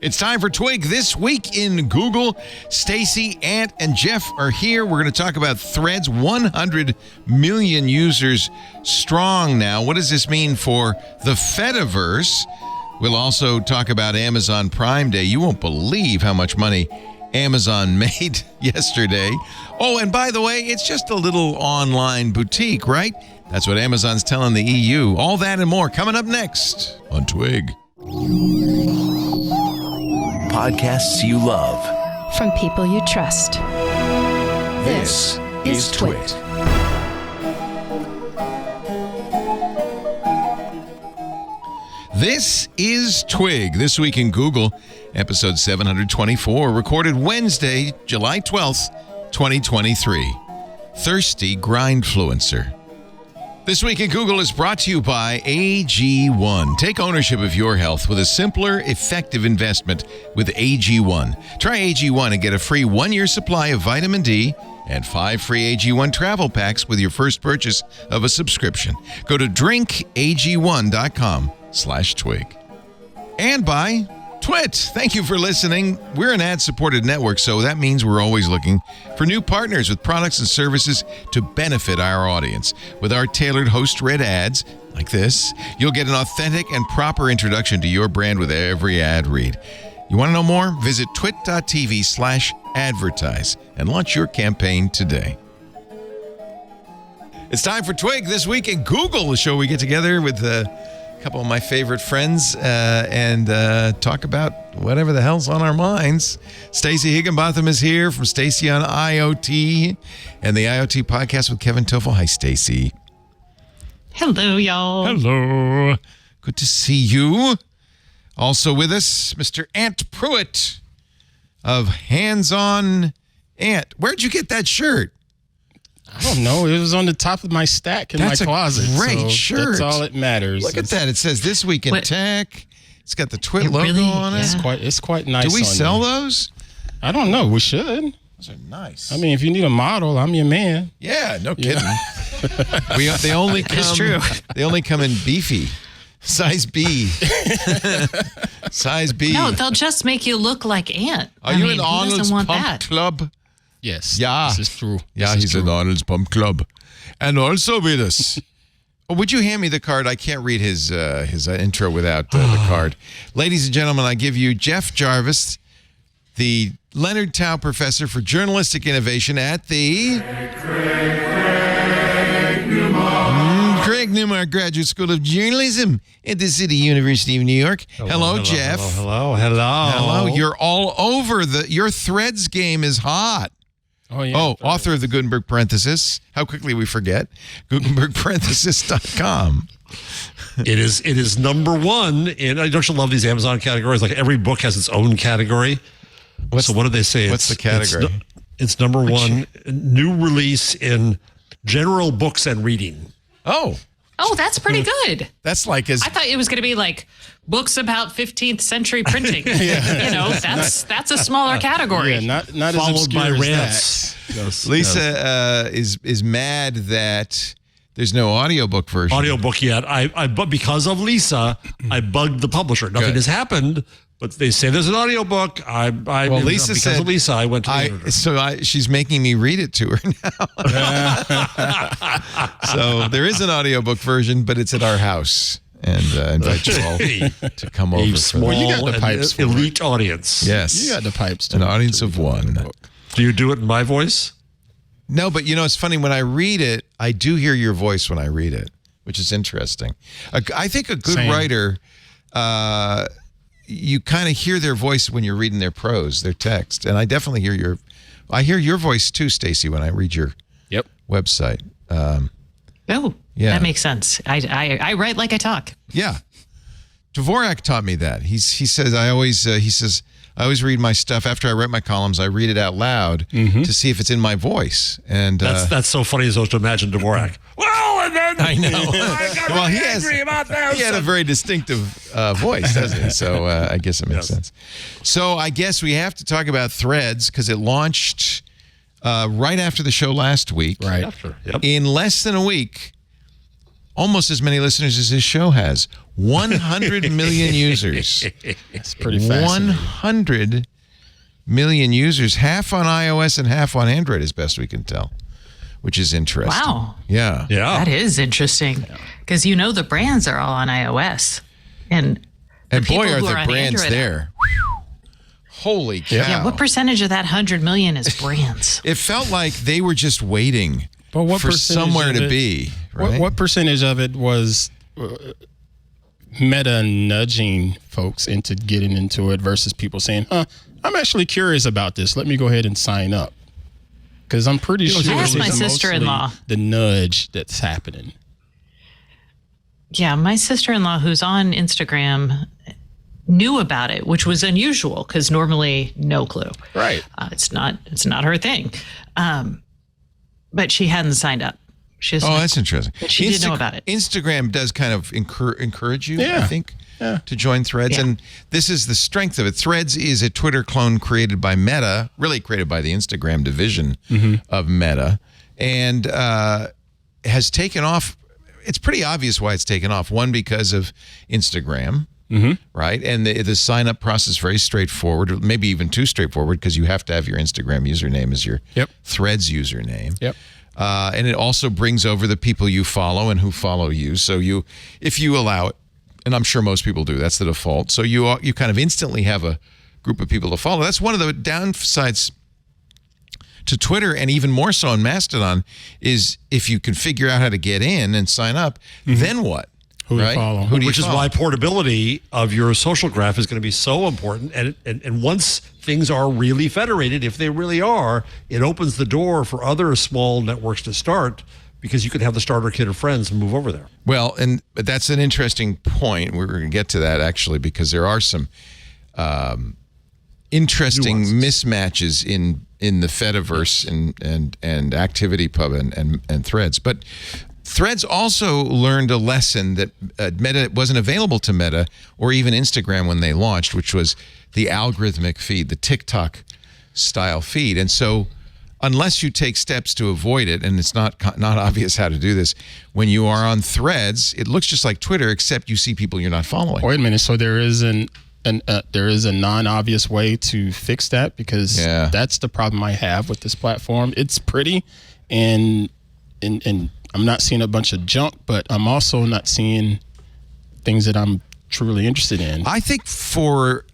It's time for Twig This Week in Google. Stacy, Ant, and Jeff are here. We're going to talk about Threads, 100 million users strong now. What does this mean for the Fediverse? We'll also talk about Amazon Prime Day. You won't believe how much money Amazon made yesterday. Oh, and by the way, it's just a little online boutique, right? That's what Amazon's telling the EU. All that and more coming up next on Twig. Podcasts you love. From people you trust. This is Twit. This is Twig, This Week in Google, episode 724, recorded Wednesday, July 12th, 2023. Thirsty Grindfluencer. This Week in Google is brought to you by AG1. Take ownership of your health with a simpler, effective investment with AG1. Try AG1 and get a free 1-year supply of vitamin D and 5 free AG1 travel packs with your first purchase of a subscription. Go to drinkag1.com/twig. And by Twit. Thank you for listening. We're an ad-supported network, so that means we're always looking for new partners with products and services to benefit our audience. With our tailored host-read ads, like this, you'll get an authentic and proper introduction to your brand with every ad read. You want to know more? Visit twit.tv/advertise and launch your campaign today. It's time for Twig This Week in Google, the show we get together with couple of my favorite friends and talk about whatever the hell's on our minds. Stacey Higginbotham is here from Stacey on IoT and the IoT podcast with Kevin Toffel. Hi, Stacey. Hello, y'all. Hello. Good to see you. Also with us, Mr. Ant Pruitt of Hands On Ant. Where'd you get that shirt? I don't know. It was on the top of my stack in my closet. That's a great shirt. That's all that matters. Look at that. It says This Week in Tech. It's got the Twit logo on it. Yeah. It's quite nice. Do we sell those? I don't know. We should. Those are nice. I mean, if you need a model, I'm your man. Yeah, no kidding. They only come. It's true. They only come in beefy. Size B. Size B. No, they'll just make you look like Ant. Are you in Arnold's Pump Club? Yes. Yeah. This is true. Yeah, he's in Arnold's Pump Club. And also with us. Oh, would you hand me the card? I can't read his intro without the card. Ladies and gentlemen, I give you Jeff Jarvis, the Leonard Tao Professor for Journalistic Innovation at the Craig Newmark Graduate School of Journalism at the City University of New York. Hello, Jeff. Hello. You're all over your Threads game is hot. Oh, yeah. Oh, author of the Gutenberg Parenthesis. How quickly we forget. Gutenbergparenthesis.com. It is number one. And don't you love these Amazon categories? Like every book has its own category. So what do they say? What's the category? It's number one, new release in general books and reading. Oh, that's pretty good. That's like I thought it was going to be like books about 15th century printing. You know, that's a smaller category. Yeah, not followed as obscure by as rants. that. Lisa is mad that there's no audiobook version. Audiobook yet. But because of Lisa, I bugged the publisher. Nothing has happened, but they say there's an audiobook. Lisa because said, of Lisa, I went to the editor. She's making me read it to her now. So there is an audiobook version, but it's at our house. And invite you all to come over. Small you got the pipes and elite audience. Yes. You got the pipes. An audience of one. Do you do it in my voice? No, but it's funny. When I read it, I do hear your voice when I read it, which is interesting. I think a good writer, you kind of hear their voice when you're reading their prose, their text. And I definitely hear your voice too, Stacey, when I read your website. Yeah, that makes sense. I write like I talk. Yeah. Dvorak taught me that. He says I always read my stuff after I write my columns. I read it out loud to see if it's in my voice. And that's so funny as to imagine Dvorak. Well, and then I know. Well, he had a very distinctive voice, doesn't he? So I guess it makes sense. So I guess we have to talk about Threads because it launched right after the show last week. Right. After. Yep. In less than a week, almost as many listeners as this show has. 100 million users. That's pretty fascinating. 100 million users, half on iOS and half on Android, as best we can tell, which is interesting. Wow. Yeah. That is interesting because the brands are all on iOS. And boy, are who the on brands Android there. Holy cow. Yeah, what percentage of that 100 million is brands? It felt like they were just waiting But what for percentage somewhere of to it- be. Right? What percentage of it was Meta nudging folks into getting into it versus people saying, I'm actually curious about this. Let me go ahead and sign up. Because I'm pretty sure I asked it's my sister-in-law. mostly the nudge that's happening. Yeah, my sister-in-law who's on Instagram knew about it, which was unusual because normally no clue. Right. It's not her thing. But she hadn't signed up. She was that's interesting. But she did know about it. Instagram does kind of encourage you, Yeah. I think, Yeah. to join Threads. Yeah. And this is the strength of it. Threads is a Twitter clone created by Meta, really created by the Instagram division of Meta, and has taken off. It's pretty obvious why it's taken off. One, because of Instagram. Right. And the sign up process is very straightforward, maybe even too straightforward because you have to have your Instagram username as your Threads username. Yep. And it also brings over the people you follow and who follow you. So if you allow it, and I'm sure most people do, that's the default. So you kind of instantly have a group of people to follow. That's one of the downsides to Twitter, and even more so on Mastodon, is if you can figure out how to get in and sign up, then what? Who do you follow? Who do you Which is follow? why portability of your social graph is going to be so important. And once things are really federated, if they really are, it opens the door for other small networks to start because you can have the starter kit of friends and move over there. Well, but that's an interesting point. We're going to get to that actually because there are some interesting mismatches in the Fediverse and ActivityPub and Threads. But Threads also learned a lesson that Meta wasn't available to Meta or even Instagram when they launched, which was the algorithmic feed, the TikTok style feed. And so unless you take steps to avoid it, and it's not obvious how to do this, when you are on Threads, it looks just like Twitter, except you see people you're not following. Wait a minute. So there is there is a non-obvious way to fix that because that's the problem I have with this platform. It's pretty, and I'm not seeing a bunch of junk, but I'm also not seeing things that I'm truly interested in. I think for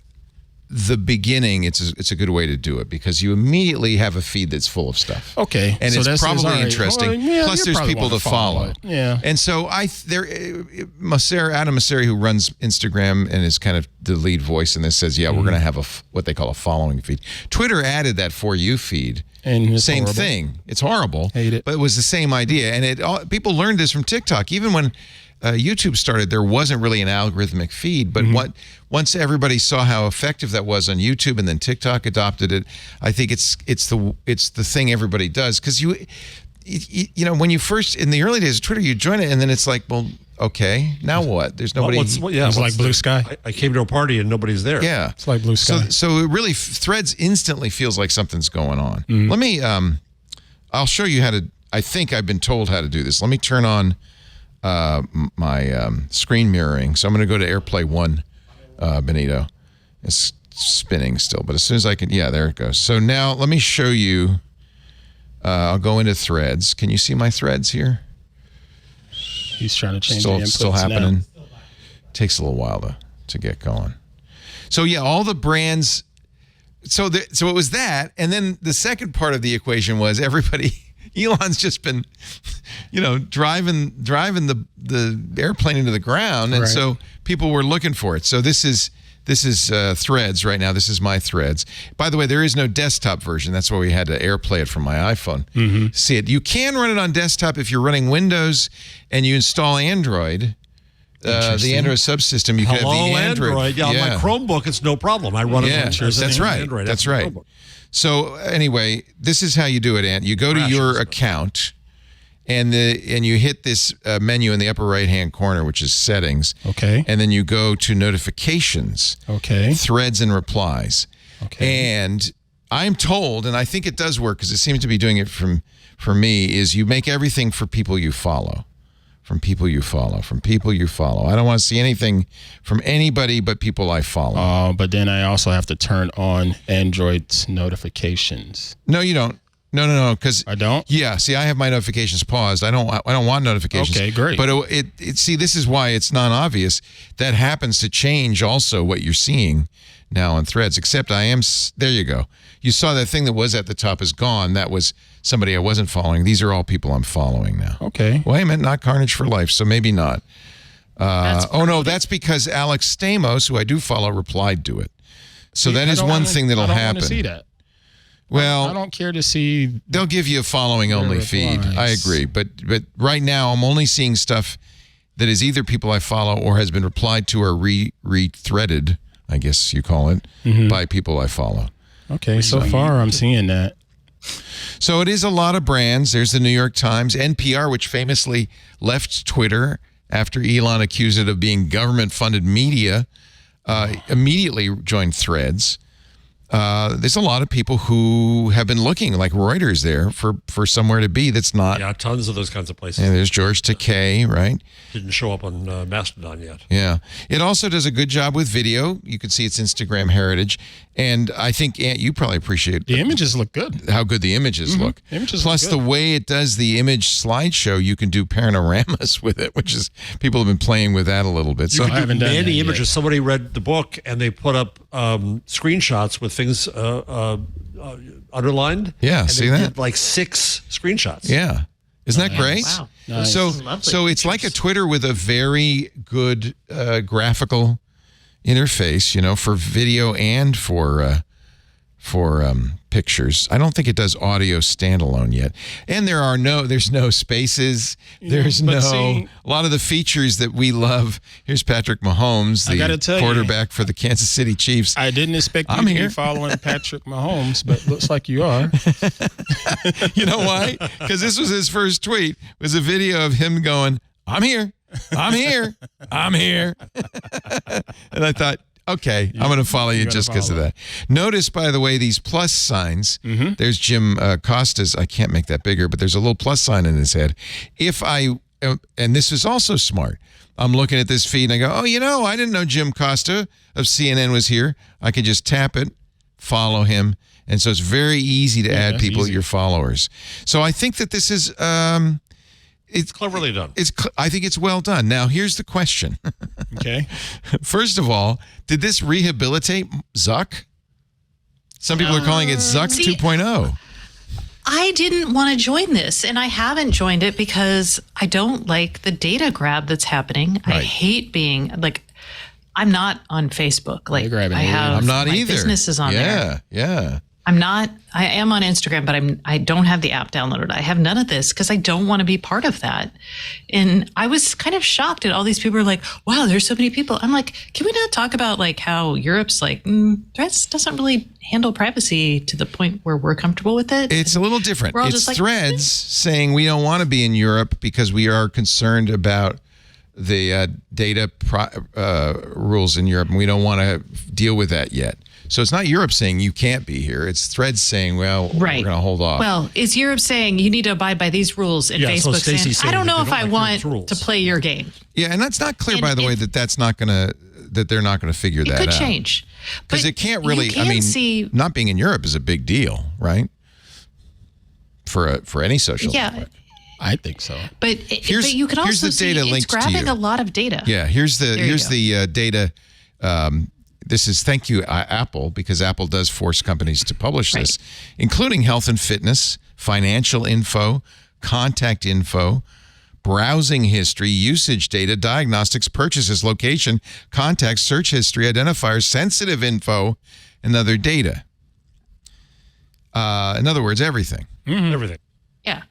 the beginning, it's a good way to do it because you immediately have a feed that's full of stuff. Okay, and so it's that's probably all right. interesting. Well, yeah, Plus, you there's probably people wanna to follow. it. Yeah, and so Adam Mosseri, who runs Instagram and is kind of the lead voice in this, says, we're going to have what they call a following feed. Twitter added that For You feed. And it's same horrible. thing. It's horrible. Hate it. But it was the same idea. And people learned this from TikTok. Even when YouTube started, there wasn't really an algorithmic feed. But once everybody saw how effective that was on YouTube, and then TikTok adopted it, I think it's the thing everybody does. Because you when you first in the early days of Twitter, you join it, and then it's like, well, okay, now what? There's nobody. It's like Blue Sky. I came to a party and nobody's there. Yeah, It's like Blue Sky. So it really Threads instantly feels like something's going on. Let me. I'll show you how to. I think I've been told how to do this. Let me turn on my screen mirroring. So I'm going to go to AirPlay 1, Benito. It's spinning still, but as soon as I can, there it goes. So now let me show you. I'll go into Threads. Can you see my Threads here? He's trying to change the inputs Still happening. now. Takes a little while to get going. So all the brands. So it was that, and then the second part of the equation was everybody. Elon's just been, driving the airplane into the ground, and so people were looking for it. So this is Threads right now. This is my Threads. By the way, there is no desktop version. That's why we had to AirPlay it from my iPhone. See it. You can run it on desktop if you're running Windows and you install Android. The Android subsystem. You can have the Android. Yeah, on my Chromebook, it's no problem. I run it on that's right. Android. That's right. So anyway, this is how you do it, Ant. You go to your account, and you hit this menu in the upper right-hand corner, which is Settings. Okay. And then you go to Notifications. Okay. Threads and Replies. Okay. And I'm told, and I think it does work because it seems to be doing it for me, is you make everything for people you follow From people you follow. From people you follow. I don't want to see anything from anybody but people I follow. But then I also have to turn on Android's notifications. No, you don't. No. Because I don't. Yeah. See, I have my notifications paused. I don't want notifications. Okay, great. But see, this is why it's non-obvious. That happens to change also what you're seeing now on Threads. Except there you go. You saw that thing that was at the top is gone. That was somebody I wasn't following. These are all people I'm following now. Okay. Wait a minute, not Carnage for Life, so maybe not. No, that's because Alex Stamos, who I do follow, replied to it. So that is one thing that'll happen. I don't want to see that. Well, I don't care to see. They'll give you a following only feed. I agree, but right now I'm only seeing stuff that is either people I follow or has been replied to or re-threaded, I guess you call it, by people I follow. Okay, so far I'm seeing that. So it is a lot of brands. There's the New York Times, NPR, which famously left Twitter after Elon accused it of being government-funded media, immediately joined Threads. There's a lot of people who have been looking, like Reuters there, for somewhere to be that's not. Yeah, tons of those kinds of places. Yeah, there's George Takei, right? Didn't show up on Mastodon yet. Yeah. It also does a good job with video. You can see its Instagram heritage. And I think, Ant, you probably appreciate the images look good. How good the images look. Images Plus, look good. the way it does the image slideshow, you can do panoramas with it, which is, people have been playing with that a little bit. So I haven't done many images. Yet. Somebody read the book and they put up screenshots with things underlined. Yeah, and see they that? did like 6 screenshots. Yeah. Isn't that great? Wow. Nice. So it's like a Twitter with a very good graphical interface, for video and for pictures. I don't think it does audio standalone yet. And there's no spaces. There's a lot of the features that we love. Here's Patrick Mahomes, the quarterback for the Kansas City Chiefs. I didn't expect you to be following Patrick Mahomes, but looks like you are. You know why? Because this was his first tweet. It was a video of him going, I'm here. I'm here. I'm here. And I thought, okay, I'm going to follow you just because of that. Notice, by the way, these plus signs. There's Jim Costa's. I can't make that bigger, but there's a little plus sign in his head. And this is also smart. I'm looking at this feed and I go, I didn't know Jim Costa of CNN was here. I can just tap it, follow him. And so it's very easy to add people to your followers. So I think that this is... It's cleverly done. I think it's well done. Now, here's the question. Okay. First of all, did this rehabilitate Zuck? Some people are calling it Zuck 2.0. I didn't want to join this, and I haven't joined it because I don't like the data grab that's happening. Right. I hate being I'm not on Facebook. I'm not either. Business is on there. Yeah. I am on Instagram, but I don't have the app downloaded. I have none of this because I don't want to be part of that. And I was kind of shocked at all these people are like, wow, there's so many people. I'm like, can we not talk about how Europe's Threads doesn't really handle privacy to the point where we're comfortable with it? It's a little different. It's Threads saying we don't want to be in Europe because we are concerned about the data rules in Europe, and we don't want to deal with that yet. So it's not Europe saying you can't be here. It's Threads saying, we're going to hold off. Well, it's Europe saying you need to abide by these rules, and Facebook saying, I don't know if I want to play your game. Yeah, and that's not clear, by the way, that they're not going to figure that out. It could change. Because it can't really, not being in Europe is a big deal, right? For any social network. I think so. But you can also see it's grabbing a lot of data. Yeah, here's the data. This is thank you, Apple, because Apple does force companies to publish this, including health and fitness, financial info, contact info, browsing history, usage data, diagnostics, purchases, location, contacts, search history, identifiers, sensitive info, and other data. In other words, everything. Mm-hmm. Everything. Yeah.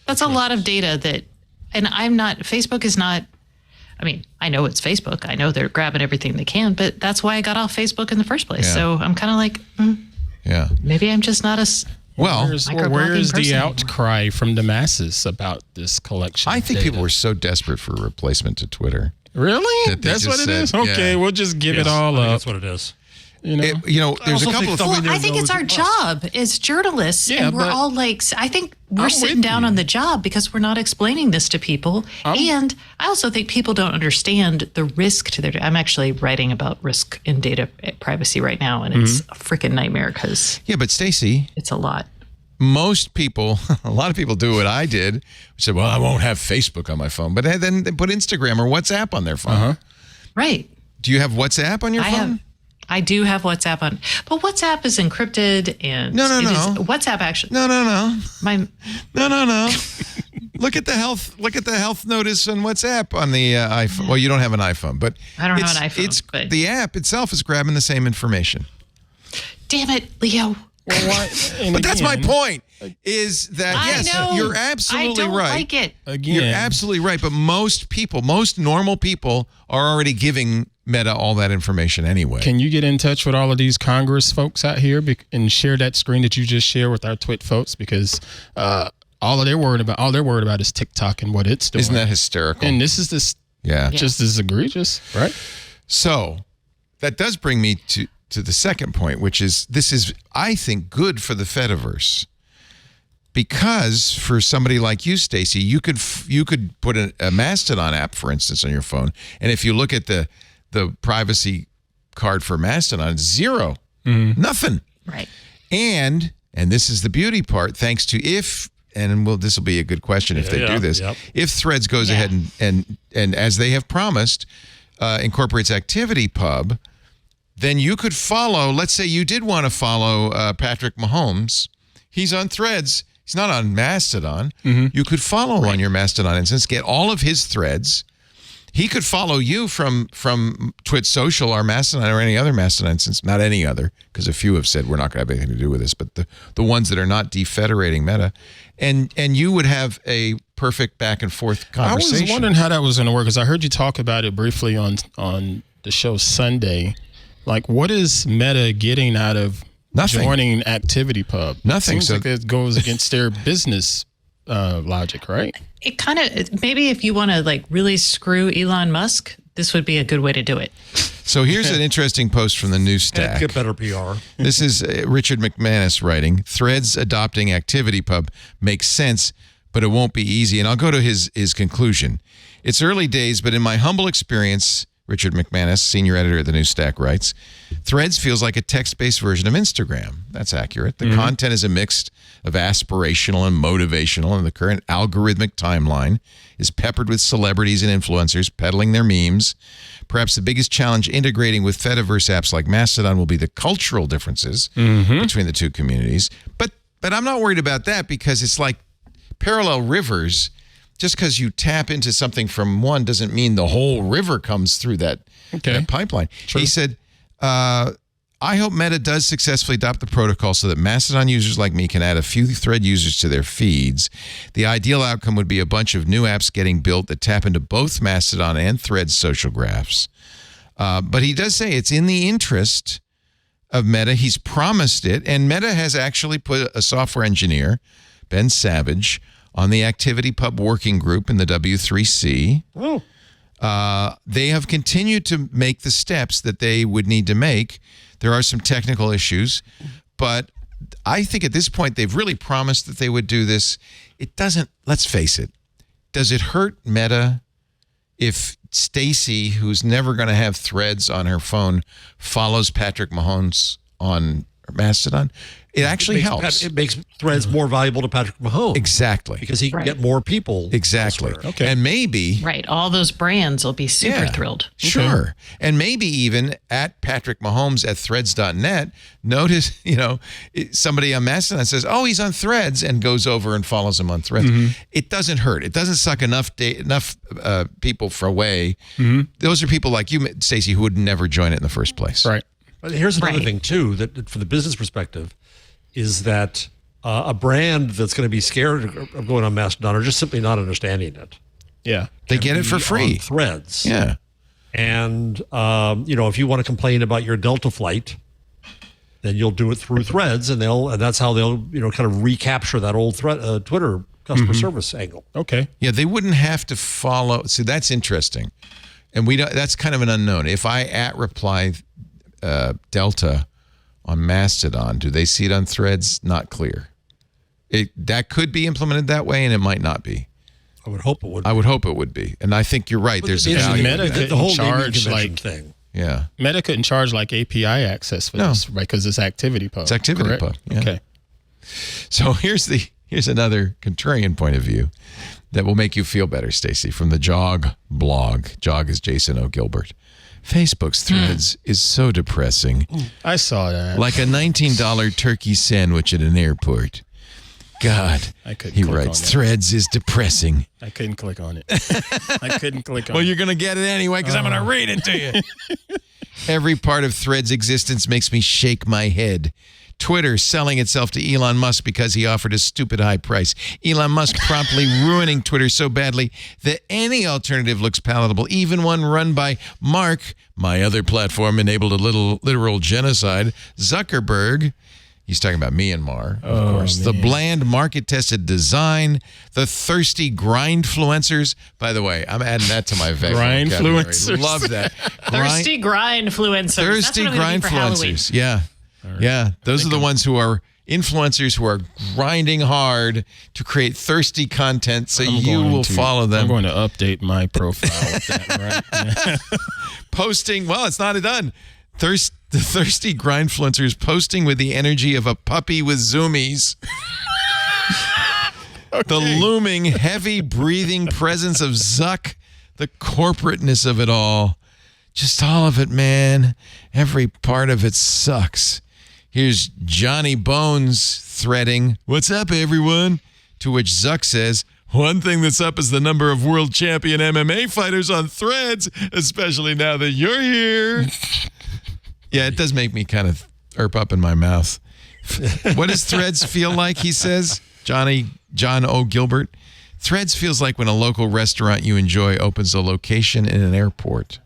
That's a lot of data and Facebook is not, I know it's Facebook. I know they're grabbing everything they can, but that's why I got off Facebook in the first place. Yeah. So I'm kind of like, maybe I'm just not as where's the outcry from the masses about this collection? I think people were so desperate for a replacement to Twitter. Really? That's what it is? Okay, we'll just give it all up. That's what it is. You know, there's a couple of. Well, I think it's our job as journalists, Yeah, and we're but all like, I think we're I'm sitting with down you. on the job because we're not explaining this to people. And I also think people don't understand the risk to their. I'm actually writing about risk in data privacy right now, and it's a freaking nightmare because Yeah, but Stacey, it's a lot. most people, a lot of people do what I did. Said, well, I won't have Facebook on my phone, but then they put Instagram or WhatsApp on their phone. Right. Do you have WhatsApp on your phone? I do have WhatsApp on, but WhatsApp is encrypted and No. WhatsApp actually. No. My No. Look at the health notice on WhatsApp on the iPhone. Well, you don't have an iPhone, but I don't have an iPhone, but the app itself is grabbing the same information. damn it, Leo. But that's my point. Is that I yes, know. you're absolutely I don't right. like it. Again, You're absolutely right. But most normal people are already giving Meta all that information anyway. Can you get in touch with all of these Congress folks out here and share that screen that you just shared with our Twit folks? Because all they're worried about is TikTok and what it's doing. Isn't that hysterical? And this is just as egregious, right? So that does bring me to the second point, which is this is, I think, good for the Fediverse. Because for somebody like you, Stacey, you could put a Mastodon app, for instance, on your phone, and if you look at the privacy card for Mastodon, it's zero, nothing. Right. And this is the beauty part. Thanks to this will be a good question if they do this. Yep. If Threads goes ahead and as they have promised, incorporates ActivityPub, then you could follow. Let's say you did want to follow Patrick Mahomes. He's on Threads. He's not on Mastodon. You could follow on your Mastodon instance, get all of his threads. He could follow you from Twit Social or Mastodon or any other Mastodon instance, not any other, because a few have said we're not going to have anything to do with this, but the ones that are not defederating Meta, and you would have a perfect back and forth conversation. I was wondering how that was going to work because I heard you talk about it briefly on the show Sunday. Like, what is Meta getting out of Nothing. joining ActivityPub? Nothing. Seems like it goes against their business logic, right? It kind of, maybe if you want to like really screw Elon Musk, this would be a good way to do it. So here's an interesting post from the New Stack. Get better PR. This is Richard McManus writing, Threads adopting ActivityPub makes sense, but it won't be easy. And I'll go to his conclusion. It's early days, but in my humble experience, Richard McManus, senior editor at the New Stack, writes, Threads feels like a text-based version of Instagram. That's accurate. The content is a mix of aspirational and motivational, and the current algorithmic timeline is peppered with celebrities and influencers peddling their memes. Perhaps the biggest challenge integrating with Fediverse apps like Mastodon will be the cultural differences between the two communities. But I'm not worried about that because it's like parallel rivers. Just because you tap into something from one doesn't mean the whole river comes through that pipeline. True. He said, I hope Meta does successfully adopt the protocol so that Mastodon users like me can add a few Thread users to their feeds. The ideal outcome would be a bunch of new apps getting built that tap into both Mastodon and Thread's social graphs. But he does say it's in the interest of Meta. He's promised it. And Meta has actually put a software engineer, Ben Savage, on the ActivityPub working group in the W3C. They have continued to make the steps that they would need to make. There are some technical issues, but I think at this point they've really promised that they would do this. It doesn't, let's face it, does it hurt Meta if Stacey, who's never going to have Threads on her phone, follows Patrick Mahomes on Mastodon? It actually helps. It makes Threads more valuable to Patrick Mahomes. Exactly. Because he can get more people. Exactly. elsewhere. Okay. And maybe... Right. All those brands will be super thrilled. Sure. And maybe even at Patrick Mahomes at threads.net, notice, somebody on Mastodon says, oh, he's on Threads, and goes over and follows him on Threads. It doesn't hurt. It doesn't suck enough people away. Those are people like you, Stacey, who would never join it in the first place. Right. But here's another Right. thing, too, that from the business perspective, is that a brand that's going to be scared of going on Mastodon are just simply not understanding it. Yeah. They get it for On free. Threads. Yeah. And, if you want to complain about your Delta flight, then you'll do it through Threads, and that's how they'll, kind of recapture that old Twitter customer service angle. Okay. Yeah, they wouldn't have to follow. See, that's interesting. And that's kind of an unknown. If I @reply Delta on Mastodon. Do they see it on Threads? Not clear. That could be implemented that way, and it might not be. I would hope it would. I would hope it would be, and I think you're right. There's a value. The whole charge thing. Yeah, Meta couldn't charge like API access for this, right? Because it's ActivityPub. It's ActivityPub. Yeah. Okay. So here's another contrarian point of view that will make you feel better, Stacey, from the Jog blog. Jog is Jason O. Gilbert. Facebook's Threads is so depressing. I saw that. Like a $19 turkey sandwich at an airport. God, he writes, Threads is depressing. I couldn't click on it. I couldn't click on it. Well, you're going to get it anyway because I'm going to read it to you. Every part of Threads' existence makes me shake my head. Twitter selling itself to Elon Musk because he offered a stupid high price. Elon Musk promptly ruining Twitter so badly that any alternative looks palatable, even one run by Mark, my other platform enabled a literal genocide, Zuckerberg. He's talking about Myanmar, of course. Man. The bland, market-tested design, the thirsty grindfluencers. By the way, I'm adding that to my Grindfluencers. Love that. Thirsty grindfluencers. Thirsty grindfluencers. Yeah. Right. Yeah. Those are the ones who are influencers who are grinding hard to create thirsty content so you will follow them. I'm going to update my profile with that, right? Posting, well, it's not done. The thirsty grindfluencers posting with the energy of a puppy with zoomies. Okay. The looming, heavy-breathing presence of Zuck, the corporateness of it all. Just all of it, man. Every part of it sucks. Here's Johnny Bones threading, "What's up, everyone?" To which Zuck says, "One thing that's up is the number of world champion MMA fighters on Threads, especially now that you're here." Yeah, it does make me kind of erp up in my mouth. What does Threads feel like, he says? John O. Gilbert. Threads feels like when a local restaurant you enjoy opens a location in an airport.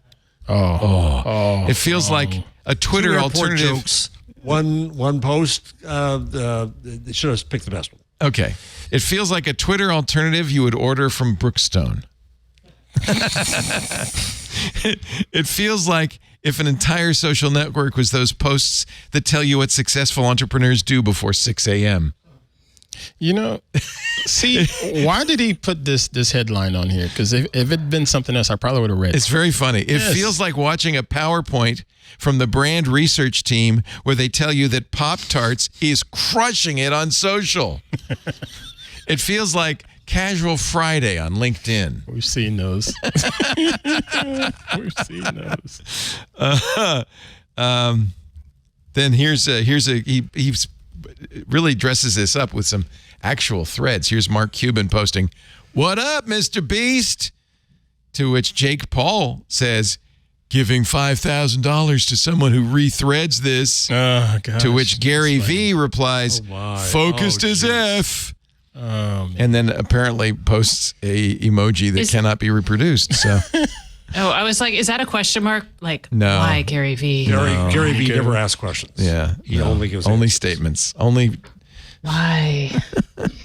It feels like a Twitter alternative. Jokes. One post, they should have picked the best one. Okay. It feels like a Twitter alternative you would order from Brookstone. It feels like if an entire social network was those posts that tell you what successful entrepreneurs do before 6 a.m. You know, see, why did he put this headline on here? Because if it had been something else, I probably would have read it. It's very funny. It feels like watching a PowerPoint from the brand research team where they tell you that Pop-Tarts is crushing it on social. It feels like Casual Friday on LinkedIn. We've seen those. We've seen those. Then he really dresses this up with some actual threads. Here's Mark Cuban posting, "What up, Mr. Beast?" To which Jake Paul says, "Giving $5,000 to someone who rethreads this." Oh, gosh. To which Gary V replies, "Focused as F." And then apparently posts a emoji that cannot be reproduced. So, I was like, is that a question mark? Like, no. Why Gary V? Gary V never asks questions. Yeah, he only gives statements. Why?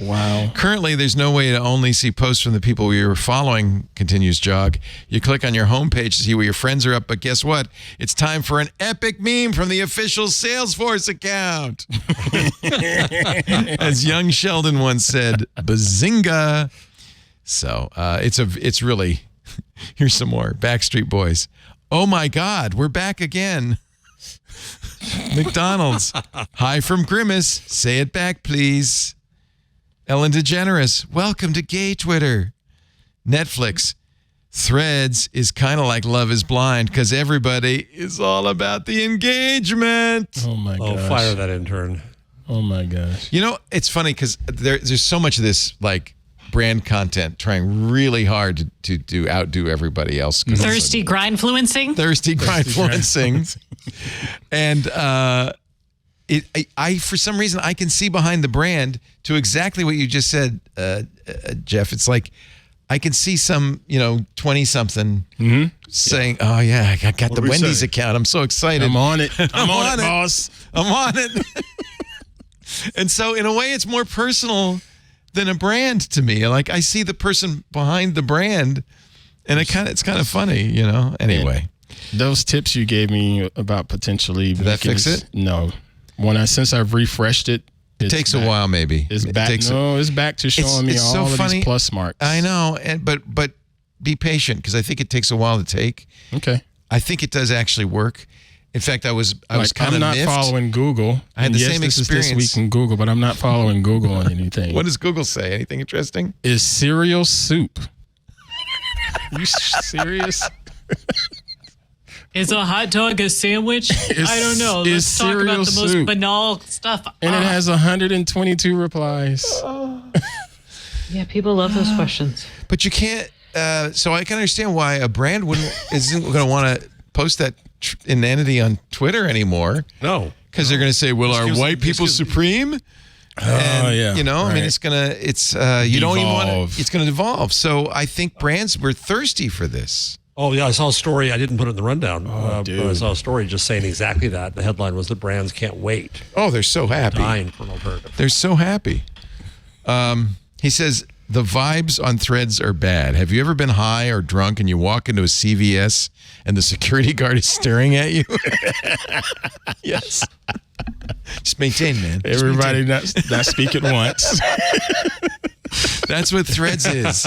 Wow. Currently, there's no way to only see posts from the people you're following, continues Jog. You click on your homepage to see what your friends are up, but guess what? It's time for an epic meme from the official Salesforce account. As young Sheldon once said, bazinga. So it's really, here's some more. Backstreet Boys. "Oh my God, we're back again." McDonald's. "Hi from Grimace. Say it back, please." Ellen DeGeneres. "Welcome to gay Twitter." Netflix. "Threads is kind of like Love is Blind because everybody is all about the engagement." Oh, my gosh. Oh, fire that intern. Oh, my gosh. You know, it's funny because there's so much of this, like, brand content trying really hard to outdo everybody else. Thirsty grindfluencing? Thirsty grindfluencing. And I for some reason, I can see behind the brand to exactly what you just said, Jeff. It's like I can see some, 20-something saying, "Oh, yeah, I got the Wendy's account. I'm so excited. I'm on it. I'm on it, boss. I'm on it." And so in a way, it's more personal than a brand to me. Like I see the person behind the brand, and it's kind of funny, Anyway. Those tips you gave me about potentially Did that fix it? No. Since I've refreshed it, it takes a while. Maybe it's back. It's back to showing me all of these plus marks. I know, but be patient because I think it takes a while to take. Okay. I think it does actually work. In fact, I was kind of I'm not following Google. I had the same experience this week in Google, but I'm not following Google on anything. What does Google say? Anything interesting? Is cereal soup? You serious? Is a hot dog a sandwich? I don't know. Let's talk about the most banal stuff. And it has 122 replies. Yeah, people love those questions. But you can't. So I can understand why a brand isn't going to want to post that inanity on Twitter anymore. No, because they're going to say, "Well, are white people supreme?" Yeah. You know, right. I mean, you don't even want to. It's going to devolve. So I think brands were thirsty for this. Oh, yeah, I saw a story. I didn't put it in the rundown. But I saw a story just saying exactly that. The headline was that brands can't wait. Oh, they're so happy. Dying for an alternative. They're so happy. He says, the vibes on Threads are bad. Have you ever been high or drunk and you walk into a CVS and the security guard is staring at you? Yes. Just maintain, man. Everybody not speak at once. That's what Threads is.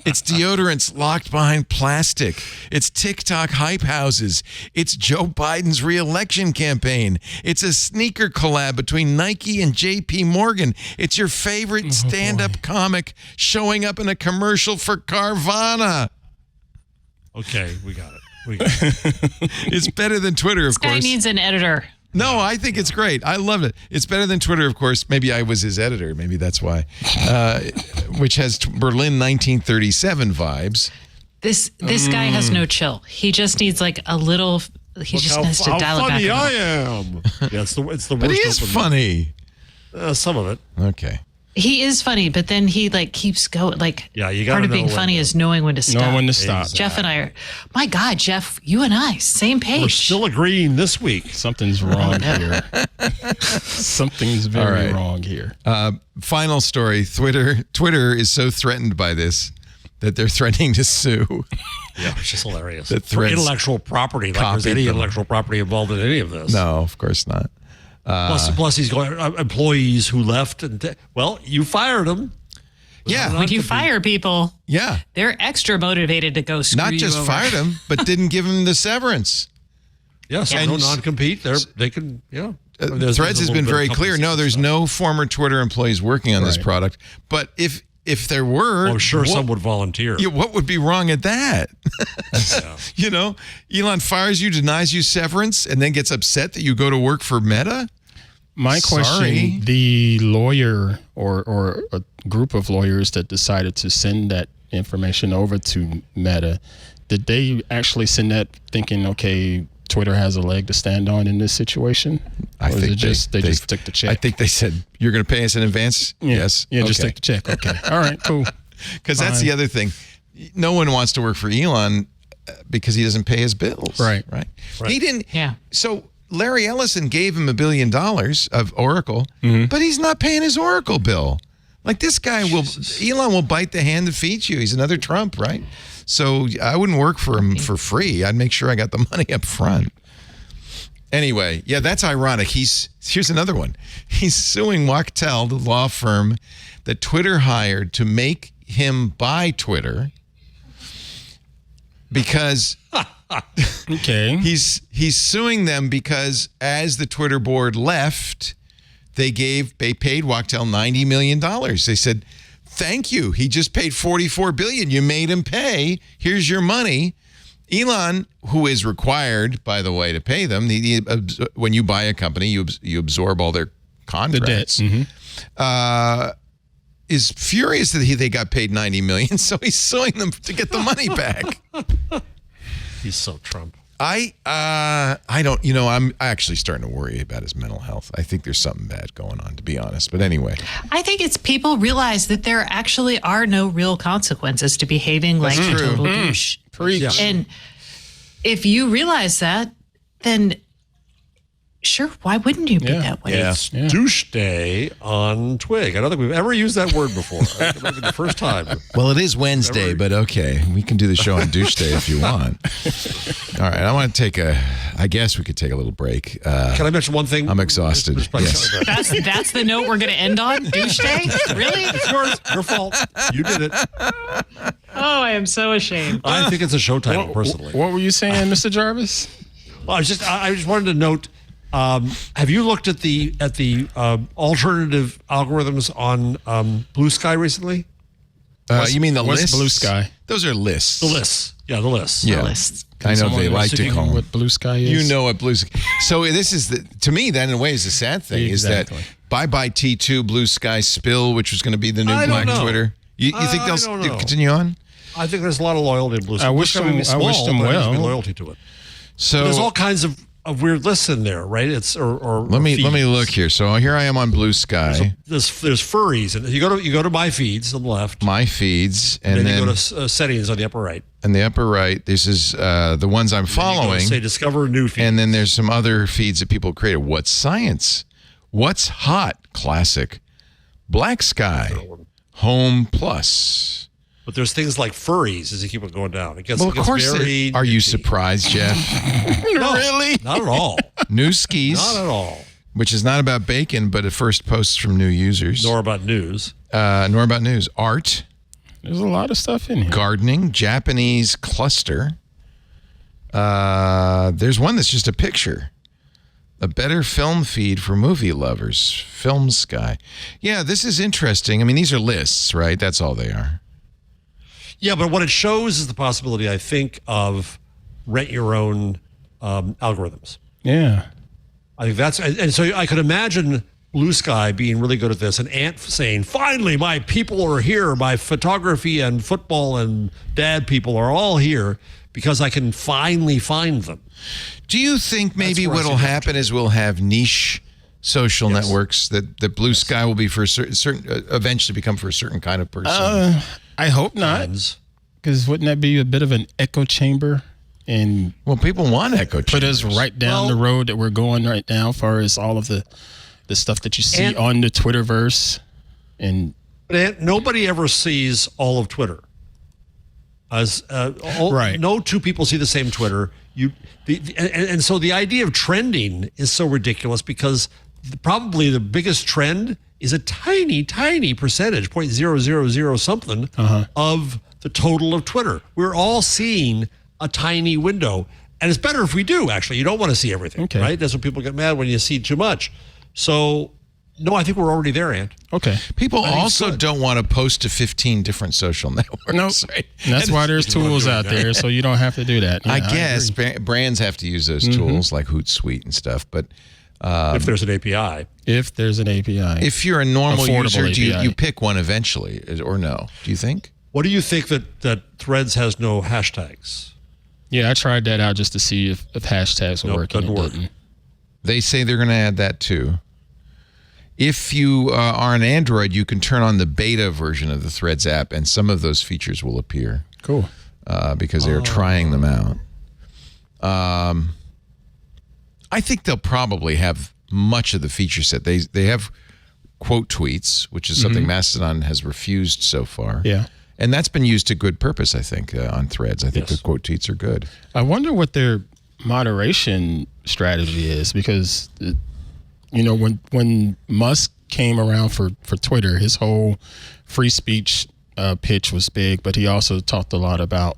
It's deodorants locked behind plastic. It's TikTok hype houses. It's Joe Biden's re-election campaign. It's a sneaker collab between Nike and JP Morgan. It's your favorite stand-up comic showing up in a commercial for Carvana. Okay, we got it. It's better than Twitter, of course. This guy needs an editor. No, I think it's great. I love it. It's better than Twitter, of course. Maybe I was his editor. Maybe that's why. Which has Berlin 1937 vibes. This guy has no chill. He just needs like a little. He just needs to dial it back. How funny I am. Yeah, it's the worst. But he is funny. Some of it. Okay. He is funny, but then he like keeps going. Like, yeah, you part of being funny is knowing when to stop. Knowing when to stop. Exactly. Jeff and I are. My God, Jeff, you and I, same page. We're still agreeing this week. Something's wrong here. Something's very wrong here. Final story. Twitter is so threatened by this that they're threatening to sue. Yeah, it's just hilarious. For intellectual property. Like there's any intellectual property involved in any of this. No, of course not. Plus he's going, employees who left. Well, you fired them. Yeah. When you fire people, they're extra motivated to go screw not just you over. fired them, but didn't give them the severance. Yes, no non-compete. They can, Threads has been very clear. No, there's no former Twitter employees working on this product. But if there were, I'm sure some would volunteer. Yeah, what would be wrong at that? You know, Elon fires you, denies you severance, and then gets upset that you go to work for Meta? My question, the lawyer or a group of lawyers that decided to send that information over to Meta, did they actually send that thinking, okay, Twitter has a leg to stand on in this situation? I think they just took the check. I think they said, you're going to pay us in advance? Yeah. Yes. Yeah, just take the check. Okay. All right, cool. Because that's the other thing. No one wants to work for Elon because he doesn't pay his bills. Right. He didn't. Yeah. So Larry Ellison gave him $1 billion of Oracle, but he's not paying his Oracle bill. Like this guy Elon will bite the hand that feeds you. He's another Trump, right? So I wouldn't work for him for free. I'd make sure I got the money up front. Anyway, yeah, that's ironic. Here's another one. He's suing Wachtell, the law firm that Twitter hired to make him buy Twitter because okay. He's suing them because as the Twitter board left, they paid Wachtell $90 million. They said, thank you. He just paid $44 billion. You made him pay. Here's your money. Elon, who is required, by the way, to pay them, when you buy a company, you absorb all their contracts. The debt. Is furious that they got paid $90 million, so he's suing them to get the money back. He's so Trump. I don't, I'm actually starting to worry about his mental health. I think there's something bad going on, to be honest. But anyway. I think it's people realize that there actually are no real consequences to behaving like a total douche. Preach. And if you realize that, then Sure, why wouldn't you be that way? It's douche day on Twig. I don't think we've ever used that word before. It might be the first time. Well, it is Wednesday, but okay. We can do the show on douche day if you want. All right, I guess we could take a little break. Can I mention one thing? I'm exhausted. Yes. That's the note we're going to end on? Douche day? Really? It's yours. Your fault. You did it. Oh, I am so ashamed. I think it's a show title, personally. What were you saying, Mr. Jarvis? Well, I just wanted to note, have you looked at the alternative algorithms on Blue Sky recently? You mean the lists? Blue Sky? Those are lists. The lists. Yeah, the lists. Yeah. The lists. I know they like to call them. What Blue Sky is? You know what Blue Sky. So this is to me, that in a way is the sad thing Exactly. is that bye T2 Blue Sky Spill, which was going to be the new I Black don't know. Twitter. You think they'll continue on? I think there's a lot of loyalty in Blue Sky. I wish them well. Loyalty to it. So There's all kinds of weird lists in there, right? let me look here. So here I am on Blue Sky. There's furries, and you go to my feeds on the left. My feeds, and then you go to settings on the upper right. In the upper right, this is the ones I'm following. Say discover new feeds. And then there's some other feeds that people created. What's science? What's hot? Classic. Black Sky. Home Plus. But there's things like furries as you keep it going down. It gets, Well, of course. very Are you nitty. surprised, Jeff? No, Really? Not at all. New skis. Not at all. Which is not about bacon, but at first posts from new users. Nor about news. Nor about news. Art. There's a lot of stuff in here. Gardening. Japanese cluster. There's one that's just a picture. A better film feed for movie lovers. Film Sky. Yeah, this is interesting. I mean, these are lists, right? That's all they are. Yeah, but what it shows is the possibility, I think, of rent your own algorithms. Yeah. I think that's, and so I could imagine Blue Sky being really good at this, and Ant saying, finally, my people are here. My photography and football and dad people are all here because I can finally find them. Do you think maybe what'll happen is we'll have niche social networks that Blue Sky will be for a certain eventually become for a certain kind of person? I hope not. Because wouldn't that be a bit of an echo chamber? And well, people want echo chambers. Put us right down the road that we're going right now, as far as all of the stuff that you see on the Twitterverse. And nobody ever sees all of Twitter. No two people see the same Twitter. And so the idea of trending is so ridiculous because probably the biggest trend is a tiny, tiny percentage, 0.000 something of the total of Twitter. We're all seeing a tiny window. And it's better if we do, actually. You don't want to see everything, right? That's when people get mad when you see too much. So, no, I think we're already there, Ant. Okay. People also don't want to post to 15 different social networks. No, right? That's why there's tools out there, so you don't have to do that. Yeah, I guess brands have to use those tools like Hootsuite and stuff, but if there's an API. If there's an API. If you're a normal Affordable user, API. you pick one eventually, or no? Do you think? What do you think that Threads has no hashtags? Yeah, I tried that out just to see if hashtags were working. Doesn't work. They say they're going to add that too. If you are an Android, you can turn on the beta version of the Threads app, and some of those features will appear. Cool. Because they're trying them out. I think they'll probably have much of the feature set. They have quote tweets, which is something Mastodon has refused so far. Yeah. And that's been used to good purpose, I think, on Threads. I think the quote tweets are good. I wonder what their moderation strategy is, because when Musk came around for Twitter, his whole free speech pitch was big, but he also talked a lot about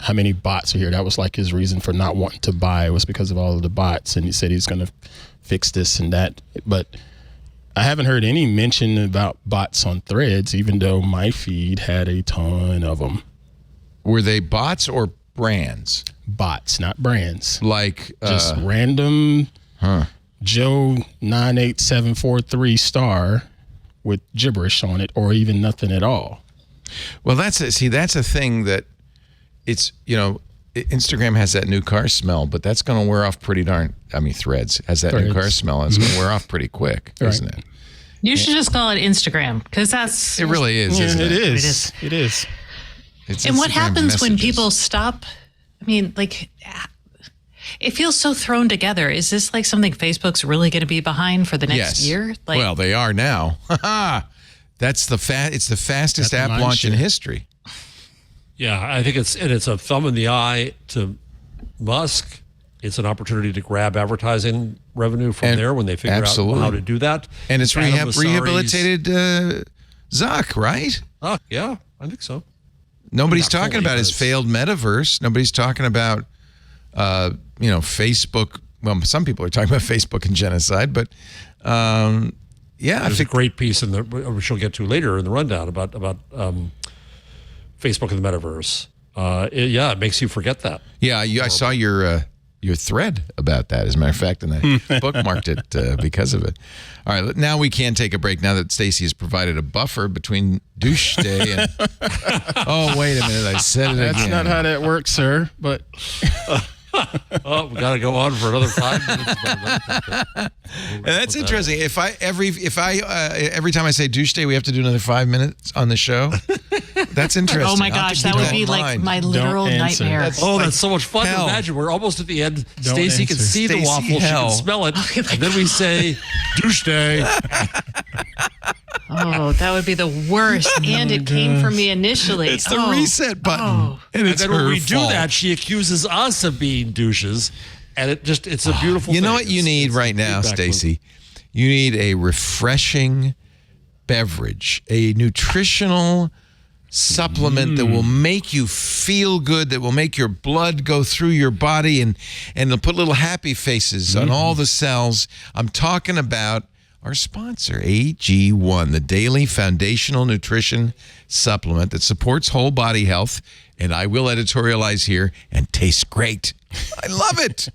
how many bots are here. That was like his reason for not wanting to buy. It was because of all of the bots, and he said he's going to fix this and that. But I haven't heard any mention about bots on Threads, even though my feed had a ton of them. Were they bots or brands? Bots, not brands. Like just random Joe 98743 star with gibberish on it, or even nothing at all. Well, that's a thing that it's, Instagram has that new car smell, but that's going to wear off pretty Threads has that new car smell, and it's going to wear off pretty quick, isn't it? You should just call it Instagram, because that's... It really is, isn't it? It is. It is. It's and what Instagram happens when messages. people stop? I mean, like, It feels so thrown together. Is this like something Facebook's really going to be behind for the next year? Like, well, they are now. That's it's the fastest app launch in history. Yeah, I think it's a thumb in the eye to Musk. It's an opportunity to grab advertising revenue from there when they figure out how to do that. And it's rehabilitated Zuck, right? Oh, yeah, I think so. Nobody's talking about his failed metaverse. Nobody's talking about, Facebook. Well, some people are talking about Facebook and genocide, but there's a great piece which we'll get to later in the rundown about Facebook and the metaverse. It makes you forget that. Yeah, I saw your thread about that, as a matter of fact, and I bookmarked it because of it. All right, now we can take a break now that Stacey has provided a buffer between douche day and... Oh, wait a minute, I said it again. That's not how that works, sir, but... Oh, we got to go on for another 5 minutes. And that's interesting. Every time I say douche day, we have to do another 5 minutes on the show. That's interesting. Oh my gosh, that would be like my literal nightmare. That's so much fun to imagine. We're almost at the end. Stacey can see the waffle. She can smell it. And then we say douche day. Oh, that would be the worst. And it came from me initially. It's the reset button. And then when we do that, she accuses us of being douches. And it's a beautiful thing. You know what you need right now, Stacey? You need a refreshing beverage, a nutritional supplement that will make you feel good, that will make your blood go through your body, and it'll put little happy faces on all the cells. I'm talking about our sponsor, AG1, the daily foundational nutrition supplement that supports whole body health, and I will editorialize here, and tastes great. I love it.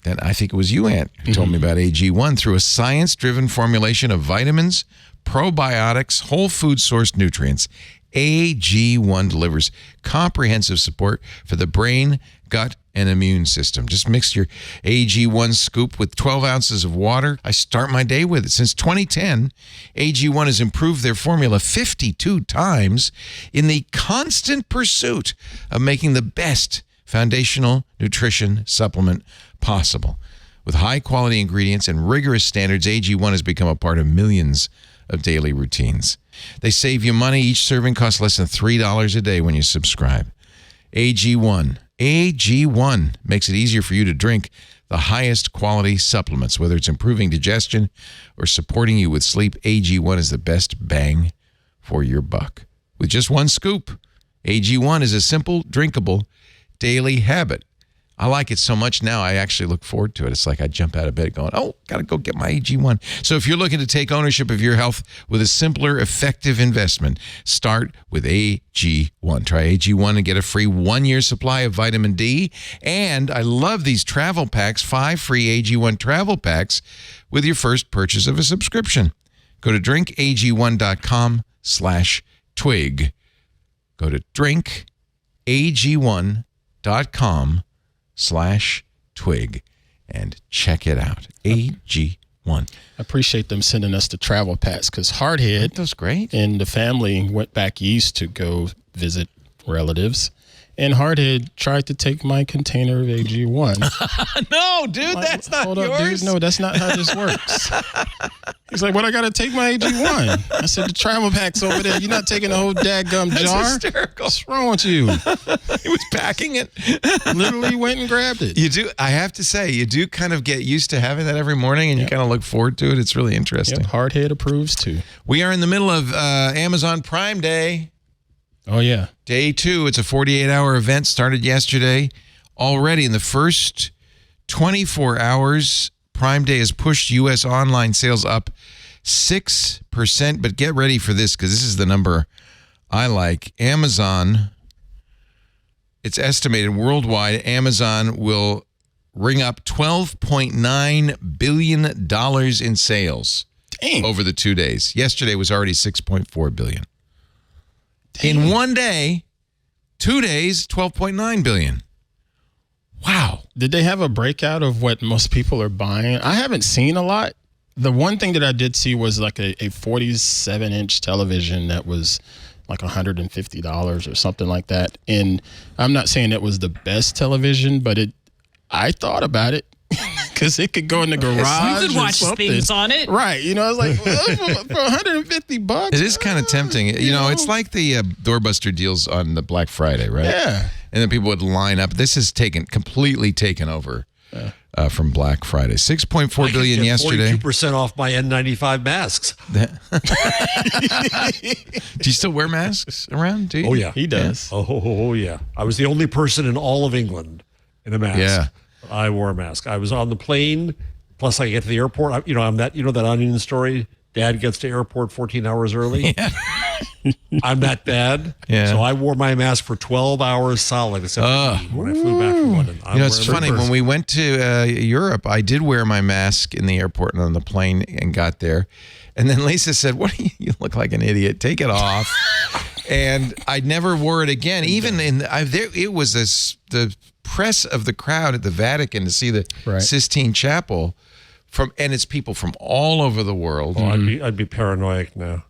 And I think it was you, Ant, who told me about AG1. Through a science-driven formulation of vitamins, probiotics, whole food sourced nutrients, AG1 delivers comprehensive support for the brain, gut, and immune system. Just mix your AG1 scoop with 12 ounces of water. I start my day with it. Since 2010, AG1 has improved their formula 52 times in the constant pursuit of making the best foundational nutrition supplement possible. With high-quality ingredients and rigorous standards, AG1 has become a part of millions of daily routines. They save you money. Each serving costs less than $3 a day when you subscribe. AG1 makes it easier for you to drink the highest quality supplements. Whether it's improving digestion or supporting you with sleep, AG1 is the best bang for your buck. With just one scoop, AG1 is a simple, drinkable daily habit. I like it so much now, I actually look forward to it. It's like I jump out of bed going, got to go get my AG1. So if you're looking to take ownership of your health with a simpler, effective investment, start with AG1. Try AG1 and get a free 1-year supply of vitamin D. And I love these travel packs, 5 free AG1 travel packs with your first purchase of a subscription. Go to drinkag1.com/twig. Go to drinkag1.com/twig and check it out. AG1. I appreciate them sending us the travel packs because Hardhead, that's great, and the family went back east to go visit relatives. And Hardhead tried to take my container of AG1. No, dude, that's not yours. Hold up, dude. No, that's not how this works. He's like, what, I got to take my AG1? I said, the travel pack's over there. You're not taking the whole dadgum jar? That's hysterical. What's wrong with you? He was packing it. Literally went and grabbed it. You do, I have to say, you do kind of get used to having that every morning, and you kind of look forward to it. It's really interesting. Yep, Hardhead approves, too. We are in the middle of Amazon Prime Day. Oh, yeah. Day 2. It's a 48-hour event. Started yesterday. Already in the first 24 hours, Prime Day has pushed U.S. online sales up 6%. But get ready for this, because this is the number I like. Amazon, it's estimated worldwide, Amazon will ring up $12.9 billion in sales over the 2 days. Yesterday was already $6.4 billion. In 1 day, 2 days, $12.9 billion. Wow. Did they have a breakout of what most people are buying? I haven't seen a lot. The one thing that I did see was like a 47-inch television that was like $150 or something like that. And I'm not saying it was the best television, but I thought about it. Because it could go in the garage. You could watch or something. things on it. Right. You know, it's like, well, for $150. It is kind of tempting. You know, it's like the doorbuster deals on the Black Friday, right? Yeah. And then people would line up. This is completely taken over from Black Friday. $6.4 billion yesterday. 42% off my N95 masks. Do you still wear masks around? Do you? Oh, yeah. He does. Yeah. Oh, yeah. I was the only person in all of England in a mask. Yeah. I wore a mask. I was on the plane. Plus, I get to the airport. I'm that onion story. Dad gets to airport 14 hours early. Yeah. I'm that dad. Yeah. So I wore my mask for 12 hours solid, except when I flew back from London. You know, it's funny. When we went to Europe, I did wear my mask in the airport and on the plane and got there. And then Lisa said, "What are you look like an idiot. Take it off." And I never wore it again. Even it was the press of the crowd at the Vatican to see the Sistine Chapel, and it's people from all over the world. Oh, I'd be paranoid now.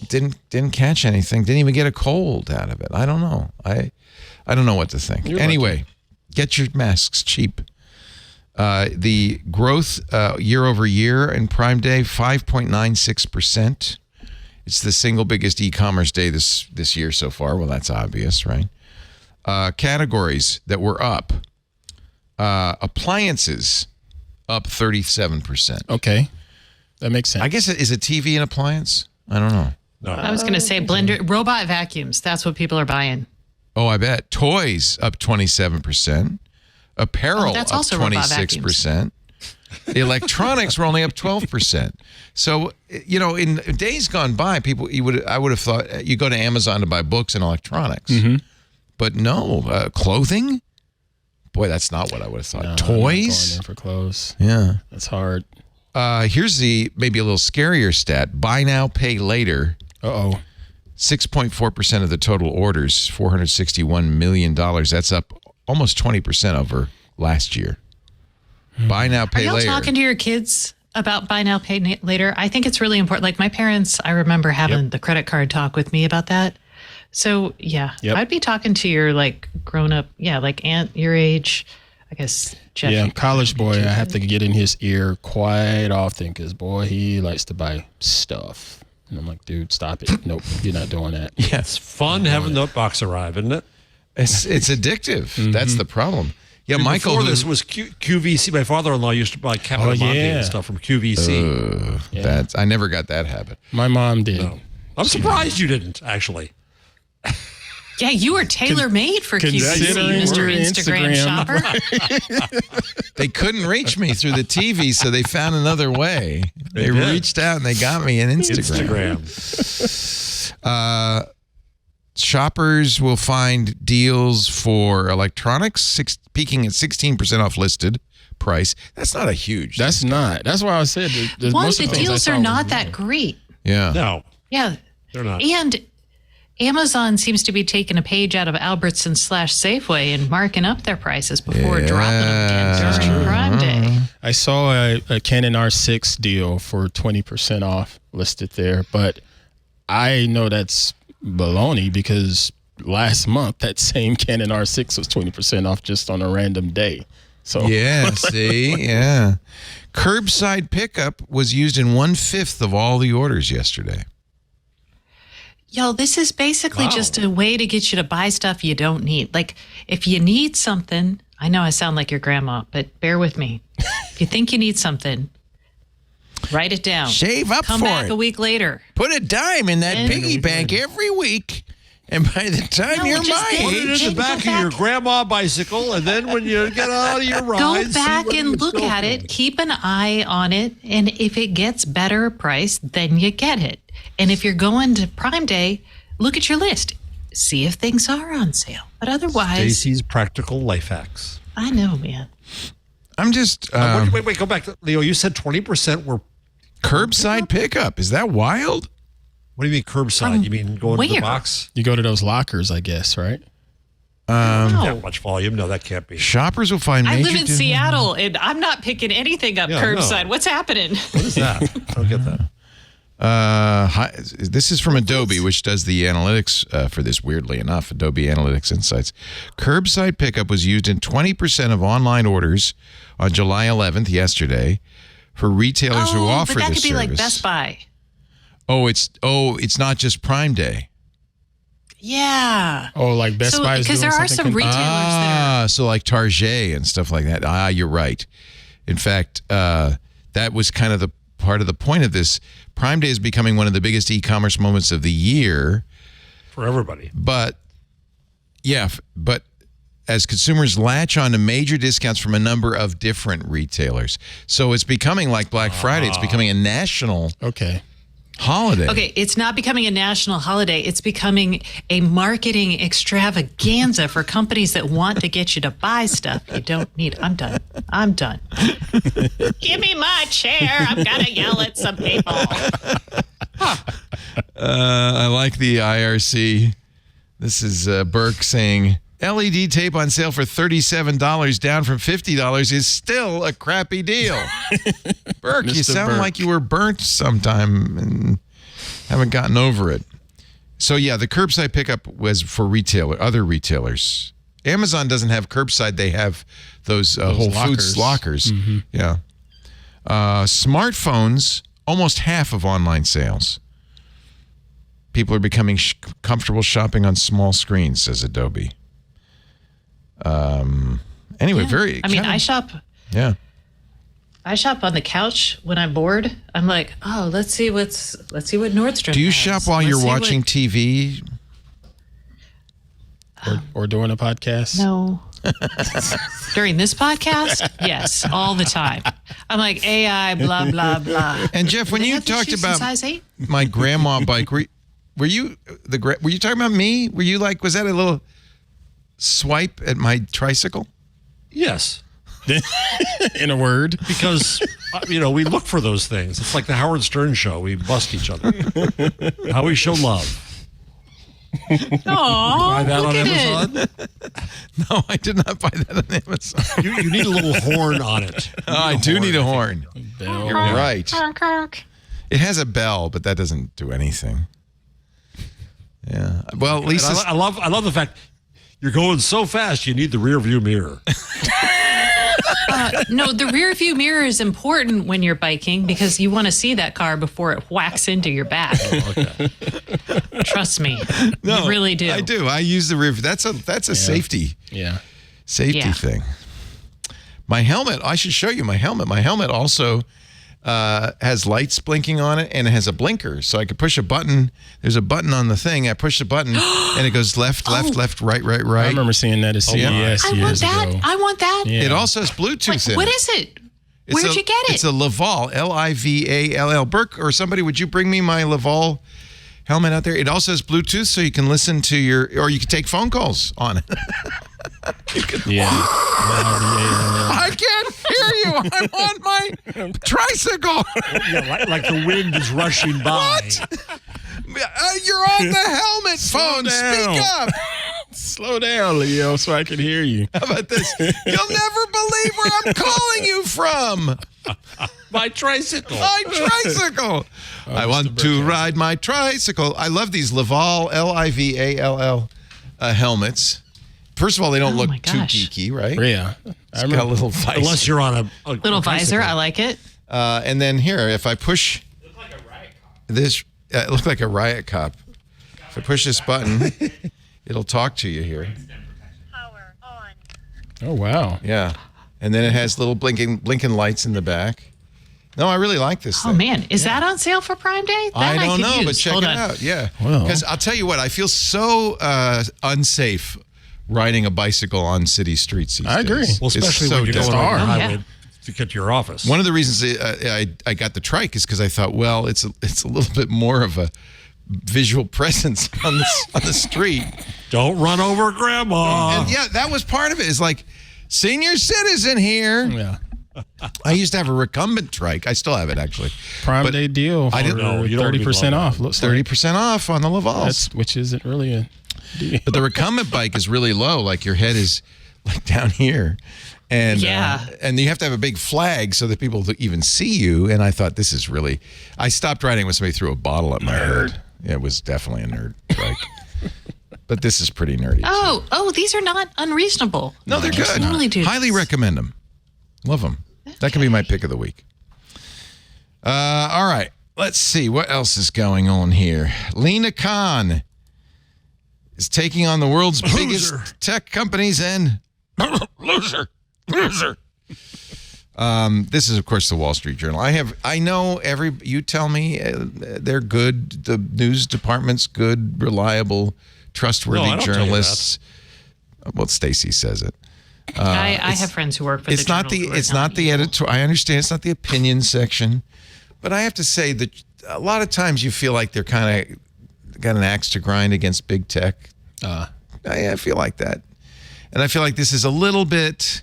Didn't catch anything. Didn't even get a cold out of it. I don't know. I don't know what to think. Anyway, get your masks cheap. The growth year over year in Prime Day, 5.96%. It's the single biggest e-commerce day this year so far. Well, that's obvious, right? Categories that were up. Appliances up 37%. Okay. That makes sense. I guess, is a TV an appliance? I don't know. No. I was going to say blender, robot vacuums. That's what people are buying. Oh, I bet. Toys up 27%. Apparel that's up also robot 26%. Electronics were only up 12%. So, you know, in days gone by, I would have thought you go to Amazon to buy books and electronics. Mm-hmm. But no, clothing? Boy, that's not what I would have thought. No, Toys? I'm not going in for clothes. Yeah. That's hard. Here's maybe a little scarier stat. Buy now, pay later. 6.4% of the total orders, $461 million. That's up almost 20% over last year. Buy now, pay later. Are y'all talking to your kids about buy now, pay later? I think it's really important. Like my parents, I remember having the credit card talk with me about that. So yeah, I'd be talking to your like grown up, like aunt your age, I guess. Jeff, yeah, college boy, I have to get in his ear quite often because boy, he likes to buy stuff. And I'm like, dude, stop it. Nope, you're not doing that. Yeah, it's fun having that box arrive, isn't it? It's addictive. Mm-hmm. That's the problem. Yeah, Michael. Before this was QVC. My father-in-law used to buy Capital and stuff from QVC. I never got that habit. My mom did. No. I'm surprised you didn't, actually. Yeah, you were tailor-made for QVC, Mr. Instagram shopper. They couldn't reach me through the TV, so they found another way. They reached out and they got me in Instagram. Shoppers will find deals for electronics, peaking at 16% off listed price. That's not a huge. That's not. That's why I said the deals are not that great. Yeah. No. Yeah. They're not. And Amazon seems to be taking a page out of Albertsons/Safeway and marking up their prices before dropping them again during Prime Day. I saw a Canon R6 deal for 20% off listed there, but I know that's baloney because last month that same Canon R6 was 20% off just on a random day. So curbside pickup was used in 1/5 of all the orders yesterday. Yo, this is basically just a way to get you to buy stuff you don't need. Like, if you need something, I know I sound like your grandma, but bear with me. If you think you need something, write it down. Save up Come for back it. a week later. Put a dime in that piggy bank every week. And by the time you're my Put it age, in the back of your grandma bicycle, and then when you get out of your ride, go back and look at it. Keep an eye on it, and if it gets better price, then you get it. And if you're going to Prime Day, look at your list. See if things are on sale. But otherwise, Stacey's practical life hacks. I know, man. I'm just wait. Go back to Leo. You said 20% were curbside pickup. Is that wild? What do you mean curbside? You mean going to the box? You go to those lockers, I guess, right? Not much volume. No, that can't be. Shoppers will find I major live in Seattle, and I'm not picking anything up curbside. What's happening? What is that? I don't get that. This is from Adobe, which does the analytics for this, weirdly enough, Adobe Analytics Insights. Curbside pickup was used in 20% of online orders on July 11th, yesterday, for retailers who offer this service. But that could be like Best Buy. It's not just Prime Day. Yeah. Oh, like Best Buy is doing because there are some retailers that are. So like Target and stuff like that. You're right. In fact, that was kind of the part of the point of this. Prime Day is becoming one of the biggest e-commerce moments of the year. For everybody. But as consumers latch on to major discounts from a number of different retailers. So it's becoming like Black Friday. It's becoming a national holiday. Okay, it's not becoming a national holiday. It's becoming a marketing extravaganza for companies that want to get you to buy stuff you don't need. I'm done. Give me my chair. I'm going to yell at some people. I like the IRC. This is Burke saying, LED tape on sale for $37, down from $50, is still a crappy deal. Burke, you sound like you were burnt sometime and haven't gotten over it. So, yeah, the curbside pickup was for other retailers. Amazon doesn't have curbside. They have those Whole Foods lockers. Mm-hmm. Yeah. Smartphones, almost half of online sales. People are becoming comfortable shopping on small screens, says Adobe. Anyway, I shop. Yeah. I shop on the couch when I'm bored. I'm like, let's see what Nordstrom. Do you has. shop while you're watching TV? Or during a podcast? No. During this podcast? Yes, all the time. I'm like, AI, blah, blah, blah. And Jeff, when you talked about my grandma bike, were you talking about me? Were you like, was that a little swipe at my tricycle? Yes. In a word. Because, we look for those things. It's like the Howard Stern show. We bust each other. How we show love. Buy that on Amazon? No, I did not buy that on Amazon. You need a little horn on it. I do need a horn. Bell. You're right. It has a bell, but that doesn't do anything. Yeah. Well, Lisa, I love the fact you're going so fast. You need the rear view mirror. No, the rear view mirror is important when you're biking because you want to see that car before it whacks into your back. Trust me, you really do. I do. I use the rear view. That's a safety. Yeah. Safety thing. My helmet. I should show you my helmet. My helmet also has lights blinking on it, and it has a blinker, so I could push a button. There's a button on the thing. I push the button, and it goes left, right. I remember seeing that at CES years ago. I want that. Yeah. It also has Bluetooth in it. What is it? Where'd you get it? It's a Laval, Livall. Burke, or somebody, would you bring me my Laval helmet out there? It also has Bluetooth, so you can listen to or you can take phone calls on it. I can't hear you. I'm on my tricycle. Yeah, like the wind is rushing by. What? You're on the helmet phone. Speak up. Slow down, Leo, so I can hear you. How about this? You'll never believe where I'm calling you from. My tricycle. I want to ride my tricycle. I love these Laval, Livall helmets. First of all, they don't look too geeky, right? Yeah. It's got a little visor. Unless you're on a little visor. I like it. And then here, if I push this, it looks like a riot cop. If I push this button, it'll talk to you here. Power on. Oh, wow. Yeah. And then it has little blinking lights in the back. No, I really like this thing. Oh, man. Is that on sale for Prime Day? I don't know, but check it out. Yeah. Because I'll tell you what, I feel so unsafe riding a bicycle on city streets these days. I agree. Well, especially when you're going on the highway to get to your office. One of the reasons I got the trike is because I thought, well, it's a little bit more of a visual presence on the street. Don't run over Grandma. And yeah, that was part of it. It's like, senior citizen here. Yeah. I used to have a recumbent trike. I still have it, actually. Prime Day deal. I didn't know. 30% off. Looks 30% off on the Lavals. Which isn't really a deal. But the recumbent bike is really low. Like your head is like down here. And Yeah. and you have to have a big flag so that people even see you. And I thought, this is really... I stopped writing when somebody threw a bottle at my head. Yeah, it was definitely a nerd strike. But this is pretty nerdy. Oh, these are not unreasonable. No, they're good. Totally do. Highly recommend them. Love them. That can be my pick of the week. All right. Let's see. What else is going on here? Lina Khan is taking on the world's biggest tech companies and... Loser. This is, of course, the Wall Street Journal. I know you tell me they're good. The news department's good, reliable, trustworthy journalists. Well, Stacey says it. I have friends who work for it's the not journal. it's not the editor. I understand it's not the opinion section, but I have to say that a lot of times you feel like they're kind of got an axe to grind against big tech. I feel like that, and I feel like this is a little bit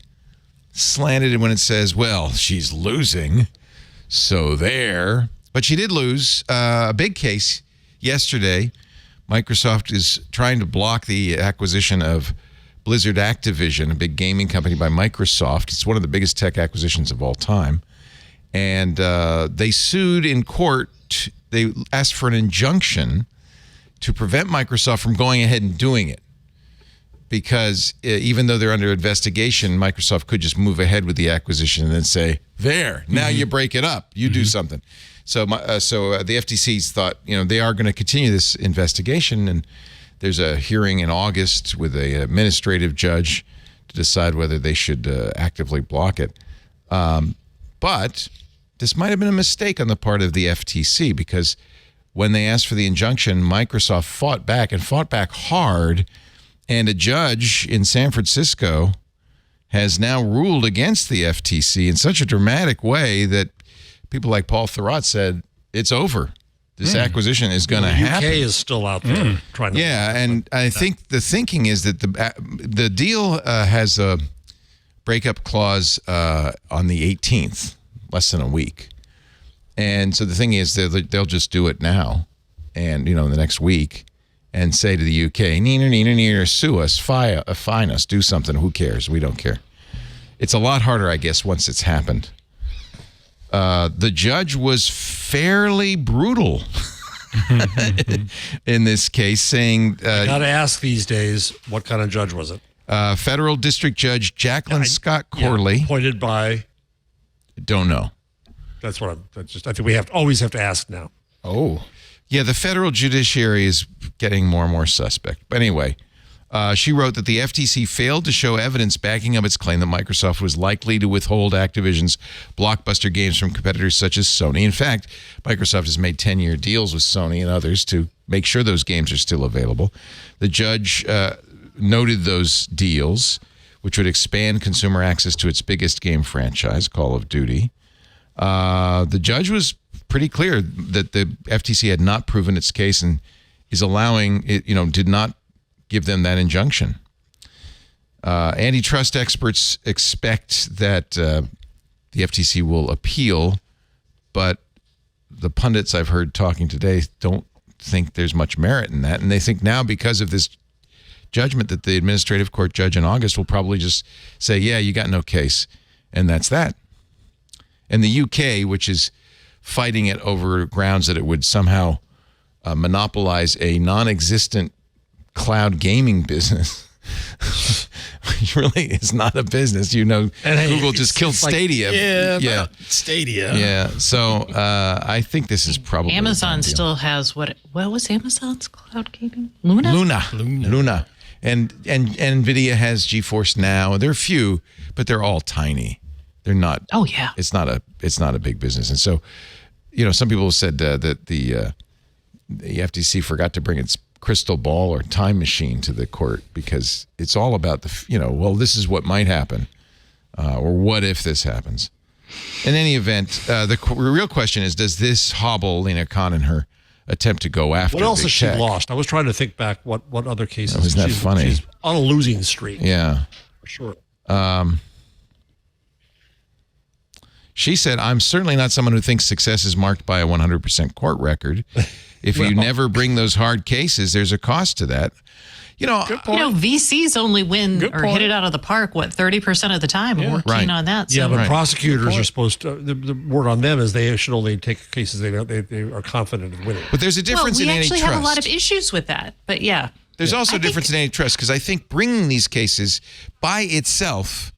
slanted when it says, "Well, she's losing," so there. But she did lose a big case yesterday. Microsoft is trying to block the acquisition of Blizzard Activision, a big gaming company by Microsoft. It's one of the biggest tech acquisitions of all time. And they sued in court. They asked for an injunction to prevent Microsoft from going ahead and doing it. Because even though they're under investigation, Microsoft could just move ahead with the acquisition and then say, there, now you break it up. You do something. So the FTC's thought, they are going to continue this investigation, and there's a hearing in August with an administrative judge to decide whether they should actively block it. But this might have been a mistake on the part of the FTC, because when they asked for the injunction, Microsoft fought back hard, and a judge in San Francisco has now ruled against the FTC in such a dramatic way that people like Paul Thurrott said, it's over. This acquisition is going to happen. UK is still out there trying to... Yeah, and I think the thinking is that the deal has a breakup clause on the 18th, less than a week. And so the thing is they'll just do it now and, in the next week and say to the UK, neener, sue us, fine us, do something. Who cares? We don't care. It's a lot harder, I guess, once it's happened. The judge was fairly brutal in this case, saying... got to ask these days, what kind of judge was it? Federal District Judge Jacqueline Scott Corley. Appointed by... Don't know. I think we always have to ask now. Oh. Yeah, the federal judiciary is getting more and more suspect. But anyway... she wrote that the FTC failed to show evidence backing up its claim that Microsoft was likely to withhold Activision's blockbuster games from competitors such as Sony. In fact, Microsoft has made 10-year deals with Sony and others to make sure those games are still available. The judge noted those deals, which would expand consumer access to its biggest game franchise, Call of Duty. The judge was pretty clear that the FTC had not proven its case and is allowing it, did not give them that injunction. Antitrust experts expect that the FTC will appeal, but the pundits I've heard talking today don't think there's much merit in that. And they think now, because of this judgment, that the administrative court judge in August will probably just say, yeah, you got no case. And that's that. And the UK, which is fighting it over grounds that it would somehow monopolize a non-existent cloud gaming business, which really is not a business. Google just killed Stadia. Stadia. Yeah. So I think this is probably Amazon still has what was Amazon's cloud gaming? Luna. And Nvidia has GeForce Now. There are few, but they're all tiny. They're not. Oh yeah. It's not a big business. And so, some people said that the FTC forgot to bring its crystal ball or time machine to the court, because it's all about this is what might happen, or what if this happens. In any event, the real question is, does this hobble Lina Khan and her attempt to go after what else has she tech? lost? I was trying to think back what other cases. Isn't that funny? She's on a losing streak. Yeah. For sure. She said, I'm certainly not someone who thinks success is marked by a 100% court record. If you never bring those hard cases, there's a cost to that. VCs only win Good or point. hit it out of the park, 30% of the time, and we're Right. keen on that. So. Yeah, but Right. prosecutors are supposed to. The word on them is they should only take cases they are confident in winning. But there's a difference we in actually antitrust. have a lot of issues with that. But yeah. There's also a I think- difference in antitrust because I think bringing these cases by itself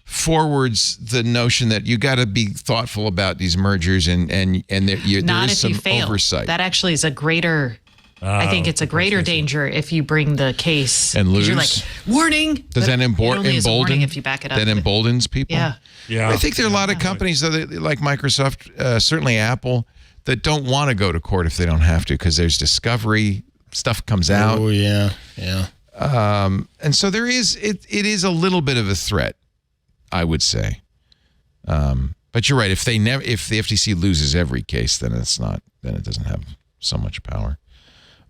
forwards the notion that you got to be thoughtful about these mergers and there Not is if some you fail. oversight. That actually is a greater. I think it's a greater danger if you bring the case And 'Cause You're lose? like, warning. Does that It only is a warning embolden? if you back it up. That emboldens people. Yeah. Yeah, I think there are a lot of companies though, that, like Microsoft, certainly Apple, that don't want to go to court if they don't have to because there's discovery, stuff comes out. Oh yeah. And so there is it is a little bit of a threat, I would say. But you're right. If the FTC loses every case, then it doesn't have so much power.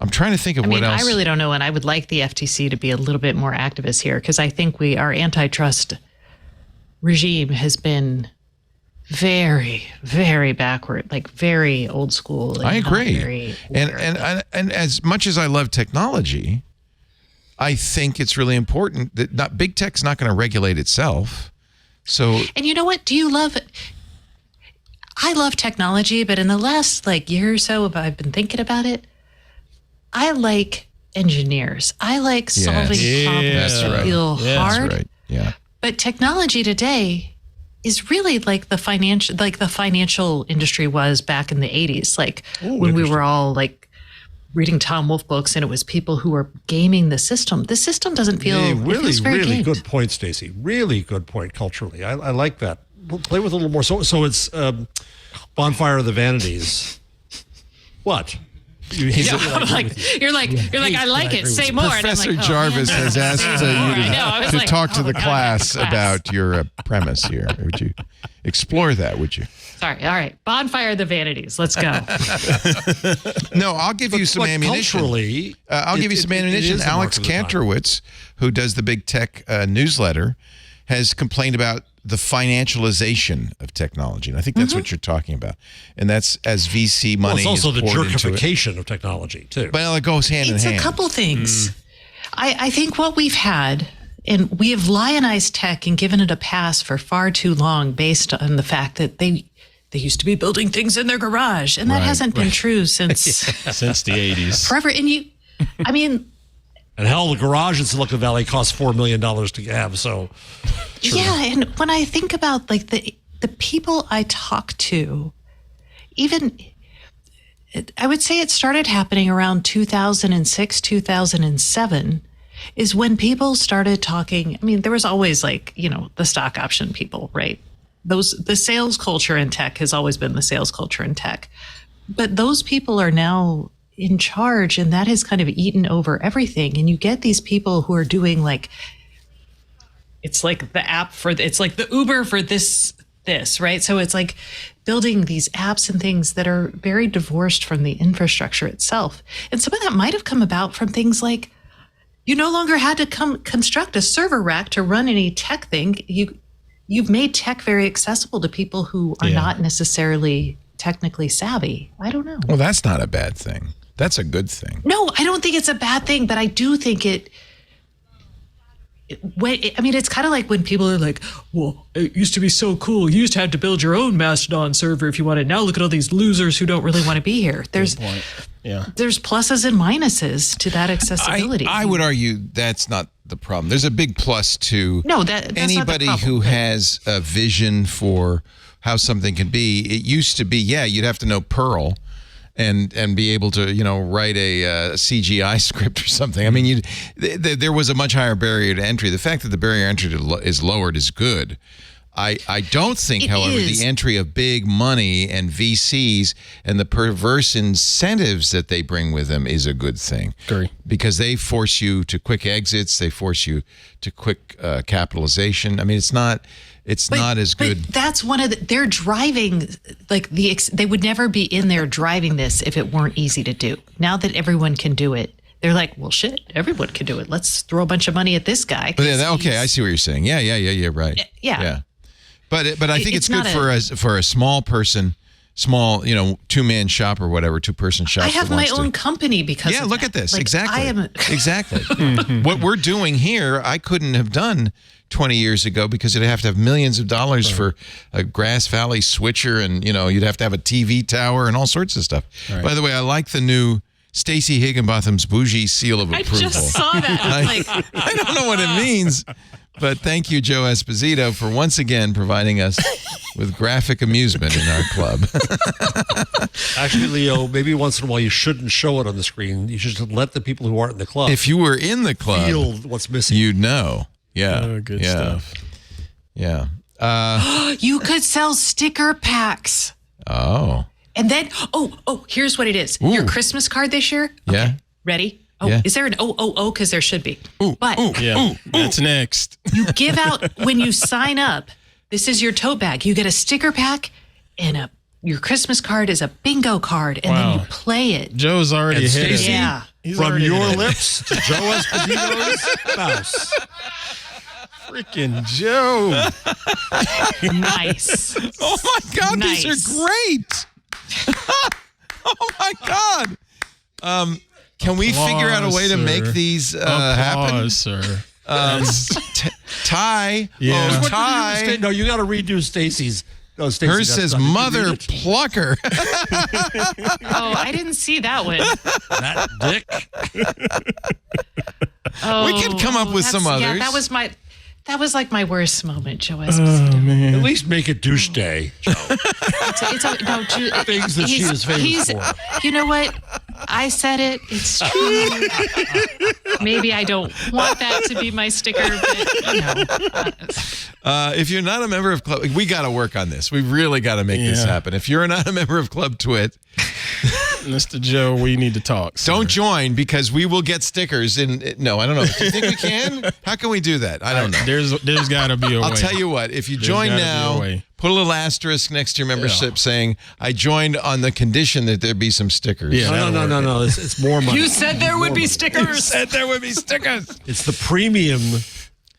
I'm trying to think of what else. I really don't know, and I would like the FTC to be a little bit more activist here because I think our antitrust regime has been very, very backward, like very old school. I and not agree. very And as much as I love technology, I think it's really important that big tech's not going to regulate itself. So And you know what? I love technology, but in the last year or so, I've been thinking about it. I like engineers. I like solving problems that's that right. feel that's hard. right. Yeah. But technology today is really like the financial industry was back in the 80s, when we were all reading Tom Wolfe books and it was people who were gaming the system. The system doesn't feel it really, feels very really gamed. good point, Stacey. Really good point culturally. I like that. Play with it a little more. So it's Bonfire of the Vanities. What? I'm like, you're like, I like it. Say more. Professor and I'm like, Jarvis has asked I know. I was to like, talk to oh the my God, class class. about your premise here. Would you explore that, would you? Sorry. All right. Bonfire of the Vanities. Let's go. No, I'll give you some ammunition. Culturally, I'll give you some ammunition. is the Alex mark of the time. Kantrowitz, who does the big tech newsletter, has complained about the financialization of technology. And I think that's what you're talking about. And that's as VC money Well, it's also is the poured into it. jerkification of technology, too. Well, it goes hand It's in a hand. couple things. I think what we've had, and we have lionized tech and given it a pass for far too long based on the fact that they used to be building things in their garage. And that hasn't been true since Since the 80s. forever. And And hell, the garage in Silicon Valley costs $4 million to have. So, yeah. And when I think about the people I talk to, I would say it started happening around 2006, 2007 is when people started talking. I mean, there was always the stock option people, right? The sales culture in tech has always been the sales culture in tech. But those people are now in charge, and that has kind of eaten over everything. And you get these people who are doing it's like the app it's like the Uber for this, right? So it's like building these apps and things that are very divorced from the infrastructure itself. And some of that might have come about from things like you no longer had to construct a server rack to run any tech thing. You've made tech very accessible to people who are not necessarily technically savvy. I don't know. Well, that's not a bad thing. That's a good thing. No, I don't think it's a bad thing, but I do think it's kind of like when people are like, well, it used to be so cool. You used to have to build your own Mastodon server if you wanted. Now look at all these losers who don't really want to be here. There's pluses and minuses to that accessibility. I would argue that's not the problem. There's a big plus to that's anybody not the problem. who has a vision for how something can be. It used to be, you'd have to know Perl and be able to, write a CGI script or something. I mean, there was a much higher barrier to entry. The fact that the barrier to entry is lowered is good. I don't think, however, the entry of big money and VCs and the perverse incentives that they bring with them is a good thing. Agree. Because they force you to quick exits. They force you to quick capitalization. I mean, it's not as good. But that's one of they're driving, they would never be in there driving this if it weren't easy to do. Now that everyone can do it, they're like, well, shit, everyone can do it. Let's throw a bunch of money at this guy. But I see what you're saying. Yeah, right. Yeah. But I think it's good not for a small person, small, two-man shop or whatever, two-person shop. I have my own company because of look that. at this. Like, Exactly. I am Exactly. What we're doing here, I couldn't have done 20 years ago because you'd have to have millions of dollars for a Grass Valley switcher, and you'd have to have a TV tower and all sorts of stuff. Right. By the way, I like the new Stacey Higginbotham's bougie seal of I approval. just saw that. I'm like, I don't know what it means, but thank you, Joe Esposito, for once again providing us with graphic amusement in our club. Actually, Leo, maybe once in a while you shouldn't show it on the screen. You should just let the people who aren't in the club If you were in the club, feel what's missing. you'd know. Yeah. Oh, good stuff. Yeah. you could sell sticker packs. Oh. And then, here's what it is. Your Christmas card this year. Yeah. Ready? Oh, Yeah. is there an Because there should be. But Yeah, that's next. you give out, when you sign up, this is your tote bag. You get a sticker pack, and your Christmas card is a bingo card, and then you play it. Joe's already And ahead. Stacey, Yeah. He's from already your ahead. lips to Joe Esposito's mouse. Freaking Joe. Nice. Oh, my God. Nice. These are great. Oh, my God. Can we figure out a way to make these happen? Applause, sir. Ty. Yeah. Oh, What Ty. did you do? No, you got to redo Stacey's. No, Stacey, Hers that's says not- mother Read it. plucker. Oh, I didn't see that one. That dick. Oh, We could come up with some Yeah, others. that was like my worst moment, Joe Esposito. At least make it douche day, Joe. Things that she is famous for. You know what? I said it. It's true. Maybe I don't want that to be my sticker, but If you're not a member of Club, we got to work on this. We really got to make this happen. If you're not a member of Club Twit, Mr. Joe, we need to talk. Sir. don't join because we will get stickers. No, I don't know. Do you think we can? How can we do that? I don't know. There's got to be a way. I'll tell you what. If you There's join gotta be a now, way. put a little asterisk next to your membership saying, I joined on the condition that there be some stickers. Yeah. No. It's more money. you said there would be stickers. Said there would be stickers. It's the premium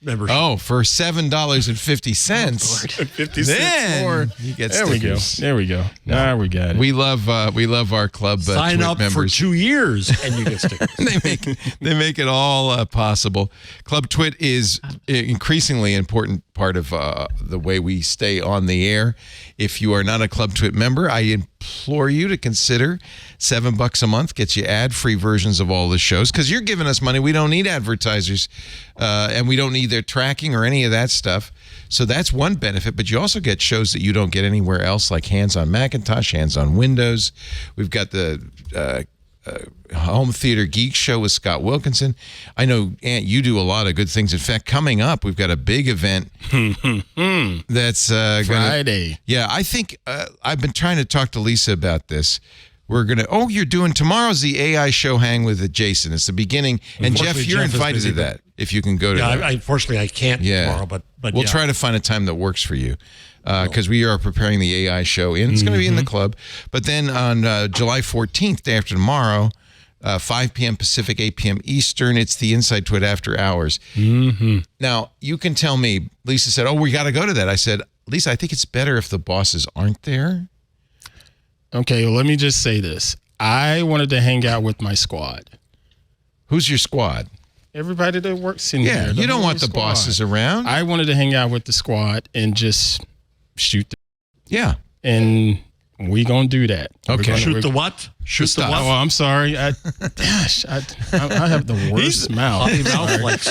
membership. Oh, for $7.50. 50 Then cents more. you get There we go. stickers. There we go. Now we got it. We love our club. Sign Twit up members. for 2 years and you get stickers. they make it all possible. Club Twit is increasingly important part of the way we stay on the air. If you are not a Club Twit member, I implore you to consider $7 a month gets you ad-free versions of all the shows because you're giving us money. We don't need advertisers, and we don't need their tracking or any of that stuff. So that's one benefit, but you also get shows that you don't get anywhere else, like Hands on Macintosh, Hands on Windows. We've got the Home Theater Geek Show with Scott Wilkinson. I know, Ant, you do a lot of good things. In fact, coming up, we've got a big event that's Friday. I think I've been trying to talk to Lisa about this. We're going to, you're doing, tomorrow's the AI show hang with Jason. It's the beginning. And Jeff, Unfortunately, you're Jeff is invited busy, to that if you can go to that. Unfortunately, I can't tomorrow, but we'll try to find a time that works for you because we are preparing the AI show and it's going to be in the club. But then on July 14th, day after tomorrow, 5 p.m. Pacific, 8 p.m. Eastern, it's the Inside Twit After Hours. Now, you can tell me, Lisa said, we got to go to that. I said, Lisa, I think it's better if the bosses aren't there. Okay, well, let me just say this. I wanted to hang out with my squad. Who's your squad? Everybody that works in here. Yeah, you don't want the squad. bosses around. I wanted to hang out with the squad and just shoot the, Yeah. and we gonna do that. Okay. Shoot the what? Shoot the stuff. what? Oh, I'm sorry. I have the worst mouth. Potty mouth like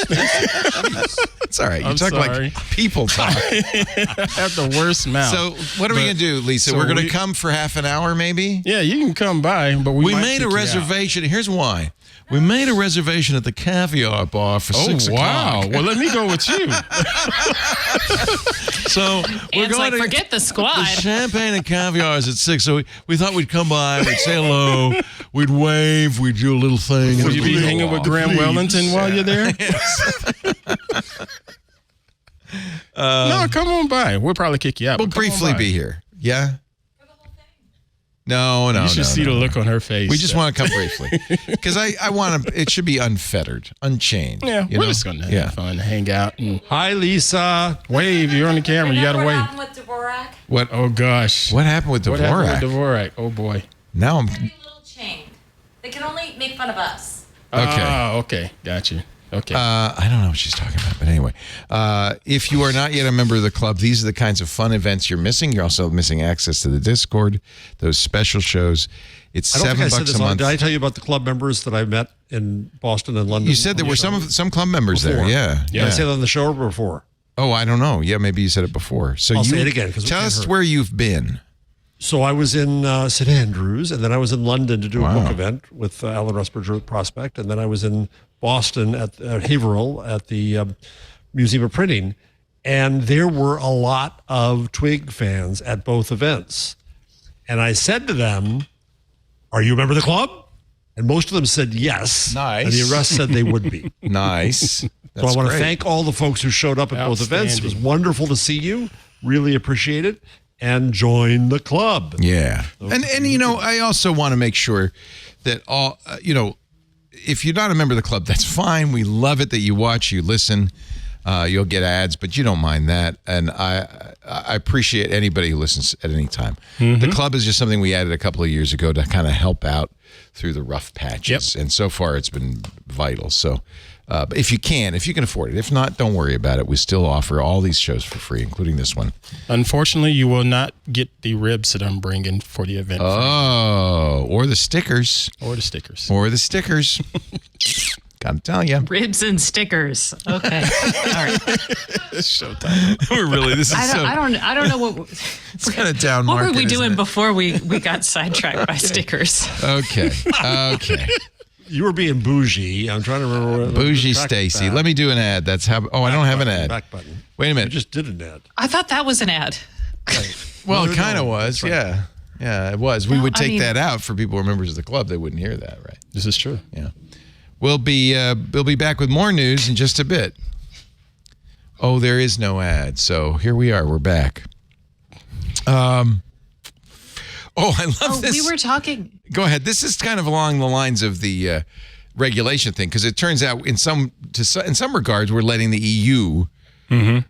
It's all right. You I'm talk sorry. like people talk. I have the worst mouth. So what are we going to do, Lisa? so We're going to we- come for half an hour maybe? yeah, you can come by, but we might made a kick you out. reservation. Here's why. We made a reservation at the Caviar Bar for 6 wow. o'clock. Well, let me go with you. So we're Ant's going like, to forget the the squad. champagne and caviar is at 6. So we thought we'd come by, we'd say hello, we'd wave, we'd do a little thing. Will you be hanging with Graham Wellington while you're there? No, come on by. We'll probably kick you out. We'll but come on briefly by. be here. Yeah? No. You should see the look on her face. We just want to come briefly because I want to. It should be unfettered, unchained. Yeah, we're know? just gonna have fun, hang out, and Hi, Lisa. wave. You're on the camera. You gotta wave. With Dvorak. What? Oh gosh. What happened with What Dvorak? happened with Dvorak? Oh boy. Now I'm. Pretty little chain. They can only make fun of us. Okay. Okay. Got you. Okay. I don't know what she's talking about, but anyway, if you are not yet a member of the club, these are the kinds of fun events you're missing. You're also missing access to the Discord, those special shows. It's I don't think I said $7 this a month. Did I tell you about the club members that I met in Boston and London? You said there were some club members Before. there. Yeah. Did I say that on the show or before? Oh, I don't know. Yeah, maybe you said it before. So I'll you say it again, 'cause we tell can't us hear. where you've been. So I was in St. Andrews, and then I was in London to do a Wow. book event with Alan Rusbridger at Prospect, and then I was in Boston at Haverhill at the Museum of Printing, and there were a lot of Twig fans at both events. And I said to them, "Are you a member of the club?" And most of them said yes. Nice. And the rest said they would be. Nice. So I want to thank all the folks who showed up at both events. It was wonderful to see you. Really appreciate it. And join the club. Yeah. And you know, I also want to make sure that all, if you're not a member of the club, that's fine. We love it that you watch, you listen. You'll get ads, but you don't mind that. And I appreciate anybody who listens at any time. Mm-hmm. The club is just something we added a couple of years ago to kind of help out through the rough patches. Yep. And so far it's been vital. So but if you can afford it. If not, don't worry about it. We still offer all these shows for free, including this one. Unfortunately, you will not get the ribs that I'm bringing for the event. Oh, or the stickers. Or the stickers. Or the stickers. Gotta tell you. Ribs and stickers. Okay. All right. Showtime. We're really, this is I don't know what. it's kind of down What market, were we isn't doing it? before we got sidetracked by stickers? Okay. You were being bougie. I'm trying to remember. Bougie Stacy. Let me do an ad. That's how. Oh, I don't have an ad. Back button. Wait a You minute. just did an ad. I thought that was an ad. Well, No, it kind of no, was. that's right. Yeah. Yeah, it was. We No, would I take mean- that out for people who are members of the club. They wouldn't hear that, right? This is true. Yeah. We'll be back with more news in just a bit. Oh, there is no ad. So here we are. We're back. Oh, I love this. We were talking. Go ahead. This is kind of along the lines of the regulation thing, because it turns out in some regards we're letting the EU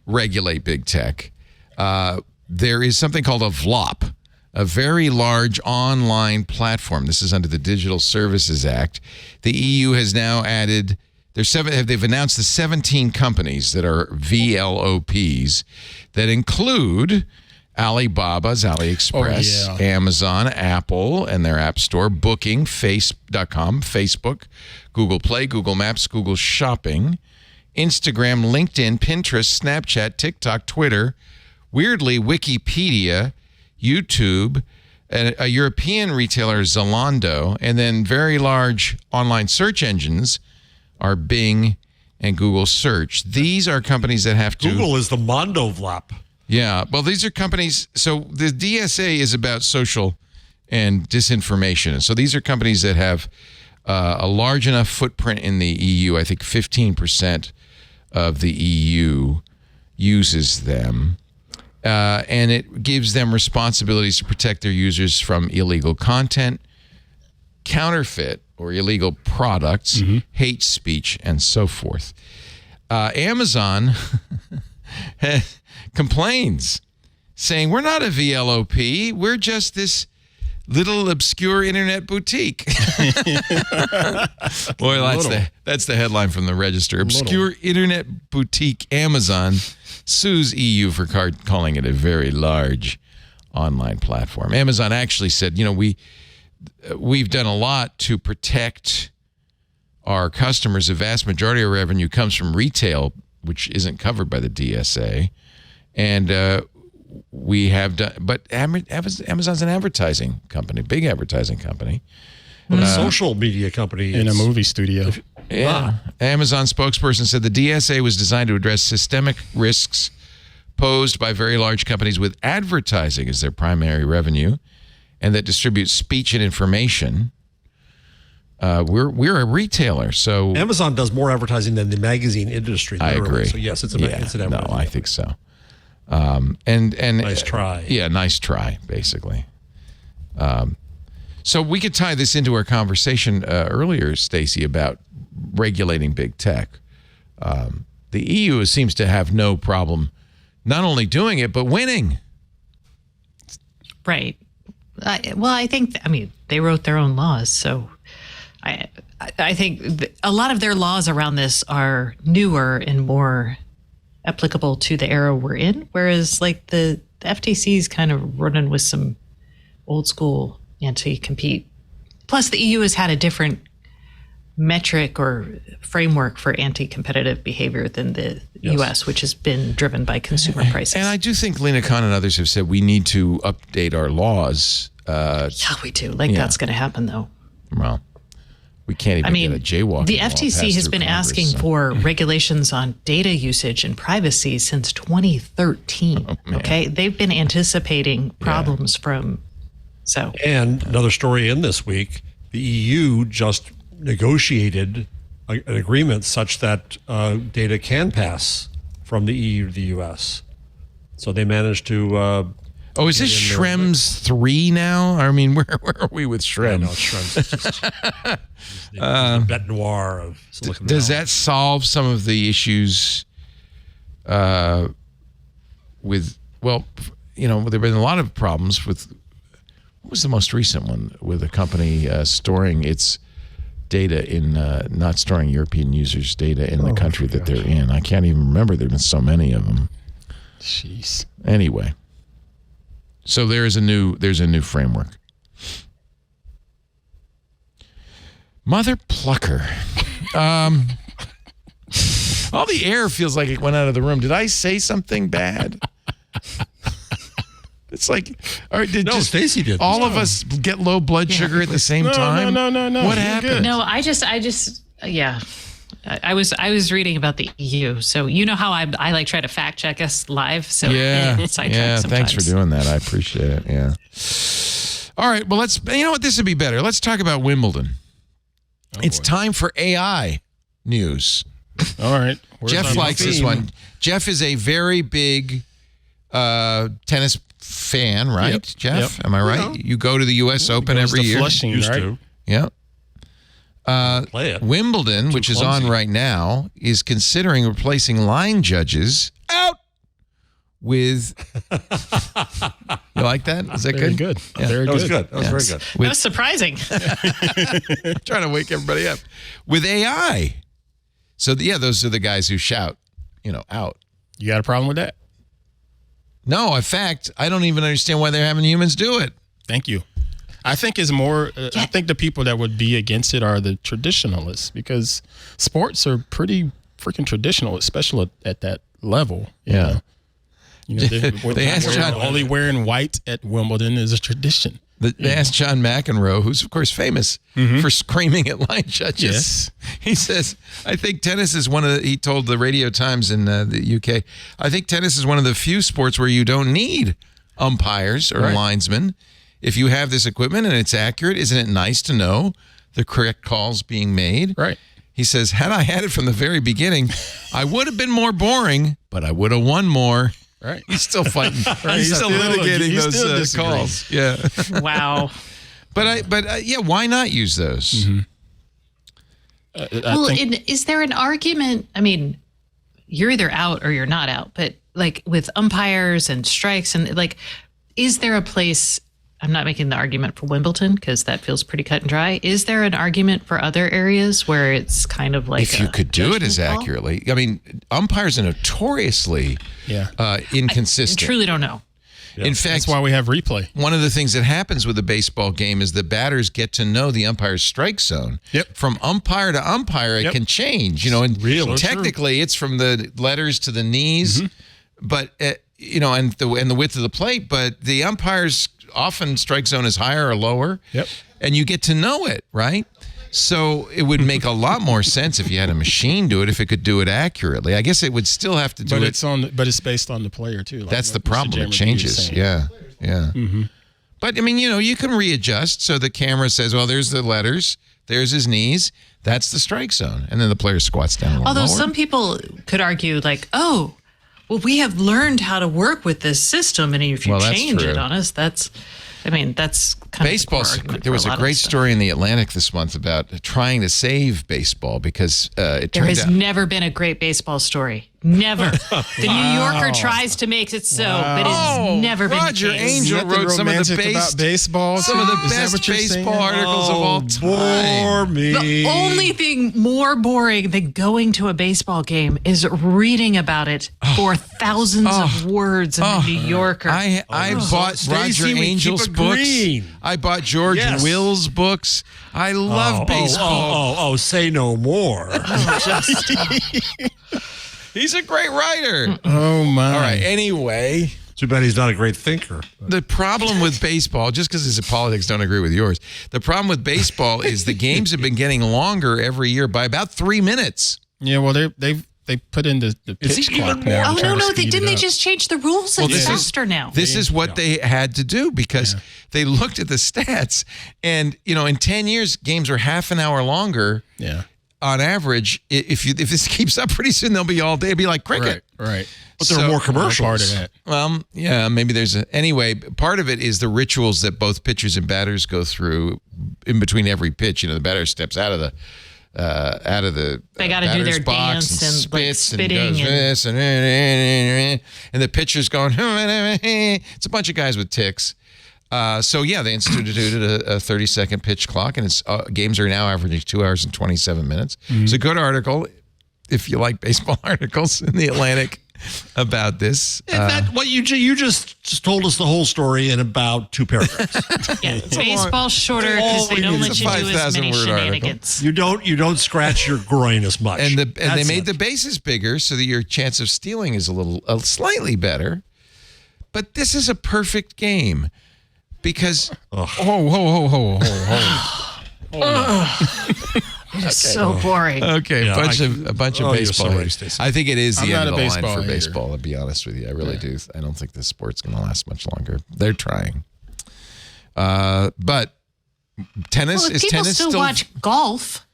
regulate big tech. There is something called a VLOP, a very large online platform. This is under the Digital Services Act. The EU has now added. They've announced the 17 companies that are VLOPs that include Alibaba's AliExpress, Amazon, Apple and their App Store, Booking, Face.com, Facebook, Google Play, Google Maps, Google Shopping, Instagram, LinkedIn, Pinterest, Snapchat, TikTok, Twitter, weirdly, Wikipedia, YouTube, a European retailer, Zalando, and then very large online search engines are Bing and Google Search. These are companies that have to... Google is the Mondo Vlap. Yeah, well, these are companies. So the DSA is about social and disinformation. And so these are companies that have a large enough footprint in the EU. I think 15% of the EU uses them. And it gives them responsibilities to protect their users from illegal content, counterfeit or illegal products, hate speech, and so forth. Amazon complains, saying, we're not a VLOP. We're just this little obscure internet boutique. Boy, that's the headline from the Register. Obscure internet boutique Amazon sues EU for calling it a very large online platform. Amazon actually said, we've done a lot to protect our customers. The vast majority of revenue comes from retail, which isn't covered by the DSA. And we have done, but Amazon's an advertising company, big advertising company. But a social media company. In a movie studio. Yeah. Amazon spokesperson said the DSA was designed to address systemic risks posed by very large companies with advertising as their primary revenue and that distribute speech and information. We're a retailer, so Amazon does more advertising than the magazine industry. I literally. agree. So yes, it's an advertising. No, I think so. And Nice try. Yeah, nice try, basically. So we could tie this into our conversation earlier, Stacy, about regulating big tech. The EU seems to have no problem not only doing it, but winning. Right. I think, they wrote their own laws. So I think a lot of their laws around this are newer and more applicable to the era we're in. Whereas like the FTC is kind of running with some old school anti-compete. Plus the EU has had a different metric or framework for anti-competitive behavior than the U.S., which has been driven by consumer prices. And I do think Lina Khan and others have said we need to update our laws. Yeah, we do. That's going to happen, though. Well, we can't even get a jaywalking the law FTC passed has through been Congress, asking for regulations on data usage and privacy since 2013. Okay, they've been anticipating problems from. So, and another story in this week: the EU just negotiated an agreement such that data can pass from the EU to the US. So they managed to. Is this Schrems 3 now? I mean, where are we with Schrems? No, Schrems is just the bête noire of Silicon Valley. Does that solve some of the issues with, there have been a lot of problems with, what was the most recent one with a company storing its data in, not storing European users' data in the country that they're in? I can't even remember. There have been so many of them. Jeez. Anyway. So there's a new framework. Mother plucker. All the air feels like it went out of the room. Did I say something bad? It's like, all right, Stacey did. All of us get low blood sugar at the same time? No. What happened? No, I just, yeah. I was reading about the EU, so you know how I like try to fact check us live. So thanks for doing that. I appreciate it. Yeah. All right. Well, you know what? This would be better. Let's talk about Wimbledon. It's time for AI news. All right. Jeff likes this one. Jeff is a very big tennis fan, right? Yep. Jeff? Am I right? You go to the U.S. Open every year. Flushing, Used right? to. Yeah. Play it. Wimbledon, which is on right now, is considering replacing line judges with. You like that? Is that Very good? good. Very That good. was good. That was very good. That was surprising. Trying to wake everybody up with AI. So those are the guys who shout, out. You got a problem with that? No, in fact, I don't even understand why they're having humans do it. Thank you. I think it's more. I think the people that would be against it are the traditionalists, because sports are pretty freaking traditional, especially at that level. Yeah. They asked John, only wearing white at Wimbledon is a tradition. They asked John McEnroe, who's of course famous for screaming at line judges. Yes. He says, I think tennis is he told the Radio Times in the UK, I think tennis is one of the few sports where you don't need umpires or linesmen. If you have this equipment and it's accurate, isn't it nice to know the correct calls being made? Right. He says, had I had it from the very beginning, I would have been more boring, but I would have won more. Right. He's still fighting. He's still litigating those calls. Yeah. Wow. But why not use those? Mm-hmm. Is there an argument? I mean, you're either out or you're not out, but like with umpires and strikes and is there a place? I'm not making the argument for Wimbledon because that feels pretty cut and dry. Is there an argument for other areas where it's kind of like if you could do it as accurately? I mean, umpires are notoriously inconsistent. I truly don't know. Yeah. In fact, that's why we have replay. One of the things that happens with the baseball game is the batters get to know the umpire's strike zone. Yep. From umpire to umpire, it can change. And really? Technically, it's from the letters to the knees, but and the width of the plate. But the umpires. Often strike zone is higher or lower. Yep. And you get to know it, right? So it would make a lot more sense if you had a machine do it, if it could do it accurately. I guess it would still have to do it. But it's based on the player too. That's the problem. It changes. Yeah. Mm-hmm. But I mean, you can readjust so the camera says, well, there's the letters, there's his knees, that's the strike zone. And then the player squats down a little Although lower. some people could argue well, we have learned how to work with this system, and if you change it on us, that's kind of baseball. There was a great story in the Atlantic this month about trying to save baseball because it there turned has out never been a great baseball story. Never. The New Yorker tries to make it so, but it's never been Roger the case. Angel wrote some of the about baseball. some of the Is that best what you're baseball saying? articles of all time. Bore me. The only thing more boring than going to a baseball game is reading about it for thousands of words in the New Yorker. I bought Stacey, Roger we Angel's keep books. agreeing. I bought George Yes. Will's books. I love baseball. Say no more. He's a great writer. Oh my! All right. Anyway, Too bad he's not a great thinker. the problem with baseball, just because his politics don't agree with yours, the problem with baseball is the games have been getting longer every year by about 3 minutes. Yeah, well, they put in the pitch clock now. Oh, trying to no, speed it didn't they up. just change the rules? Well, It's this is- faster now. This is what they had to do because they looked at the stats, and in 10 years, games are half an hour longer. Yeah. On average, if this keeps up, pretty soon they'll be all day. It'll be like cricket. Right. But there are more commercials. Part of that. Well, yeah, maybe there's anyway, part of it is the rituals that both pitchers and batters go through in between every pitch. The batter steps out of the They gotta do their box dance and, like, spits spitting and goes and- this and the pitcher's going it's a bunch of guys with ticks. So they instituted a 30-second pitch clock, and it's games are now averaging 2 hours and 27 minutes. It's a good article if you like baseball articles in the Atlantic about this. And that what you just told us the whole story in about 2 paragraphs. Yeah, baseball's shorter because they don't let you do as many 5,000-word article. shenanigans. you don't scratch your groin as much. And they That's made it. the bases bigger so that your chance of stealing is slightly better. But this is a perfect game because It's so boring. okay, Yeah, a bunch of you're baseball. so right, Stacey. I think it is the I'm end not of a the line baseball for hater. baseball. To be honest with you, I really do. I don't think this sport's going to last much longer. They're trying, but tennis Well, if is people tennis still watch golf,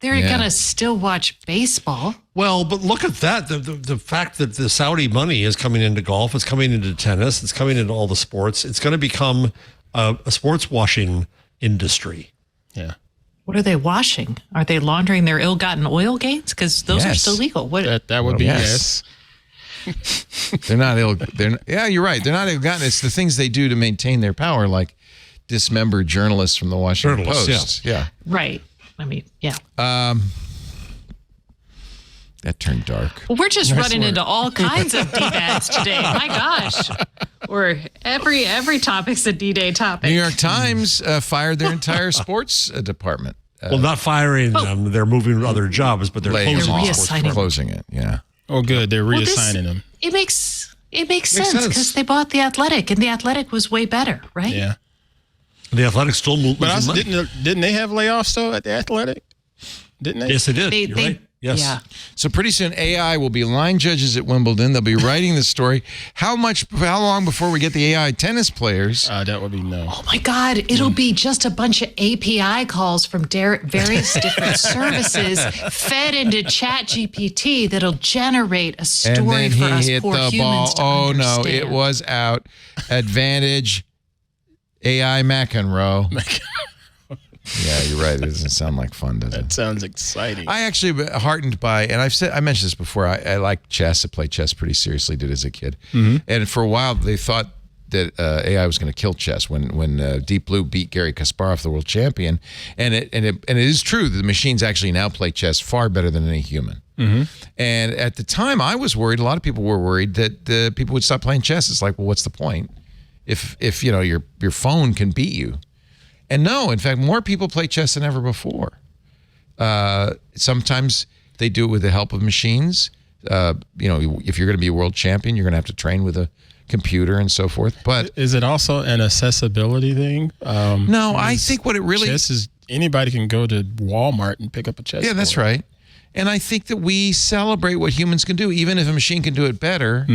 they're Yeah. gonna still watch baseball. Well, but look at that. The fact that the Saudi money is coming into golf, it's coming into tennis, it's coming into all the sports. It's going to become a sports washing industry. Yeah. What are they washing? Are they laundering their ill-gotten oil gains? Because those are Yes. still legal. What? That would be yes. They're not ill. Yeah, you're right. They're not ill-gotten. It's the things they do to maintain their power, like dismember journalists from the Washington Journalists, Post. Yeah. Right. I mean, yeah. That turned dark. Well, we're just running into all kinds of D-bads today. My gosh. Or every topic's a D-Day topic. New York Times fired their entire sports department. Well, not firing them. They're moving to other jobs, but they're Laying closing them the off. sports reassigning. department. Closing it, yeah. Oh, good. They're Well, this- reassigning them. It makes sense sense. because they bought the Athletic, and the Athletic was way better, right? Yeah. The Athletics still move. But losing money. didn't they have layoffs though at the Athletic? Didn't they? Yes, they did. They, You're they right. Yes. Yeah. So pretty soon AI will be line judges at Wimbledon. They'll be writing the story. How long before we get the AI tennis players? That would be no. Oh my God, it'll be just a bunch of API calls from various different services fed into ChatGPT that'll generate a And story then for us he hit poor the humans ball. to Oh no, understand. it was out. Advantage AI McEnroe. Yeah, you're right. It doesn't sound like fun, does it? That sounds exciting. I actually am heartened by, and I mentioned this before. I like chess. I played chess pretty seriously. Did as a kid, and for a while they thought that AI was going to kill chess when Deep Blue beat Garry Kasparov, the world champion, and it is true that the machines actually now play chess far better than any human. And at the time, I was worried. A lot of people were worried that the people would stop playing chess. It's like, well, what's the point if your phone can beat you? And no, in fact, more people play chess than ever before. Sometimes they do it with the help of machines. If you're going to be a world champion, you're going to have to train with a computer and so forth. But is it also an accessibility thing? no, I think what it really chess is anybody can go to Walmart and pick up a chess. Yeah, that's board. right. And I think that we celebrate what humans can do, even if a machine can do it better.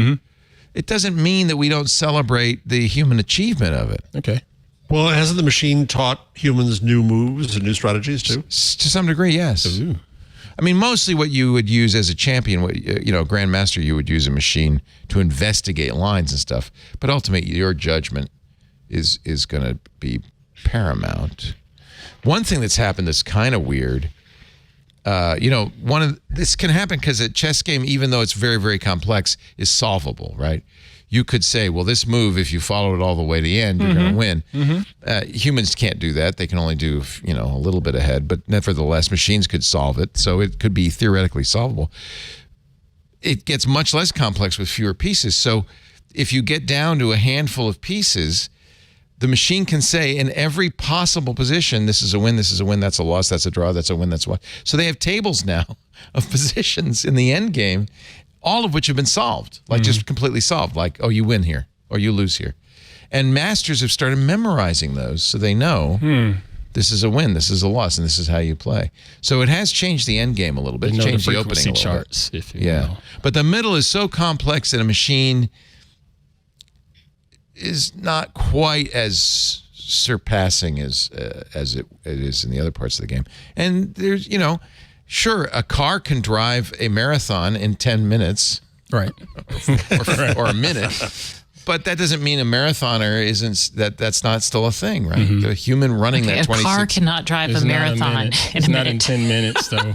It doesn't mean that we don't celebrate the human achievement of it. Okay. Well, hasn't the machine taught humans new moves and new strategies too? To some degree, yes. Ooh. I mean, mostly what you would use as a champion, grandmaster, you would use a machine to investigate lines and stuff. But ultimately, your judgment is going to be paramount. One thing that's happened that's kind of weird, This can happen because a chess game, even though it's very, very complex, is solvable, right? You could say, well, this move, if you follow it all the way to the end, you're going to win. Humans can't do that. They can only do, a little bit ahead, but nevertheless, machines could solve it. So it could be theoretically solvable. It gets much less complex with fewer pieces. So if you get down to a handful of pieces, the machine can say in every possible position, this is a win, that's a loss, that's a draw, that's a win, that's a loss. So they have tables now of positions in the end game, all of which have been solved, just completely solved. Like, oh, you win here or you lose here. And masters have started memorizing those so they know this is a win, this is a loss, and this is how you play. So it has changed the end game a little bit. It's changed the opening a little charts, bit. if you will. But the middle is so complex that a machine is not quite as surpassing as it is in the other parts of the game. And there's, sure, a car can drive a marathon in 10 minutes. Right. or a minute. But that doesn't mean a marathoner that's not still a thing, right? The human running that 26. A car cannot drive a marathon in a minute. It's not in 10 minutes, though.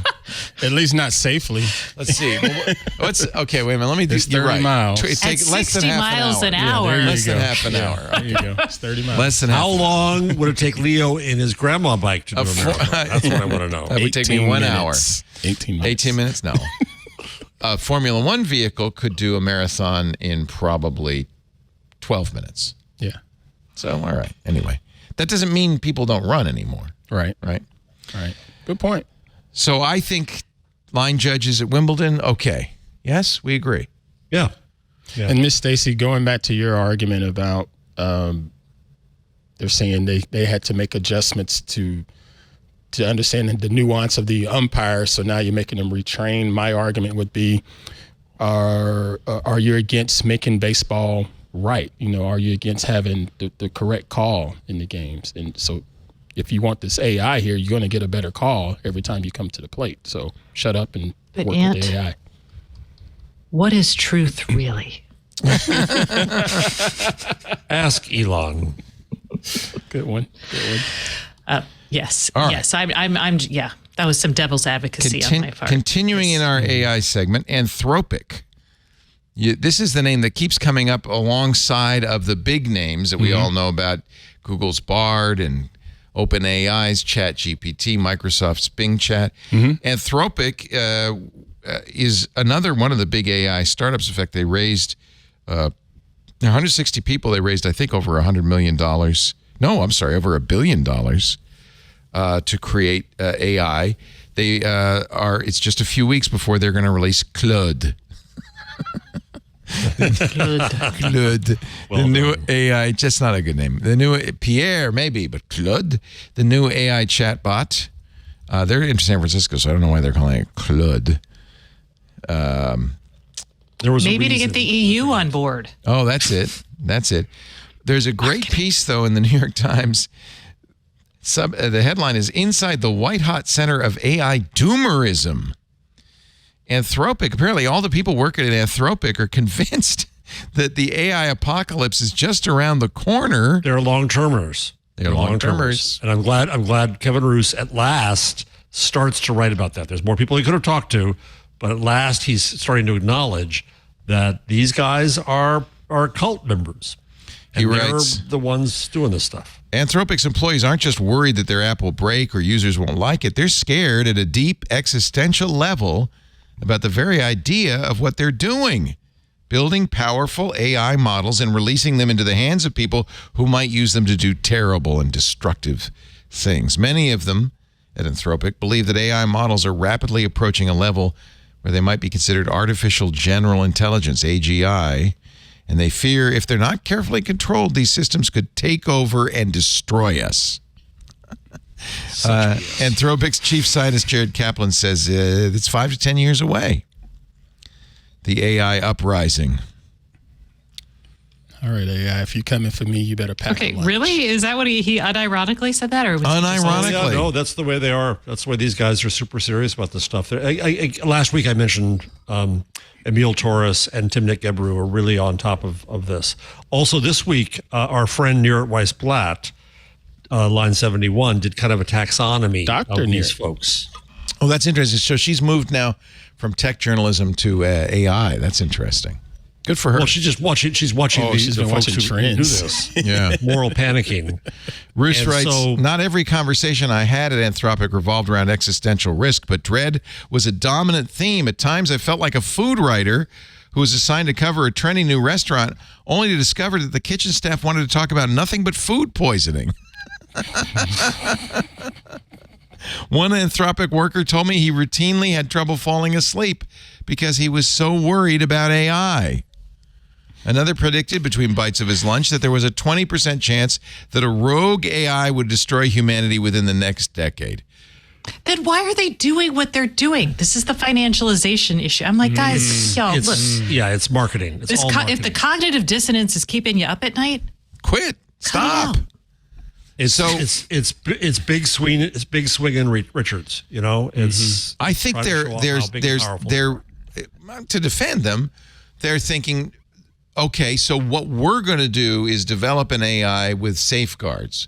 At least not safely. Let's see. Okay, wait a minute. Let me do 30 miles. It takes less than 60 half miles an an hour. hour. Less than half an hour. There you go. It's 30 miles. Less than half. How long would it take Leo in his grandma bike to do a marathon? That's what I want to know. That would take me 1 hour. 18 minutes. 18 minutes? No. A Formula One vehicle could do a marathon in probably 12 minutes. Yeah. So, all right. Anyway, that doesn't mean people don't run anymore. Right. Right. Good point. So I think line judges at Wimbledon, okay. Yes, we agree. Yeah. And Miss Stacy, going back to your argument about they're saying they had to make adjustments to understand the nuance of the umpire, so now you're making them retrain. My argument would be, are you against making baseball right? Are you against having the correct call in the games? And so if you want this AI here, you're going to get a better call every time you come to the plate. So shut up and work with the AI. What is truth really? Ask Elon. Good one. Yes. All right. Yes. I'm. Yeah. That was some devil's advocacy on my part. Continuing in our AI segment, Anthropic. This is the name that keeps coming up alongside of the big names that we all know about: Google's Bard and OpenAI's ChatGPT, Microsoft's Bing Chat. Anthropic is another one of the big AI startups. In fact, they raised 160 people. They raised, I think, over $100 million. No, I'm sorry, over $1 billion to create AI. They it's just a few weeks before they're going to release Claude. Claude, the new AI, just not a good name. The new Pierre, maybe, but Claude, the new AI chatbot. They're in San Francisco, so I don't know why they're calling it Claude. There was maybe to get the EU on board. Oh, that's it. That's it. There's a great piece, though, in the New York Times. The headline is "Inside the White-Hot Center of AI Doomerism." Anthropic, apparently all the people working at Anthropic are convinced that the AI apocalypse is just around the corner. They're long-termers. They're long-termers. And I'm glad Kevin Roos at last starts to write about that. There's more people he could have talked to, but at last he's starting to acknowledge that these guys are cult members. And He writes, they're the ones doing this stuff. Anthropic's employees aren't just worried that their app will break or users won't like it. They're scared at a deep existential level about the very idea of what they're doing, building powerful AI models and releasing them into the hands of people who might use them to do terrible and destructive things. Many of them at Anthropic believe that AI models are rapidly approaching a level where they might be considered artificial general intelligence, AGI, and they fear if they're not carefully controlled, these systems could take over and destroy us. Anthropic's chief scientist Jared Kaplan says it's 5 to 10 years away. The AI uprising. All right, AI, if you're coming for me, you better pack a lunch. Really? Is that what he unironically said that? Or was Unironically. No, that's the way they are. That's why these guys are super serious about this stuff. Last week I mentioned Emil Torres and Timnit Gebru are really on top of this. Also this week, our friend Nirit Weiss-Blatt, Line 71, did kind of a taxonomy of these folks. Oh, that's interesting. So she's moved now from tech journalism to AI. That's interesting. Good for her. Well, she's watching she's the been folks watching who do trends. this. Yeah. Moral panicking. Bruce And writes, so- not every conversation I had at Anthropic revolved around existential risk, but dread was a dominant theme. At times, I felt like a food writer who was assigned to cover a trendy new restaurant, only to discover that the kitchen staff wanted to talk about nothing but food poisoning. One Anthropic worker told me he routinely had trouble falling asleep because he was so worried about AI. Another predicted between bites of his lunch that there was a 20% chance that a rogue AI would destroy humanity within the next decade. Then why are they doing what they're doing? This is the financialization issue. I'm like, guys, look. It's marketing. It's all marketing. If the cognitive dissonance is keeping you up at night, quit. Stop. It's big swing. It's big swinging Richards. You know, it's. I think there's to defend them. They're thinking, okay, so what we're going to do is develop an AI with safeguards,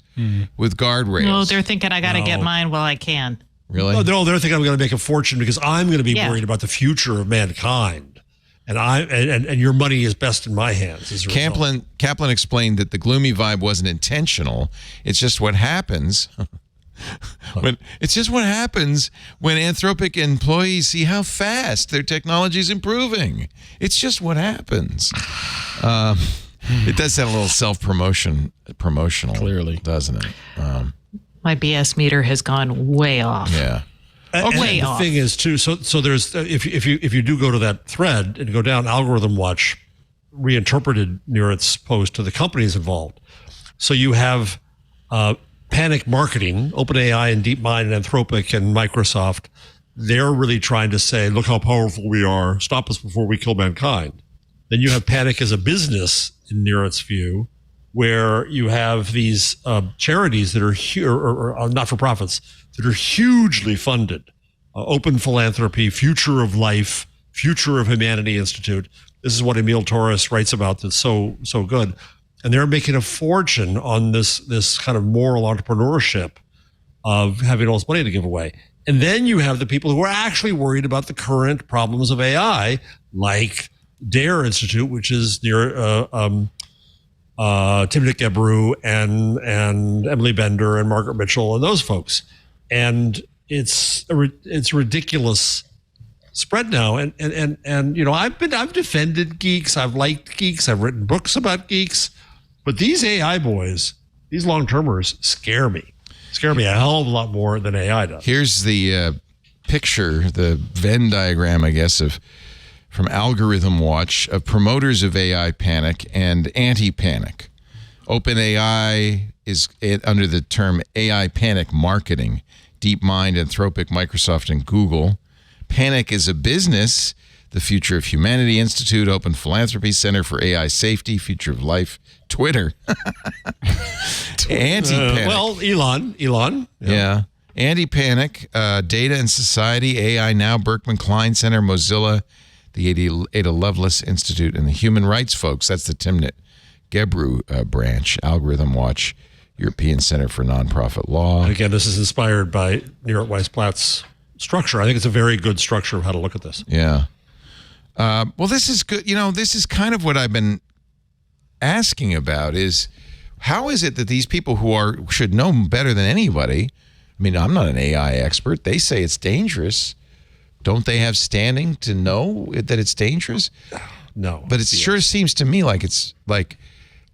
with guardrails. No, they're thinking I got to get mine while I can. Really? No, they're thinking I'm going to make a fortune because I'm going to be worried about the future of mankind, and your money is best in my hands. As a result. Kaplan explained that the gloomy vibe wasn't intentional. It's just what happens. It's just what happens when Anthropic employees see how fast their technology is improving. It's just what happens. It does sound a little promotional, clearly, doesn't it? My BS meter has gone way off. Yeah. Way and off. The thing is too. So there's if you do go to that thread and go down, Algorithm Watch reinterpreted Nirit's post to the companies involved. So you have panic marketing, OpenAI and DeepMind and Anthropic and Microsoft. They're really trying to say, look how powerful we are. Stop us before we kill mankind. Then you have panic as a business in Nirit's view, where you have these charities that are or not-for-profits that are hugely funded. Open Philanthropy, Future of Life, Future of Humanity Institute. This is what Emil Torres writes about that's so good. And they're making a fortune on this kind of moral entrepreneurship of having all this money to give away. And then you have the people who are actually worried about the current problems of AI, like DARE Institute, which is near Timnit Gebru and Emily Bender and Margaret Mitchell and those folks. And it's ridiculous spread now. And you know, I've defended geeks. I've liked geeks. I've written books about geeks. But these AI boys, these long-termers scare me a hell of a lot more than AI does. Here's the picture, the Venn diagram, I guess, from Algorithm Watch of promoters of AI panic and anti-panic. OpenAI is under the term AI panic marketing. DeepMind, Anthropic, Microsoft, and Google. Panic is a business. The Future of Humanity Institute, Open Philanthropy Center for AI Safety, Future of Life, Twitter. Anti-panic. Elon. Yeah. Anti-panic, Data and Society, AI Now, Berkman Klein Center, Mozilla, the Ada Lovelace Institute, and the Human Rights folks. That's the Timnit Gebru branch. Algorithm Watch, European Center for Nonprofit Law. And again, this is inspired by Nirit Weiss-Blatt's structure. I think it's a very good structure of how to look at this. Yeah. Well, this is good. You know, this is kind of what I've been asking about is how is it that these people who should know better than anybody, I mean, I'm not an AI expert. They say it's dangerous. Don't they have standing to know that it's dangerous? No. But it sure seems to me like it's like,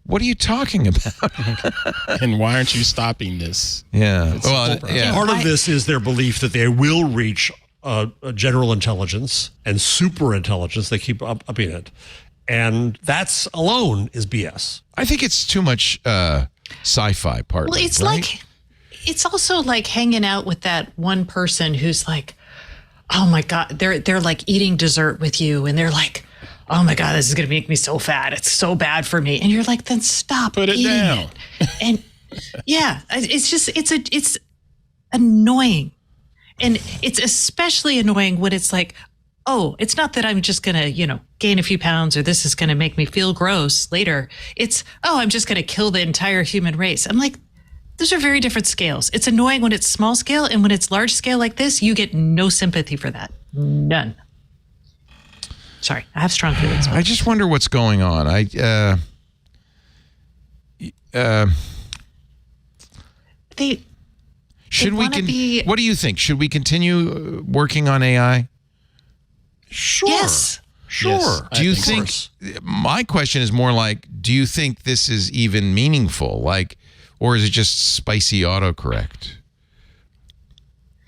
what are you talking about? And why aren't you stopping this? Yeah. Well, yeah. Part of this is their belief that they will reach a general intelligence and super intelligence. They keep upping it. And that's alone is BS. I think it's too much sci-fi partly. Well, it's right? like, it's also like hanging out with that one person who's like, oh my God, they're like eating dessert with you. And they're like, oh my God, this is going to make me so fat. It's so bad for me. And you're like, then stop. Put it down. And yeah, it's just, it's annoying. And it's especially annoying when it's like, oh, it's not that I'm just going to, gain a few pounds or this is going to make me feel gross later. It's, oh, I'm just going to kill the entire human race. I'm like, those are very different scales. It's annoying when it's small scale, and when it's large scale like this, you get no sympathy for that. None. Sorry, I have strong feelings. I just wonder what's going on. Should we? What do you think? Should we continue working on AI? Sure. Yes. Sure. Yes, Do you think? My question is more like, do you think this is even meaningful? Like, or is it just spicy autocorrect?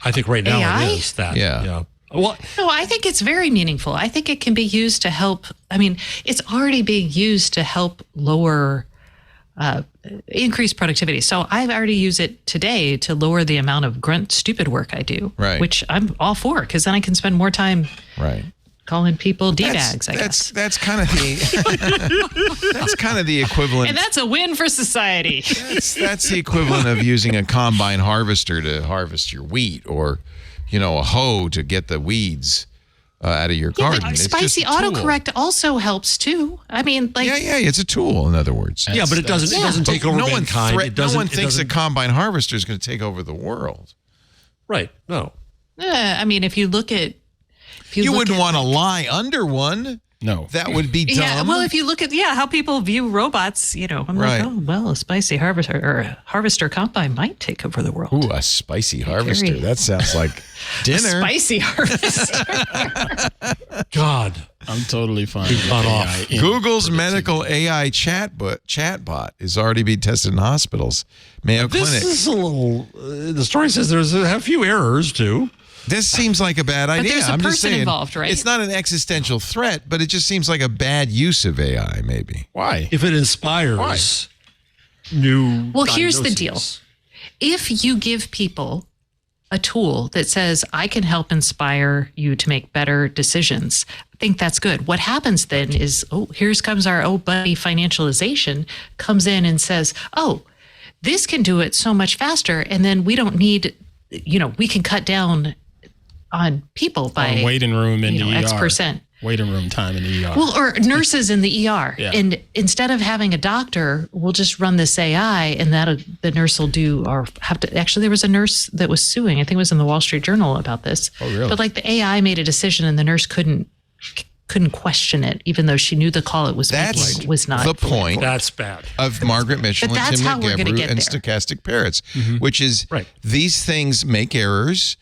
I think right now AI? it is that. Yeah. Well, No, I think it's very meaningful. I think it can be used to help. I mean, it's already being used to help increase productivity. So I've already used it today to lower the amount of grunt stupid work I do, Right. which I'm all for, because then I can spend more time calling people D-bags, I guess. That's kind of the that's kind of the equivalent. And that's a win for society. That's the equivalent of using a combine harvester to harvest your wheat, or a hoe to get the weeds out of your garden. But It's spicy just a tool. autocorrect also helps too. I mean, like, Yeah, it's a tool. In other words, yeah, but it doesn't take over mankind. No one thinks a combine harvester is going to take over the world. Right. No. I mean, if you look at, You wouldn't want to lie under one. No. That would be dumb. Yeah, well, if you look at how people view robots, I'm Right. like, oh, well, a spicy harvester or a harvester combine might take over the world. Ooh, a spicy harvester. Very- That sounds like dinner. Spicy harvester. God. I'm totally fine. with gone AI off. in Google's productivity. medical AI chatbot is already being tested in hospitals. Mayo This Clinic. is a little. The story says there's a few errors too. This seems like a bad idea. there's a I'm just person saying, involved, right? It's not an existential threat, but it just seems like a bad use of AI, maybe. Why? If it inspires new. Well, here's the deal. diagnoses. If you give people a tool that says, I can help inspire you to make better decisions, I think that's good. What happens then is, here comes our buddy financialization, comes in and says, this can do it so much faster. And then we don't need, we can cut down on people by waiting room in the X ER. percent. Waiting room time in the ER. Well, or nurses in the ER. Yeah. And instead of having a doctor, we'll just run this AI, and the nurse will do, or have to. Actually, there was a nurse that was suing. I think it was in the Wall Street Journal about this. Oh, really? But like the AI made a decision, and the nurse couldn't question it, even though she knew the call it was That's making was not the point That's bad. of Margaret Mitchell But and that's Tim how we're gonna McGabru get and there. Stochastic Parrots, which is Right. these things make errors,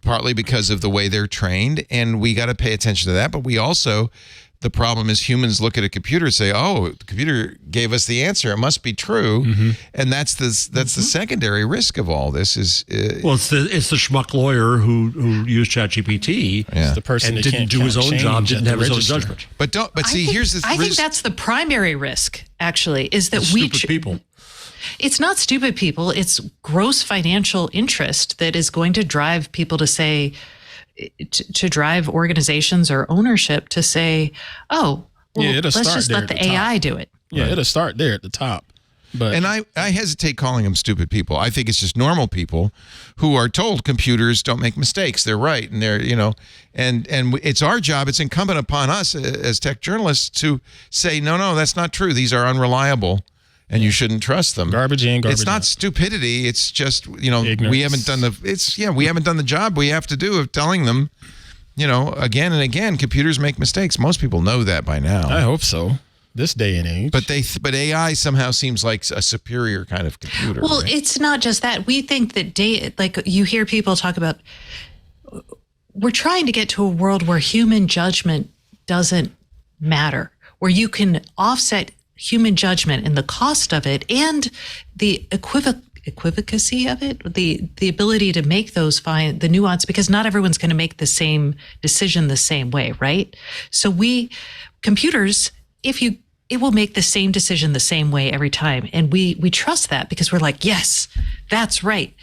partly because of the way they're trained, and we got to pay attention to that. But we also, the problem is humans look at a computer and say, the computer gave us the answer. It must be true. And that's the secondary risk of all this is, Well, it's the schmuck lawyer who used ChatGPT yeah. the person and that didn't can't do his count own change job, at didn't the have his own register. judgment. but see, here's the I think risk. that's the primary risk, actually, is that Stupid people. It's not stupid people. It's gross financial interest that is going to drive people to say, to drive organizations or ownership to say, it'll start let's just there let at the the top. AI do it. Yeah, it'll start there at the top. But And I hesitate calling them stupid people. I think it's just normal people who are told computers don't make mistakes. They're right. And they're, and it's our job. It's incumbent upon us as tech journalists to say, no, that's not true. These are unreliable and you shouldn't trust them. Garbage in, garbage It's not out. stupidity. It's just, Ignorance. we haven't done the job we have to do of telling them, again and again, computers make mistakes. Most people know that by now. I hope so. This day and age. But AI somehow seems like a superior kind of computer. Well, right? it's not just that. We think that like you hear people talk about, we're trying to get to a world where human judgment doesn't matter, where you can offset human judgment and the cost of it and the equivocacy of it, the ability to make those the nuance, because not everyone's going to make the same decision the same way, right? So computers, it will make the same decision the same way every time. And we trust that because we're like, yes, that's right.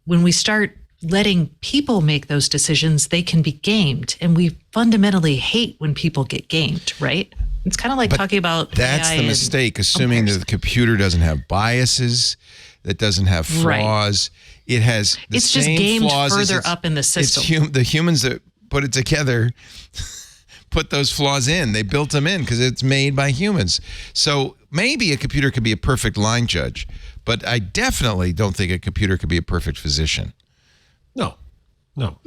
When we start letting people make those decisions, they can be gamed. And we fundamentally hate when people get gamed, right? It's kind of like talking about that's AI the mistake, assuming that the computer doesn't have biases, that doesn't have flaws. Right. It has the it's same just gamed flaws further up in the system. The humans that put it together put those flaws in. They built them in because it's made by humans. So maybe a computer could be a perfect line judge, But I definitely don't think a computer could be a perfect physician. No. No.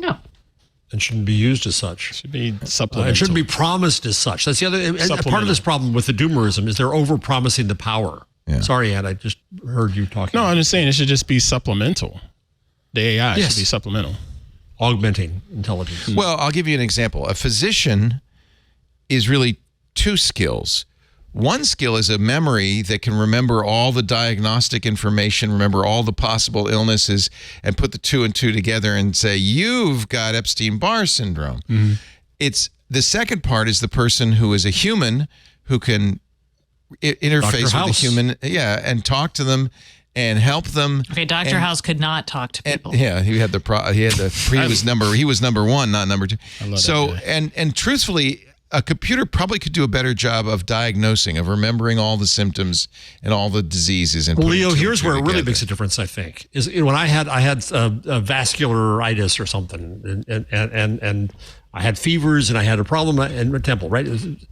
And shouldn't be used as such. Should be supplemental. It shouldn't be promised as such. That's the other. And part of this problem with the doomerism is they're over-promising the power. Yeah. Sorry, Ed, I just heard you talking. No, I'm just saying it should just be supplemental. The AI should be supplemental. Augmenting intelligence. Well, I'll give you an example. A physician is really two skills. One skill is a memory that can remember all the diagnostic information, remember all the possible illnesses, and put the two and two together and say, you've got Epstein-Barr syndrome. Mm-hmm. It's the second part is the person who is a human who can interface with a human, and talk to them and help them. Okay, Dr. House could not talk to people. He had he was number one, not number two. So and truthfully, a computer probably could do a better job of diagnosing, of remembering all the symptoms and all the diseases. And Leo, here's where it really makes a difference. I think is when I had vascularitis or something, and I had fevers and I had a problem in my temple, right? And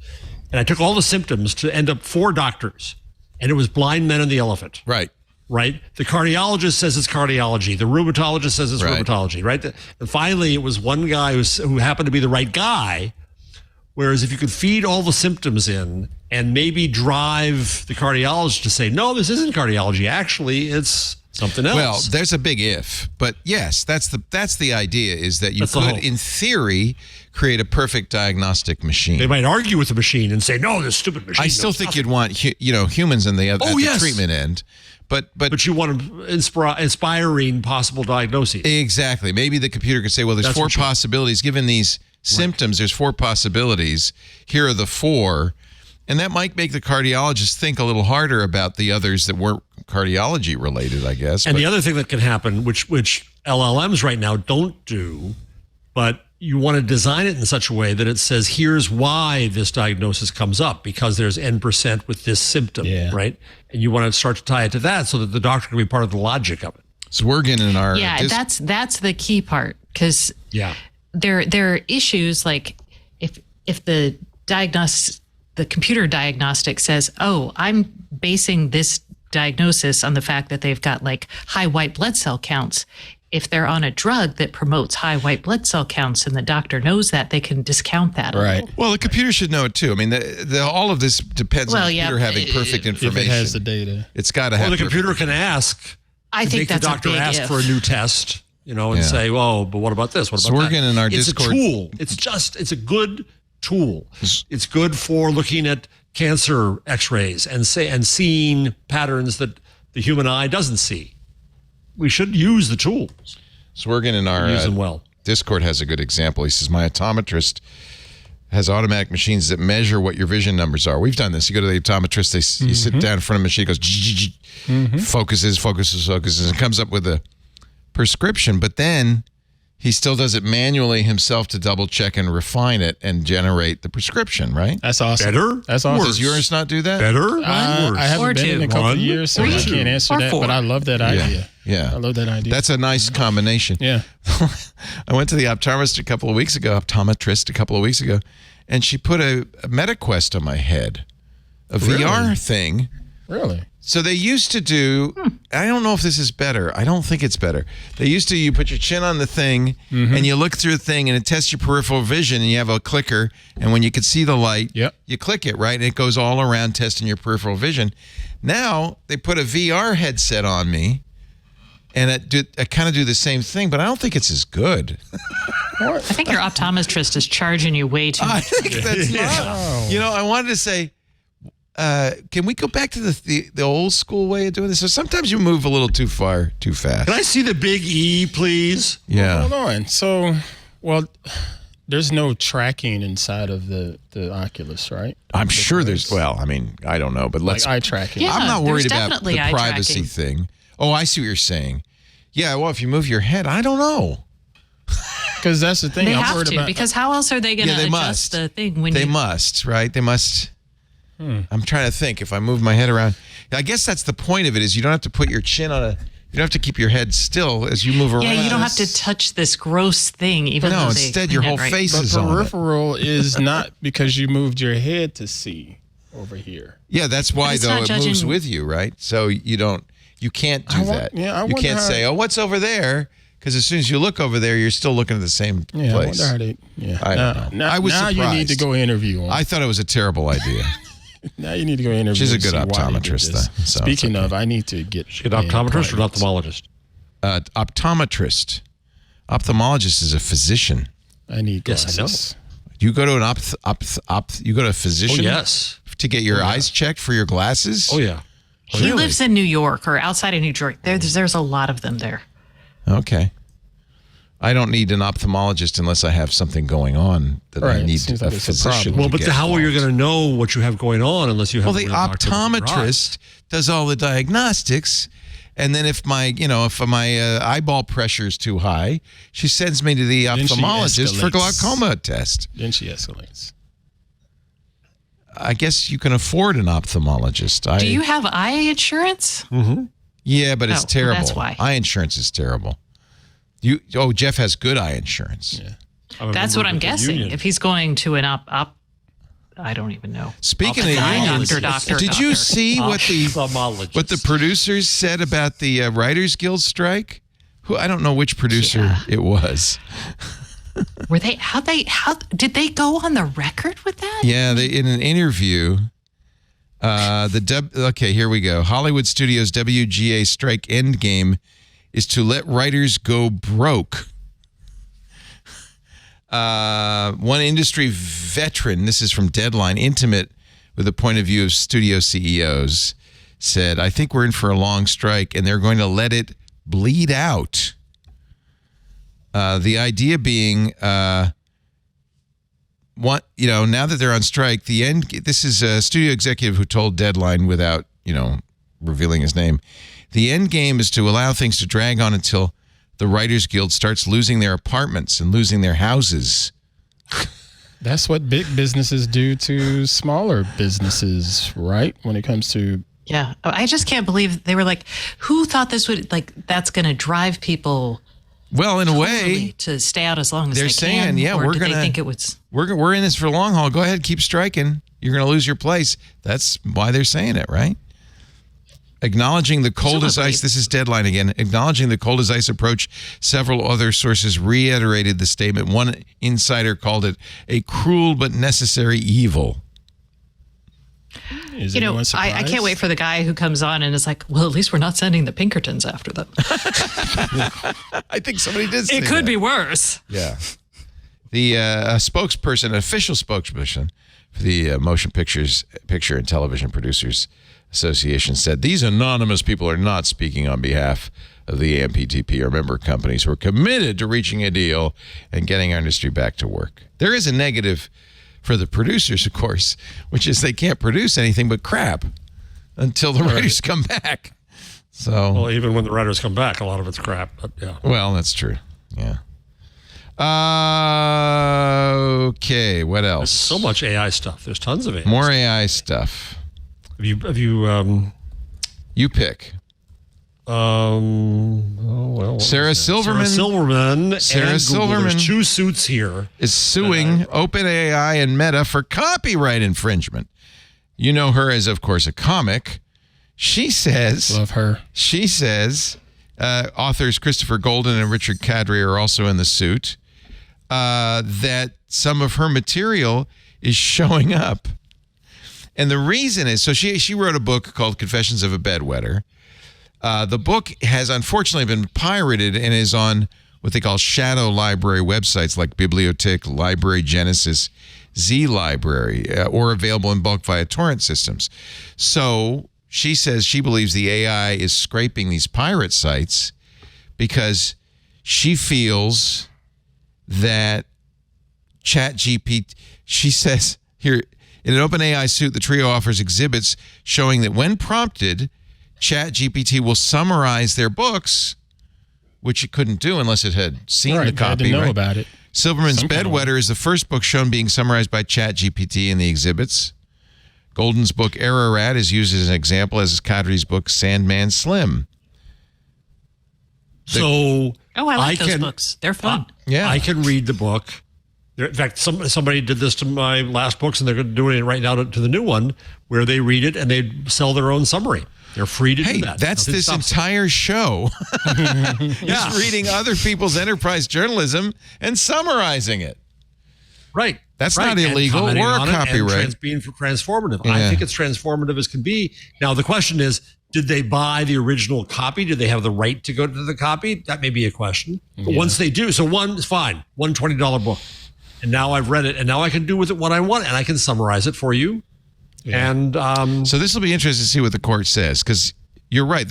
I took all the symptoms to end up 4 doctors, and it was blind men and the elephant, right? The cardiologist says it's cardiology. The rheumatologist says it's rheumatology, right? And finally, it was one guy who happened to be the right guy. Whereas if you could feed all the symptoms in and maybe drive the cardiologist to say, no, this isn't cardiology. Actually, it's something else. Well, there's a big if, but yes, that's the idea is that you could, in theory, create a perfect diagnostic machine. They might argue with the machine and say, no, this stupid machine. I still think you'd want humans in the treatment end. But you want inspiring possible diagnoses. Exactly. Maybe the computer could say, well, there's 4 possibilities. Given these symptoms, there's 4 possibilities. Here are the 4. And that might make the cardiologist think a little harder about the others that weren't cardiology related, I guess. And the other thing that can happen, which LLMs right now don't do, but you want to design it in such a way that it says, here's why this diagnosis comes up, because there's N% with this symptom, right? And you want to start to tie it to that so that the doctor can be part of the logic of it. So we're getting in our... that's the key part, because there are issues like if the computer diagnostic says, oh, I'm basing this diagnosis on the fact that they've got like high white blood cell counts. If they're on a drug that promotes high white blood cell counts and the doctor knows that, they can discount that. Right. Well, the computer should know it too. I mean, all of this depends on the computer having perfect information. If it has the data. It's got to have the computer can ask. I think that's the doctor a big ask if. for a new test, and say, well, but what about this? What about that? So we're getting in our Discord. It's a tool. It's a good tool. It's good for looking at cancer x-rays and seeing patterns that the human eye doesn't see. We should use the tools. So we're getting in our use them well. Discord has a good example. He says, my optometrist has automatic machines that measure what your vision numbers are. We've done this. You go to the optometrist, you sit down in front of a machine, it goes, focuses, and comes up with a prescription. But then he still does it manually himself to double check and refine it and generate the prescription, right? That's awesome. Better? That's awesome. Does yours not do that? Better? I haven't been in a couple of years, so I can't answer that, but I love that idea. Yeah. I love that idea. That's a nice combination. Yeah. I went to the optometrist a couple of weeks ago, and she put a MetaQuest on my head, a VR thing. Really? So they used to do, I don't know if this is better. I don't think it's better. They used to, you put your chin on the thing and you look through the thing and it tests your peripheral vision and you have a clicker. And when you can see the light, you click it, right? And it goes all around testing your peripheral vision. Now they put a VR headset on me and I kind of do the same thing, but I don't think it's as good. I think your optometrist is charging you way too much. I think that's not. I wanted to say, can we go back to the old school way of doing this? So sometimes you move a little too far, too fast. Can I see the big E, please? Yeah. Hold on. So, there's no tracking inside of the Oculus, right? I'm sure there's. Well, I mean, I don't know, but let's eye tracking. Yeah, I'm not worried about definitely the privacy thing. Oh, I see what you're saying. Yeah. Well, if you move your head, I don't know. Because that's the thing. They I'm have worried to, about. because how else are they going to adjust the thing when they must, right? They must. I'm trying to think if I move my head around. I guess that's the point of it is you don't have to put your chin on you don't have to keep your head still as you move around. Yeah, you don't have to touch this gross thing, even though instead your whole face is on it. Peripheral is not because you moved your head to see over here. Yeah, that's why, though, it moves with you, right? So you don't, you can't do that. I you can't how, say, "Oh, what's over there?" Because as soon as you look over there, you're still looking at the same place. I wonder how they. Yeah, I don't know. I was now surprised. You need to go interview him. I thought it was a terrible idea. Now you need to go interview. She's a good optometrist, though. So Speaking of, I need to get. She's an optometrist or an ophthalmologist? Optometrist. Ophthalmologist is a physician. I need glasses. Yes, I know. You go to an you go to a physician. Oh, yes. To get your eyes checked for your glasses. Oh yeah. He lives in New York or outside of New York. There's a lot of them there. Okay. I don't need an ophthalmologist unless I have something going on that I need a physician. Well, but how are you going to know what you have going on unless you have? Well, the optometrist does all the diagnostics, and then if my eyeball pressure is too high, she sends me to the ophthalmologist for glaucoma test. Then she escalates. I guess you can afford an ophthalmologist. Do you have eye insurance? Mm-hmm. Yeah, but it's terrible. Well, that's why. Eye insurance is terrible. Jeff has good eye insurance. Yeah. That's what I'm guessing. If he's going to an I don't even know. Speaking of unions, did you see what the producers said about the Writers Guild strike? I don't know which producer it was. Were they? How did they go on the record with that? Yeah, in an interview. Okay, here we go. Hollywood Studios WGA strike Endgame is to let writers go broke. One industry veteran, this is from Deadline, intimate with the point of view of studio CEOs, said, "I think we're in for a long strike, and they're going to let it bleed out." The idea being, now that they're on strike, this is a studio executive who told Deadline without, revealing his name, the end game is to allow things to drag on until the Writers Guild starts losing their apartments and losing their houses. That's what big businesses do to smaller businesses, right? When it comes to... Yeah. I just can't believe they were like, who thought this would, that's going to drive people... Well, in a way, to stay out as long as they're saying, can, we're going to think it was. We're in this for a long haul. Go ahead, keep striking. You're going to lose your place. That's why they're saying it, right? Acknowledging the cold as ice. This is Deadline again. Acknowledging the cold as ice approach. Several other sources reiterated the statement. One insider called it a cruel but necessary evil. I can't wait for the guy who comes on and is like, well, at least we're not sending the Pinkertons after them. I think somebody did say it could be worse. Yeah. The official spokesperson for the Motion Picture and Television Producers Association said, these anonymous people are not speaking on behalf of the AMPTP or member companies who are committed to reaching a deal and getting our industry back to work. There is a negative for the producers, of course, which is they can't produce anything but crap until the writers come back. So, well, even when the writers come back, a lot of it's crap. But yeah. Well, that's true. Yeah. Okay. What else? There's so much AI stuff. There's tons of AI. More AI stuff. Have you? You pick. Sarah Silverman. There's two suits here. Is suing OpenAI and Meta for copyright infringement. You know her as, of course, a comic. She says... Love her. She says authors Christopher Golden and Richard Kadri are also in the suit, that some of her material is showing up. And the reason is... So she wrote a book called Confessions of a Bedwetter. The book has unfortunately been pirated and is on what they call shadow library websites like Bibliothèque, Library Genesis, Z Library, or available in bulk via torrent systems. So she says she believes the AI is scraping these pirate sites because she feels that ChatGPT, she says here, in an OpenAI suit, the trio offers exhibits showing that when prompted, ChatGPT will summarize their books, which it couldn't do unless it had seen the copy. I didn't know about it. Silverman's Bedwetter is the first book shown being summarized by ChatGPT in the exhibits. Golden's book Ararat is used as an example, as is Kadri's book Sandman Slim. I like those books. They're fun. Yeah, I can read the book. In fact, somebody did this to my last books, and they're doing it right now to the new one, where they read it and they sell their own summary. They're free to do that. That's this entire show. Just reading other people's enterprise journalism and summarizing it. Right. That's not illegal or copyright. Being transformative. I think it's transformative as can be. Now, the question is, did they buy the original copy? Did they have the right to go to the copy? That may be a question. But once they do, so one is fine. One $20 book. And now I've read it, and now I can do with it what I want, and I can summarize it for you. Yeah. And so this will be interesting to see what the court says, because you're right.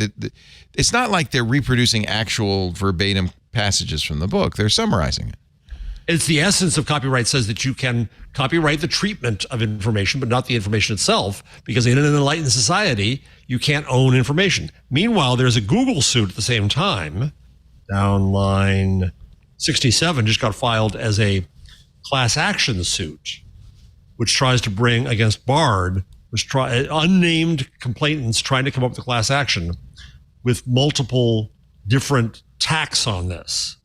It's not like they're reproducing actual verbatim passages from the book. They're summarizing it. It's the essence of copyright says that you can copyright the treatment of information, but not the information itself, because in an enlightened society, you can't own information. Meanwhile, there's a Google suit at the same time, down line 67, just got filed as a class action suit, which tries to bring against Bard, unnamed complainants trying to come up with a class action with multiple different tacks on this.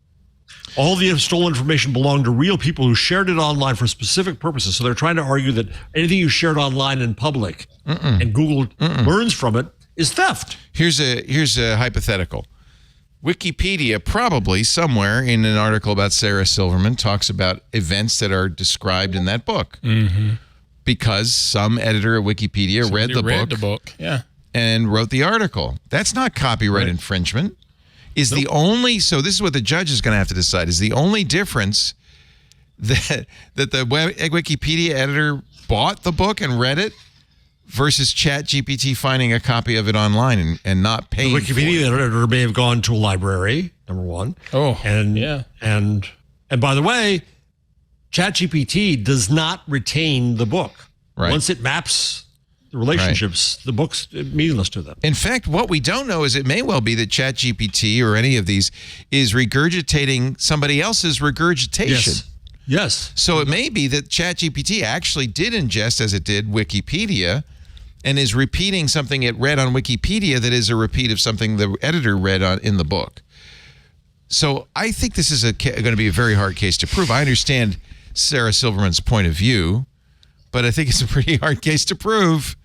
All the stolen information belonged to real people who shared it online for specific purposes. So they're trying to argue that anything you shared online in public and Google learns from it is theft. Here's a hypothetical. Wikipedia probably somewhere in an article about Sarah Silverman talks about events that are described in that book. Because some editor at Wikipedia read the book and wrote the article. That's not copyright infringement. So this is what the judge is going to have to decide, is the only difference that the Wikipedia editor bought the book and read it versus ChatGPT finding a copy of it online and not paying for it. The Wikipedia editor may have gone to a library, number one. And by the way, ChatGPT does not retain the book. Right. Once it maps the relationships, the book's meaningless to them. In fact, what we don't know is it may well be that ChatGPT or any of these is regurgitating somebody else's regurgitation. Yes. So it may be that ChatGPT actually did ingest, as it did Wikipedia, and is repeating something it read on Wikipedia that is a repeat of something the editor read in the book. So I think this is going to be a very hard case to prove. I understand Sarah Silverman's point of view, but I think it's a pretty hard case to prove.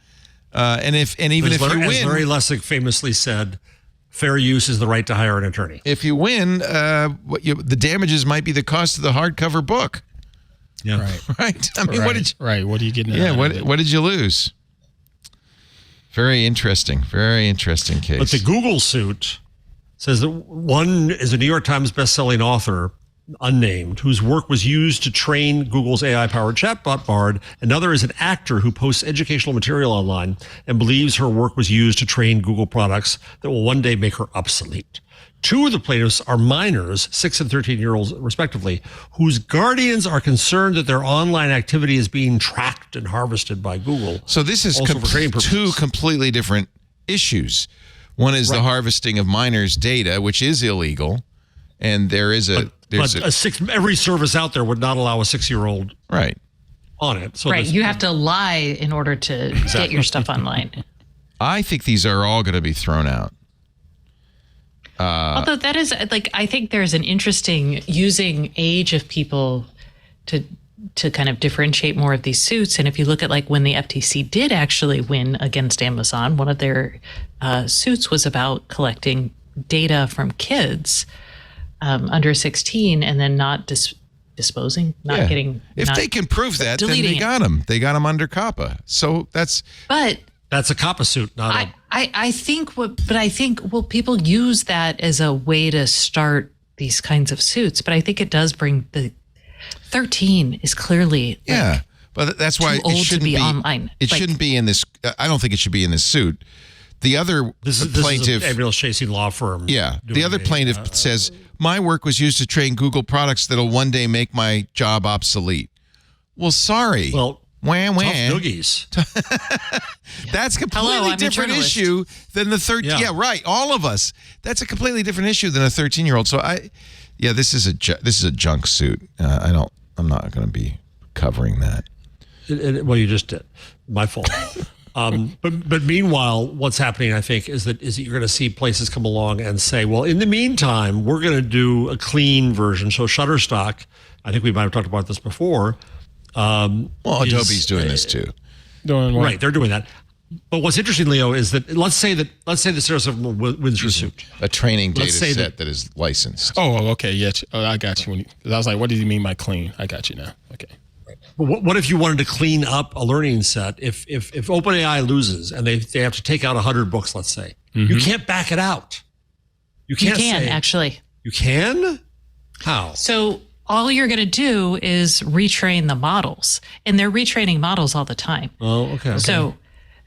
Even if you win, as Larry Lessig famously said, fair use is the right to hire an attorney. If you win, the damages might be the cost of the hardcover book. Yeah, right. I mean, what are you getting? Yeah, what did you lose? Very interesting case. But the Google suit says that one is a New York Times best-selling author, unnamed, whose work was used to train Google's AI-powered chatbot Bard. Another is an actor who posts educational material online and believes her work was used to train Google products that will one day make her obsolete. Two of the plaintiffs are minors, 6 and 13-year-olds respectively, whose guardians are concerned that their online activity is being tracked and harvested by Google. So this is two completely different issues. One is the harvesting of minors' data, which is illegal, and every service out there would not allow a 6-year-old on it. So you have to lie in order to get your stuff online. I think these are all going to be thrown out. Although that is I think there's an interesting using age of people to kind of differentiate more of these suits. And if you look at when the FTC did actually win against Amazon, one of their suits was about collecting data from kids under 16 and then not disposing, not getting. If they can prove that, then they got them. They got them under COPPA. So that's. But that's a COPPA suit, not I think people use that as a way to start these kinds of suits. But I think it does bring 13 is clearly but that's why it shouldn't be online. It shouldn't be in this. I don't think it should be in this suit. The other plaintiff, this is a chasing law firm. Yeah, the other plaintiff says my work was used to train Google products that'll one day make my job obsolete. Well, sorry. Well. Wham, wham. Tough noogies. That's a completely different issue than the 13. Yeah, right. All of us. That's a completely different issue than a 13-year-old. So this is a junk suit. I'm not going to be covering that. Well, you just did. My fault. But meanwhile, what's happening, I think, is that you're going to see places come along and say, well, in the meantime, we're going to do a clean version. So Shutterstock, I think we might have talked about this before. Adobe's doing this too. Right, they're doing that. But what's interesting, Leo, is that let's say the Sarah wins her suit. A training data Let's say set that is licensed. Oh, okay. Yeah. Oh, I got you. I was like, what does he mean by clean? I got you now. Okay. But what if you wanted to clean up a learning set? If OpenAI loses and they have to take out 100 books, let's say, you can't back it out. You can't. You can say, actually. You can? How? So all you're going to do is retrain the models, and they're retraining models all the time. Oh, okay. So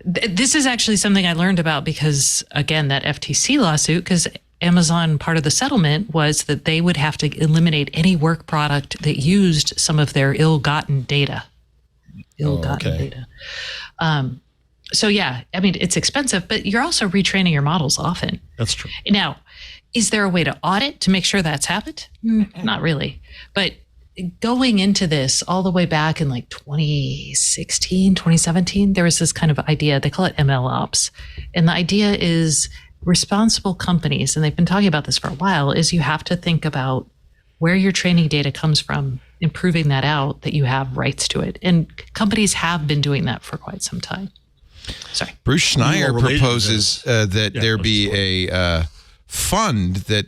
this is actually something I learned about because, again, that FTC lawsuit, because Amazon, part of the settlement was that they would have to eliminate any work product that used some of their ill-gotten data. Data. So yeah, I mean, it's expensive, but you're also retraining your models often. That's true. Now, is there a way to audit to make sure that's happened? Not really. But going into this all the way back in like 2016, 2017, there was this kind of idea, they call it ML ops. And the idea is responsible companies, and they've been talking about this for a while, is you have to think about where your training data comes from, improving that out, that you have rights to it. And companies have been doing that for quite some time. Sorry. Bruce Schneier proposes that there be a fund that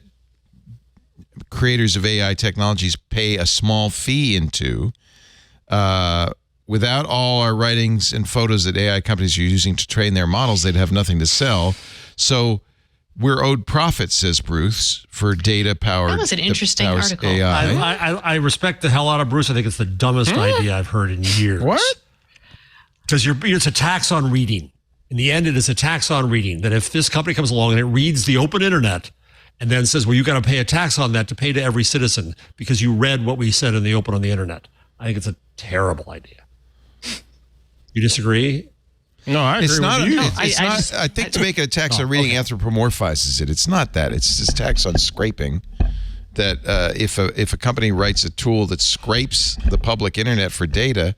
creators of AI technologies pay a small fee into. Without all our writings and photos that AI companies are using to train their models, they'd have nothing to sell. So we're owed profits, says Bruce, for data powered. That was an interesting article. AI. I respect the hell out of Bruce. I think it's the dumbest idea I've heard in years. What? Because it's a tax on reading. In the end, it is a tax on reading. That if this company comes along and it reads the open internet and then says, well, you got to pay a tax on that to pay to every citizen because you read what we said in the open on the internet. I think it's a terrible idea. You disagree? No, I agree It's not. with you. I think to make a tax on reading anthropomorphizes it. It's not that. It's just tax on scraping. That if a company writes a tool that scrapes the public internet for data,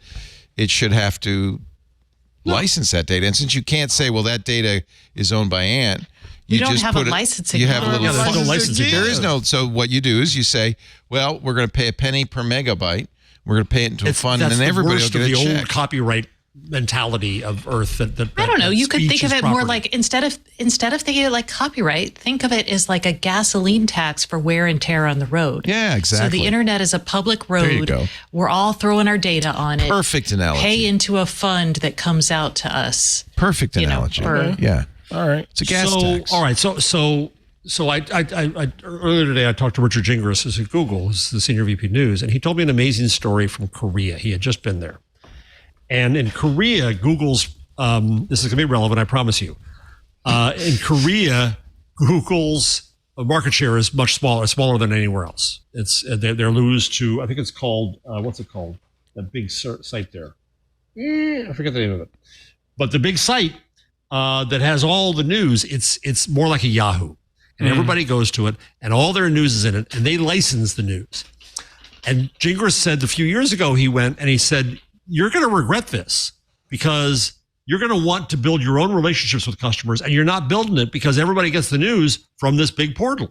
it should have to license that data. And since you can't say, well, that data is owned by Ant, you don't just have put a licensing. You have a little. there's no licensing. There is no. So what you do is you say, well, we're going to pay a penny per megabyte. We're going to pay it into a fund, and then everybody will get a check. The old copyright mentality of Earth. That I don't know. You could think of it more property. like instead of thinking of it like copyright, think of it as like a gasoline tax for wear and tear on the road. Yeah, exactly. So the internet is a public road. There you go. We're all throwing our data on it. Perfect analogy. Pay into a fund that comes out to us. Perfect analogy. Yeah. All right. It's a gas tax. All right. So I earlier today I talked to Richard Gingras, who's at Google, who's the senior VP News, and he told me an amazing story from Korea. He had just been there, and in Korea, Google's this is going to be relevant, I promise you. In Korea, Google's market share is much smaller than anywhere else. It's they're lose to, I think it's called what's it called? That big site there. I forget the name of it, but the big site that has all the news. It's more like a Yahoo. And everybody goes to it, and all their news is in it, and they license the news. And Gingras said a few years ago, he went and he said, you're going to regret this because you're going to want to build your own relationships with customers, and you're not building it because everybody gets the news from this big portal.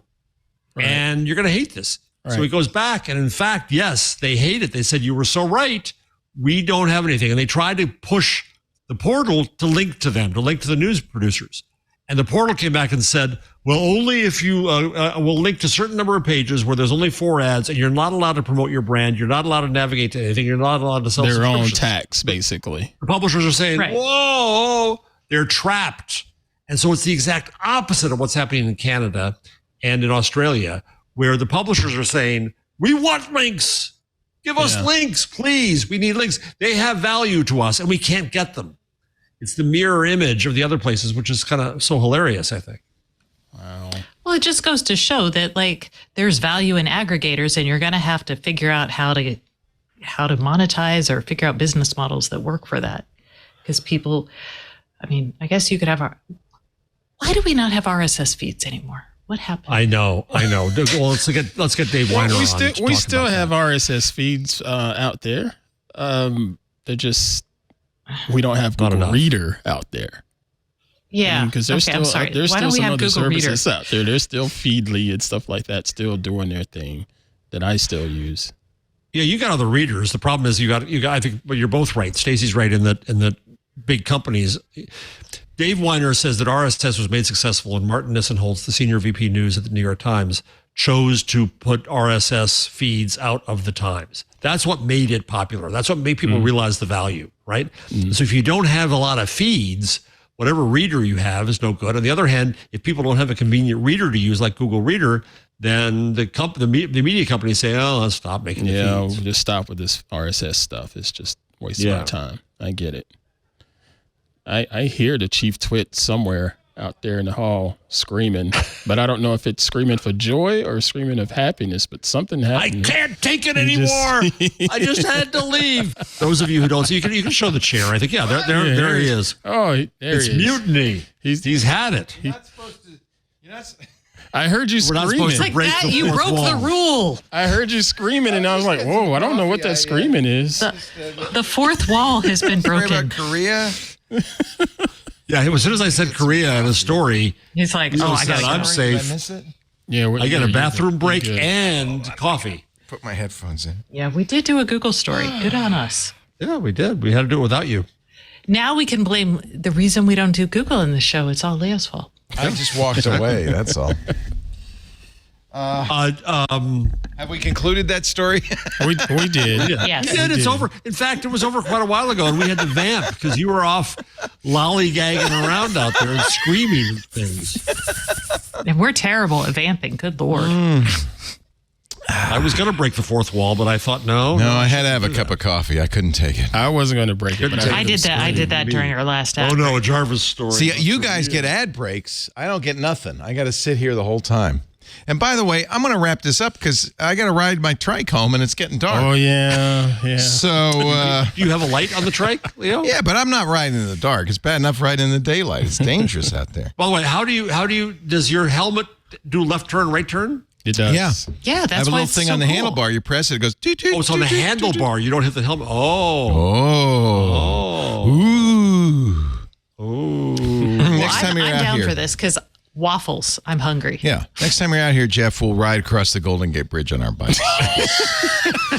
Right. And you're going to hate this. Right. So he goes back, and in fact, yes, they hate it. They said, you were so right. We don't have anything. And they tried to push the portal to link to them, to link to the news producers. And the portal came back and said, well, only if you will link to a certain number of pages where there's only 4 ads, and you're not allowed to promote your brand. You're not allowed to navigate to anything. You're not allowed to sell their own tax, basically. The publishers are saying, right. Whoa, they're trapped. And so it's the exact opposite of what's happening in Canada and in Australia, where the publishers are saying, we want links. Give us links, please. We need links. They have value to us, and we can't get them. It's the mirror image of the other places, which is kind of so hilarious, I think. Wow. Well, it just goes to show that like there's value in aggregators, and you're going to have to figure out how to monetize or figure out business models that work for that. Because people, I mean, I guess you could have why do we not have RSS feeds anymore? What happened? I know. Well, let's get Dave Weiner on. We still have RSS feeds out there. They're just, we don't have Google Reader out there. Yeah, because there's I'm still sorry. there's Why still don't we some have other Google services Reader? out there. There's still Feedly and stuff like that still doing their thing that I still use. Yeah, you got other readers. The problem is you got. I think, but you're both right. Stacey's right in that big companies. Dave Weiner says that RSS was made successful when Martin Nissenholtz, the senior VP news at the New York Times, chose to put RSS feeds out of the Times. That's what made it popular. That's what made people realize the value, right? So if you don't have a lot of feeds, whatever reader you have is no good. On the other hand, if people don't have a convenient reader to use like Google Reader, then the media companies say, oh, let's stop making the feeds. We'll just stop with this RSS stuff. It's just wasting my time. I get it. I hear the chief twit somewhere out there in the hall screaming, but I don't know if it's screaming for joy or screaming of happiness, but something happened. I can't take it anymore. I just had to leave. Those of you who don't see, you can show the chair. I think, there he is. Oh, there it's he is. Mutiny. He's had it. You're not supposed to. I heard you We're screaming. not supposed to break the you fourth broke wall. the rule. I heard you screaming, and I was like, whoa, I don't know what that screaming is. The fourth wall has been Worry broken. about Korea. Yeah, as soon as I said Korea in a story, He's like, you oh, I said got I'm Did I safe. miss it? Yeah, I get a bathroom break and coffee. Put my headphones in. Yeah, we did do a Google story. Good on us. Yeah, we did. We had to do it without you. Now we can blame the reason we don't do Google in the show. It's all Leo's fault. I just walked away. That's all. Have we concluded that story? We did. Yes. We did. It's over. In fact, it was over quite a while ago, and we had to vamp because you were off lollygagging around out there and screaming things. And we're terrible at vamping. Good Lord. I was going to break the fourth wall, but I thought, no, I had to have a cup of coffee. I couldn't take it. I wasn't going to break it, but I did that. I did that during our last Oh, ad. no, a Jarvis story. See, you guys get ad breaks. I don't get nothing. I got to sit here the whole time. And by the way, I'm going to wrap this up because I got to ride my trike home and it's getting dark. Oh, yeah. So, Do you have a light on the trike, Leo? yeah, but I'm not riding in the dark. It's bad enough riding in the daylight. It's dangerous out there. By the way, does your helmet do left turn, right turn? It does. Yeah. Yeah, that's I have a why little it's thing so on the cool. handlebar. You press it, it goes toot, toot, Oh, it's on the toot, toot, toot, toot. handlebar. You don't hit the helmet. Oh. Ooh. Next time you're I'm out down here. for this because waffles. I'm hungry. Yeah. Next time you're out here, Jeff, we'll ride across the Golden Gate Bridge on our bike.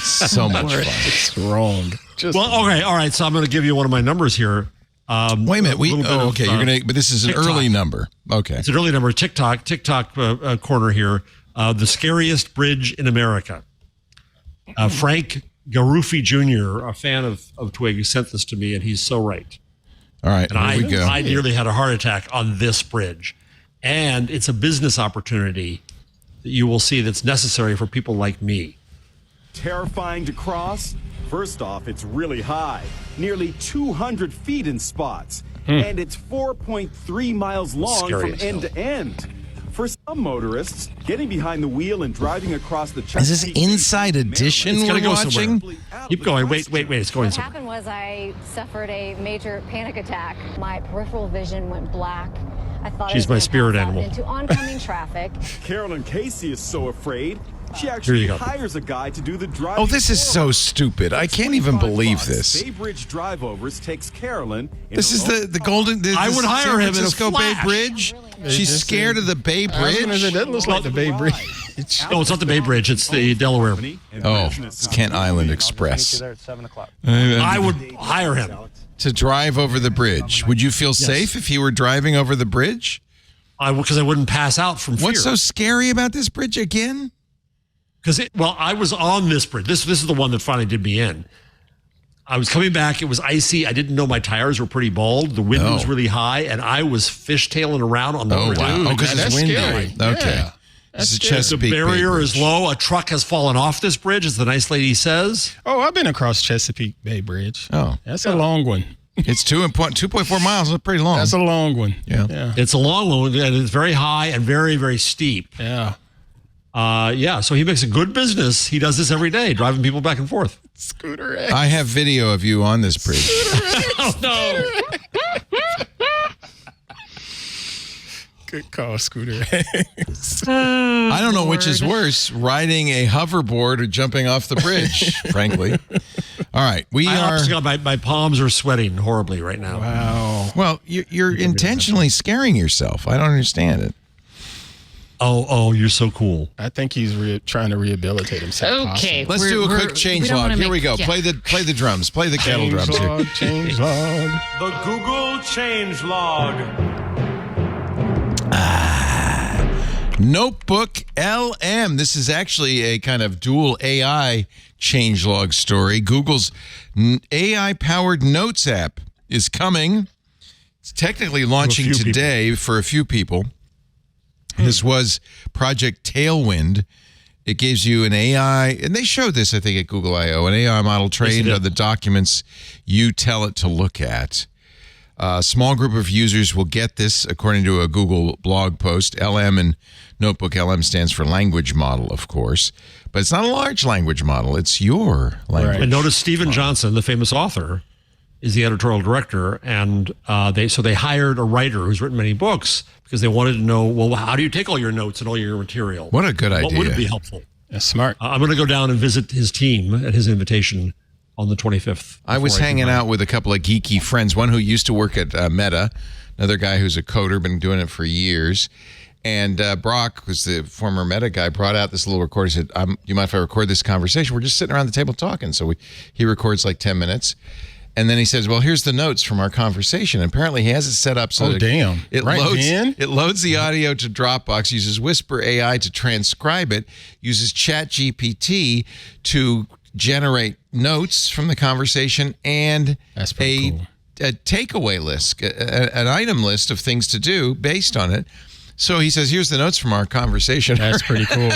So much fun. It's wrong. Well, okay. All right. So I'm going to give you one of my numbers here. Wait a minute. But this is an TikTok. early number. Okay. It's an early number. TikTok corner here. The scariest bridge in America. Frank Garufi Jr., a fan of Twig, sent this to me, and he's so right. All right. And Here we go. I nearly had a heart attack on this bridge. And it's a business opportunity that you will see that's necessary for people like me. Terrifying to cross? First off, it's really high, nearly 200 feet in spots, and it's 4.3 miles long from Scariest end to end. For some motorists, getting behind the wheel and driving across the Is this Inside Edition It's we're gonna go watching? somewhere. Keep going. Wait. It's going What somewhere. happened was I suffered a major panic attack. My peripheral vision went black. I thought She's I my was spirit gonna pass out animal. into oncoming traffic. Carolyn Casey is so afraid, she Here actually you go. hires a guy to do the driving. Oh, this is for so her. stupid. I can't even 25 believe bucks, this. Bay Bridge Driveovers takes Carolyn. in This her is own the Golden. I would hire San him in a Francisco Bay flash. Bridge. She's scared of the Bay Bridge. That looks like the Bay Bridge. No, it's not the Bay Bridge. It's the Delaware. Oh, it's Kent Island Express. I would hire him. To drive over the bridge. Would you feel safe if you were driving over the bridge? Because I wouldn't pass out from fear. What's so scary about this bridge again? I was on this bridge. This is the one that finally did me in. I was coming back. It was icy. I didn't know my tires were pretty bald. The wind was really high, and I was fishtailing around on the Oh, bridge. wow. Oh, because it's that's windy. scary. Okay. Yeah. This is scary. The Chesapeake Bay barrier Bridge. is low. A truck has fallen off this bridge, as the nice lady says. Oh, I've been across Chesapeake Bay Bridge. Oh. That's a long one. It's 2.4 miles. That's pretty long. That's a long one. Yeah. It's a long one, and it's very high and very, very steep. Yeah. So he makes a good business. He does this every day, driving people back and forth. Scooter X. I have video of you on this bridge. Oh, no. Good call, Scooter X. I don't know which is worse, riding a hoverboard or jumping off the bridge, frankly. All right. My palms are sweating horribly right now. Wow. Well, you're intentionally scaring yourself. I don't understand it. Oh, you're so cool. I think he's trying to rehabilitate himself. Okay. Let's do a quick change log. Here we go. Yeah. Play the drums. Play the kettle drums here. Change log. The Google change log. NotebookLM. This is actually a kind of dual AI changelog story. Google's AI-powered Notes app is coming. It's technically launching today for a few people. This was Project Tailwind. It gives you an AI, and they showed this, I think, at Google I/O, an AI model trained on the documents you tell it to look at. A small group of users will get this, according to a Google blog post. LM and NotebookLM stands for language model, of course. But it's not a large language model. It's your language. And notice Stephen Johnson, the famous author, is the editorial director. And they hired a writer who's written many books because they wanted to know, well, how do you take all your notes and all your material? What a good idea. What would it be helpful? That's smart. I'm going to go down and visit his team at his invitation on the 25th. I was hanging out with a couple of geeky friends, one who used to work at Meta, another guy who's a coder, been doing it for years. And Brock, who's the former Meta guy, brought out this little recorder. He said, do you mind if I record this conversation? We're just sitting around the table talking. So he records like 10 minutes. And then he says, well, here's the notes from our conversation. And apparently he has it set up so it loads the audio to Dropbox, uses Whisper AI to transcribe it, uses ChatGPT to generate notes from the conversation and a takeaway list, an item list of things to do based on it. So he says, here's the notes from our conversation. That's pretty cool.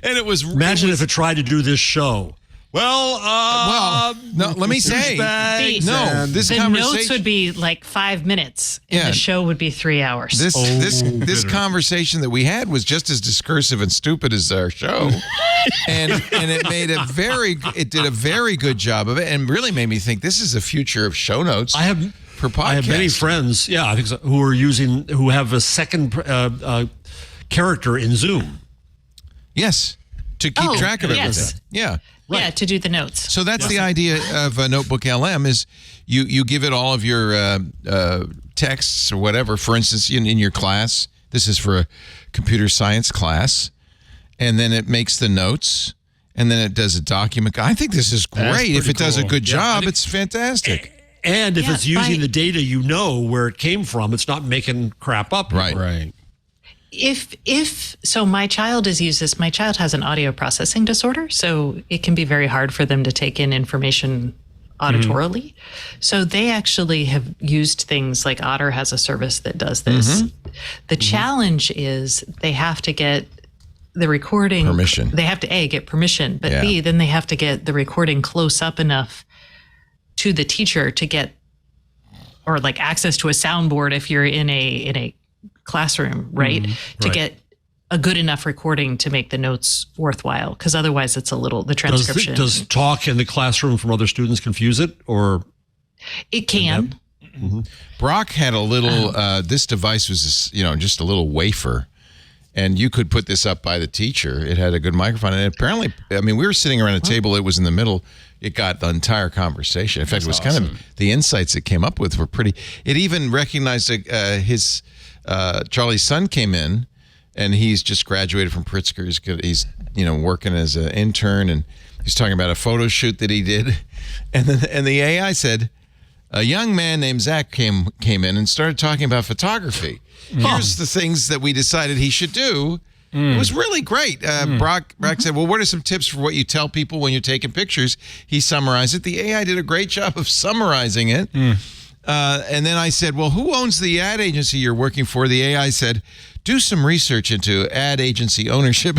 And it was... Imagine if it tried to do this show. Well, no, let me say, the notes would be like 5 minutes, and the show would be 3 hours. This conversation that we had was just as discursive and stupid as our show, and it did a very good job of it, and really made me think this is the future of show notes. I have many friends, I think so, who have a second character in Zoom. Yes, to keep track of everything. Yes. Yeah. Right. Yeah, to do the notes. So that's the idea of NotebookLM is you give it all of your texts or whatever. For instance, in your class, this is for a computer science class, and then it makes the notes, and then it does a document. I think this is great. If it does a good job, it's fantastic. And if it's using the data, where it came from. It's not making crap up. Right. So my child has used this. My child has an audio processing disorder, so it can be very hard for them to take in information auditorily. So they actually have used things like Otter has a service that does this. The challenge is they have to get the recording permission. They have to get permission, but B, then they have to get the recording close up enough to the teacher to get, or like access to a soundboard if you're in a classroom, right? To get a good enough recording to make the notes worthwhile, because otherwise it's the transcription. Does talk in the classroom from other students confuse it, or? It can. Brock had a little, this device was, just a little wafer, and you could put this up by the teacher. It had a good microphone, and apparently, we were sitting around a table, it was in the middle. It got the entire conversation. In fact, it was kind of, the insights it came up with were pretty, it even recognized his, Charlie's son came in, and he's just graduated from Pritzker. He's working as an intern, and he's talking about a photo shoot that he did, and the AI said, a young man named Zach came in and started talking about photography. Here's the things that we decided he should do. It was really great. Brock said, well, what are some tips for what you tell people when you're taking pictures? He summarized it. The AI did a great job of summarizing it. And then I said, well, who owns the ad agency you're working for? The AI said, do some research into ad agency ownership.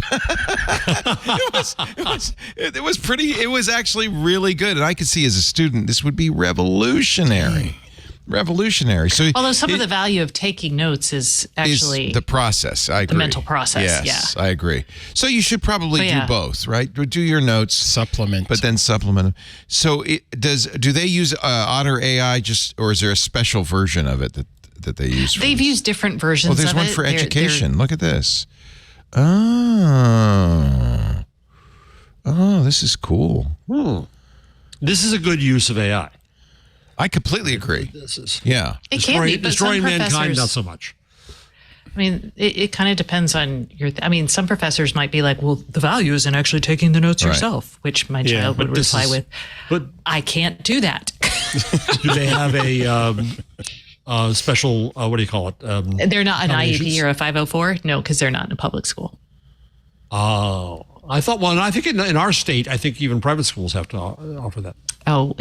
It was actually really good. And I could see as a student, this would be revolutionary. So, although some of the value of taking notes is actually the process. I agree. The mental process. Yes, I agree. So you should probably do both, right? Do your notes, supplement, but then supplement them. So do they use Otter AI or is there a special version of it that they use? They've used different versions. Oh, there's one for education. Look at this. Oh, this is cool. This is a good use of AI. I completely agree. This is it can be, but destroying some mankind, not so much. I mean, it kind of depends on some professors might be like, well, the value isn't actually taking the notes yourself, which my child would reply with, but I can't do that. Do they have a special, what do you call it? They're not an IEP or a 504? No, because they're not in a public school. Oh, I thought, well, I think in our state, I think even private schools have to offer that. Oh,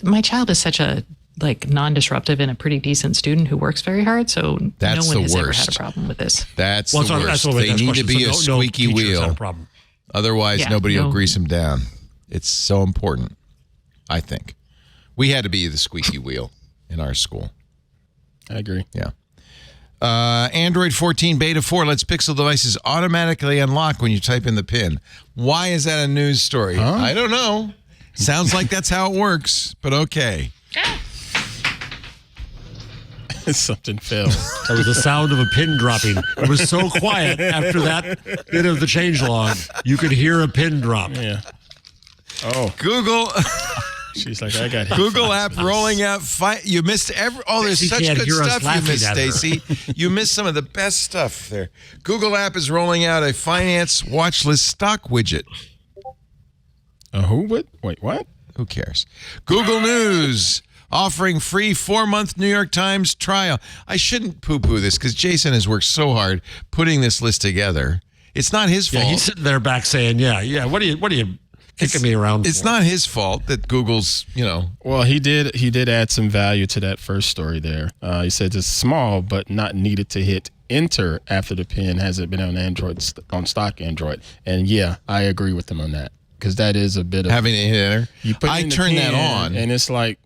my child is such a non-disruptive and a pretty decent student who works very hard. So that's no one has worst. ever had a problem with this. That's the worst. They need to be a squeaky wheel. Otherwise, nobody will grease them down. It's so important, I think. We had to be the squeaky wheel in our school. I agree. Yeah. Android 14 Beta 4 lets Pixel devices automatically unlock when you type in the PIN. Why is that a news story? Huh? I don't know. Sounds like that's how it works, but okay. Something fell. That was the sound of a pin dropping. It was so quiet after that bit of the changelog. You could hear a pin drop. Yeah. Oh. Google. She's like, I got Google app rolling out. You missed there's such good stuff you missed, Stacy. You missed some of the best stuff there. Google app is rolling out a finance watch list stock widget. Who would? Wait, what? Who cares? Google News offering free 4-month New York Times trial. I shouldn't poo-poo this because Jason has worked so hard putting this list together. It's not his fault. Yeah, he's sitting there back saying, yeah. What are you kicking me around It's for? not his fault that Google's, Well, he did add some value to that first story there. He says it's small, but not needed to hit enter after the pin hasn't been on stock Android. And yeah, I agree with him on that because that is a bit of having to hit enter. I turn that on, and it's like,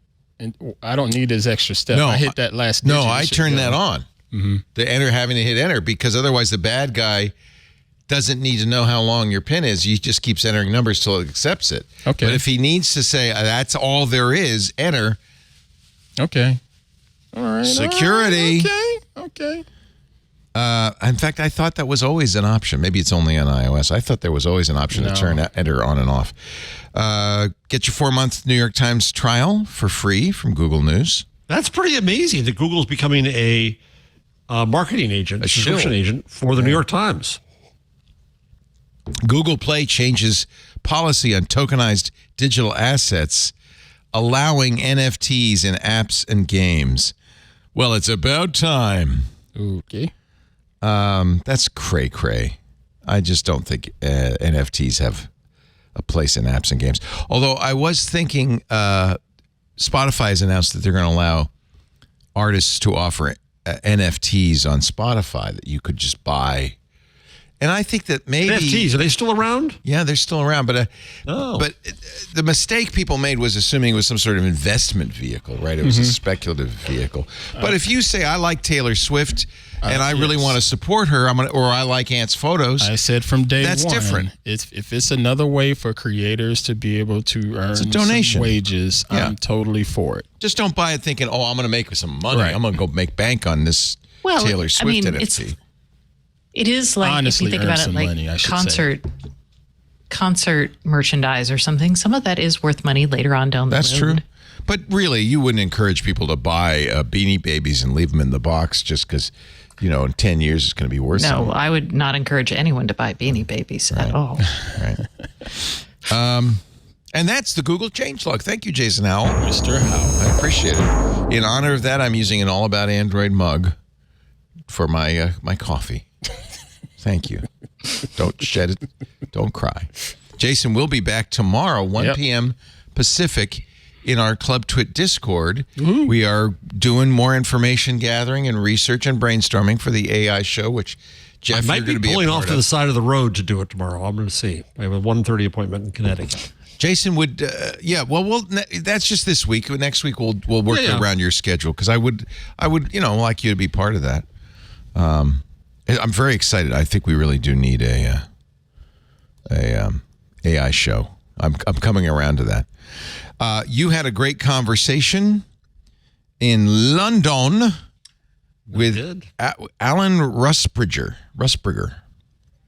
I don't need this extra step. No, I hit that last digit. No, I turn that on. Mm-hmm. Having to hit enter, because otherwise the bad guy doesn't need to know how long your pin is. He just keeps entering numbers till it accepts it. Okay. But if he needs to say that's all there is, enter. Okay. All right. Security. Okay. In fact, I thought that was always an option. Maybe it's only on iOS. I thought there was always an option to turn enter on and off. Get your 4-month New York Times trial for free from Google News. That's pretty amazing that Google's becoming a marketing agent, a subscription agent for the New York Times. Google Play changes policy on tokenized digital assets, allowing NFTs in apps and games. Well, it's about time. Okay. That's cray-cray. I just don't think NFTs have a place in apps and games. Although I was thinking Spotify has announced that they're going to allow artists to offer NFTs on Spotify that you could just buy. And I think that maybe NFTs, are they still around? Yeah, they're still around. But the mistake people made was assuming it was some sort of investment vehicle, right? It was a speculative vehicle. But if you say I like Taylor Swift and I really want to support her, or I like Ant's photos. I said from day one, that's different. If it's another way for creators to be able to earn a donation. Some wages, I'm totally for it. Just don't buy it thinking, I'm going to make some money. Right. I'm going to go make bank on this Taylor Swift NFT. It is like, honestly, if you think about it, like money, concert merchandise or something. Some of that is worth money later on down the road. That's true. But really, you wouldn't encourage people to buy Beanie Babies and leave them in the box just because, in 10 years it's going to be worth something. No, I would not encourage anyone to buy Beanie Babies at all. Right. And that's the Google changelog. Thank you, Jason Howell. Mr. Howell. I appreciate it. In honor of that, I'm using an All About Android mug for my my coffee. Thank you. Don't shed it. Don't cry. Jason, we'll be back tomorrow, 1 p.m. Pacific, in our Club Twit Discord. Ooh. We are doing more information gathering and research and brainstorming for the AI show, which Jeff, I might be pulling off to the side of the road to do it tomorrow. I'm going to see. I have a 1:30 appointment in Connecticut. Jason would, that's just this week. Next week we'll work around your schedule because I would, like you to be part of that. I'm very excited. I think we really do need a AI show. I'm coming around to that. You had a great conversation in London with Alan Rusbridger.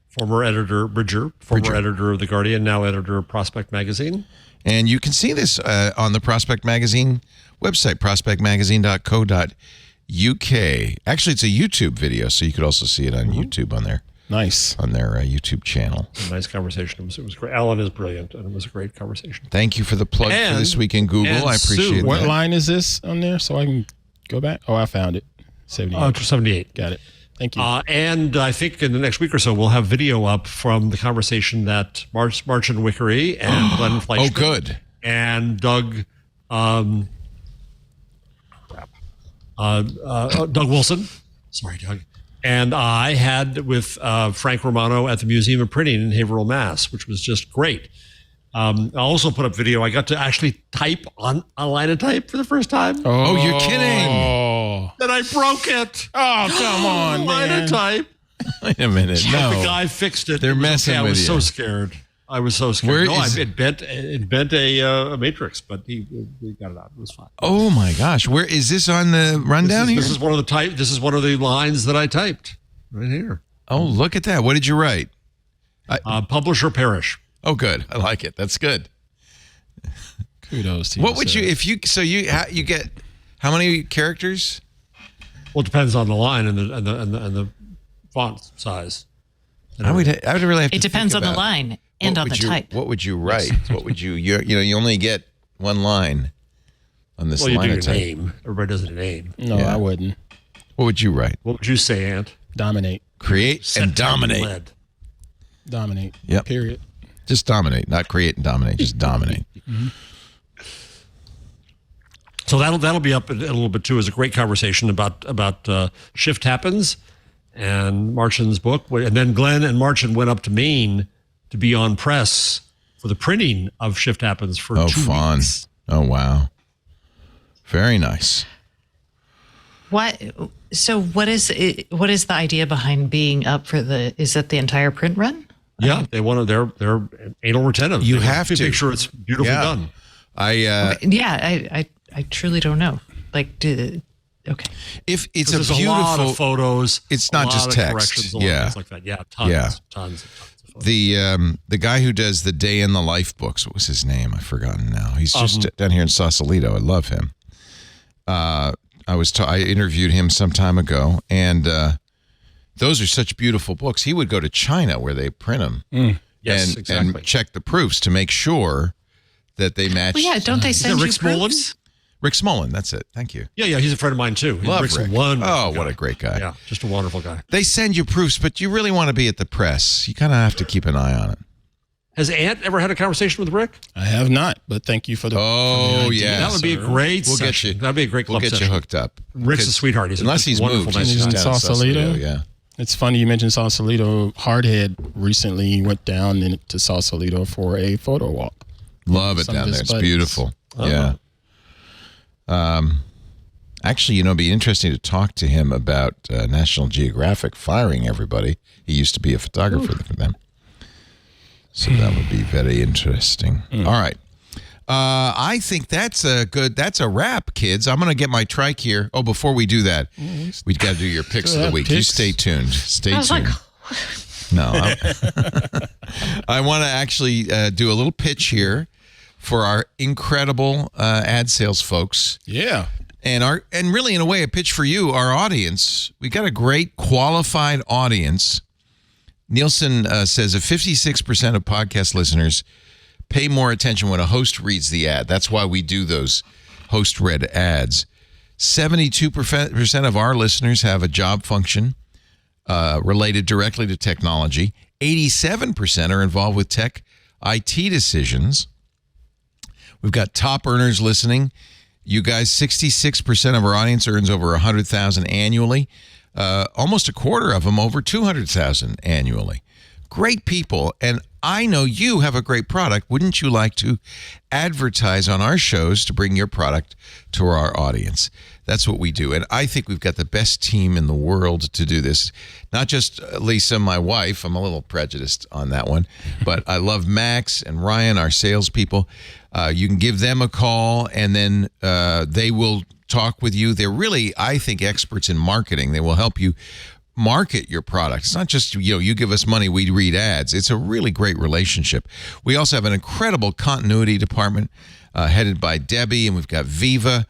Former editor of The Guardian, now editor of Prospect Magazine. And you can see this on the Prospect Magazine website, prospectmagazine.co.uk. UK. Actually, it's a YouTube video, so you could also see it on YouTube on their YouTube channel. Nice conversation. It was great. Alan is brilliant, and it was a great conversation. Thank you for the plug for This Week in Google. I appreciate that. What line is this on there so I can go back? Oh, I found it. 78. 78. Got it. Thank you. And I think in the next week or so, we'll have video up from the conversation that Marcin Wickery and Glenn Fleischman. Oh, good. And Doug Wilson. Sorry, Doug. And I had with Frank Romano at the Museum of Printing in Haverhill, Mass., which was just great. I also put up video. I got to actually type on a line of type for the first time. Oh, you're kidding. And I broke it. Oh, come on, line man. of type. Wait a minute. No. The guy fixed it. They're messing with you. I was so scared. It bent a matrix, but he got it out. It was fine. Oh my gosh! Where is this on the rundown here? This is one of the lines that I typed right here. Oh, look at that! What did you write? Publish or perish. Oh, good. I like it. That's good. Kudos to you. What would you you get? How many characters? Well, it depends on the line and the font size. I would really have to. It depends think on the about line and on the type. What would you write? What would you only get one line on this line. Well, you do your name. Everybody does a name. No, I wouldn't. What would you write? What would you say, Ant? Dominate. Create and dominate. Dominate. Yep. Period. Just dominate, not create and dominate. Just dominate. Mm-hmm. So that'll be up a little bit too. Is a great conversation about Shift Happens and Marcin's book, and then Glenn and Marcin went up to Maine to be on press for the printing of Shift Happens for 2 weeks. Oh, wow. Very nice. What is the idea behind being up for is it the entire print run? Yeah, they want to. They're anal retentive. You have to make sure it's beautifully done. I truly don't know. Okay. If it's there's a lot of photos, it's not just text. Things like that. Yeah, tons of photos. The guy who does the Day in the Life books, what was his name? I've forgotten now. He's just down here in Sausalito. I love him. I interviewed him some time ago, and those are such beautiful books. He would go to China where they print them, Yes, exactly. and check the proofs to make sure that they match. Well, yeah, don't they send you Rick Smolin? proofs? Rick Smolin, that's it. Thank you. Yeah, he's a friend of mine too. Love Rick's Rick. What a great guy. Yeah, just a wonderful guy. They send you proofs, but you really want to be at the press. You kind of have to keep an eye on it. Has Ant ever had a conversation with Rick? I have not, but thank you for the. Yeah, that would be a great session. That'd be a great club We'll get session. you hooked up. Rick's a sweetheart. Unless he's moved. Nice He's in guy. Sausalito. Yeah. It's funny you mentioned Sausalito. Hardhead recently went down to Sausalito for a photo walk. Love it down there. It's beautiful. Yeah. Actually, it'd be interesting to talk to him about National Geographic firing everybody. He used to be a photographer for them. So that would be very interesting. All right. I think that's a wrap, kids. I'm going to get my trike here. Oh, before we do that, we've got to do your picks of the week. You stay tuned. Stay tuned. No. I want to actually do a little pitch here for our incredible ad sales folks. Yeah. And really, in a way, a pitch for you, our audience. We got a great qualified audience. Nielsen says that 56% of podcast listeners pay more attention when a host reads the ad. That's why we do those host-read ads. 72% of our listeners have a job function related directly to technology. 87% are involved with tech IT decisions. We've got top earners listening. You guys, 66% of our audience earns over $100,000 annually. Almost a quarter of them over $200,000 annually. Great people, and I know you have a great product. Wouldn't you like to advertise on our shows to bring your product to our audience? That's what we do, and I think we've got the best team in the world to do this. Not just Lisa, my wife. I'm a little prejudiced on that one, but I love Max and Ryan, our salespeople. You can give them a call, and then they will talk with you. They're really, I think, experts in marketing. They will help you market your product. It's not just, you give us money, we read ads. It's a really great relationship. We also have an incredible continuity department headed by Debbie, and we've got Viva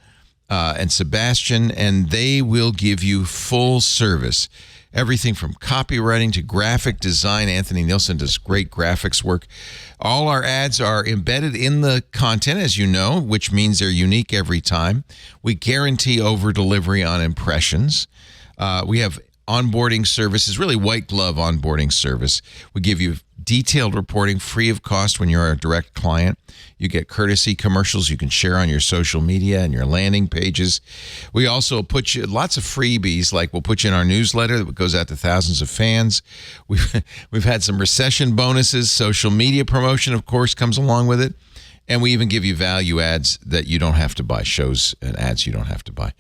and Sebastian, and they will give you full service. Everything from copywriting to graphic design. Anthony Nielsen does great graphics work. All our ads are embedded in the content, as you know, which means they're unique every time. We guarantee over delivery on impressions. We have onboarding services, really white glove onboarding service. We give you detailed reporting free of cost when you're a direct client. You get courtesy commercials you can share on your social media and your landing pages. We also put you lots of freebies, like we'll put you in our newsletter that goes out to thousands of fans. We've had some recession bonuses. Social media promotion, of course, comes along with it. And we even give you value ads that you don't have to buy, shows and ads you don't have to buy.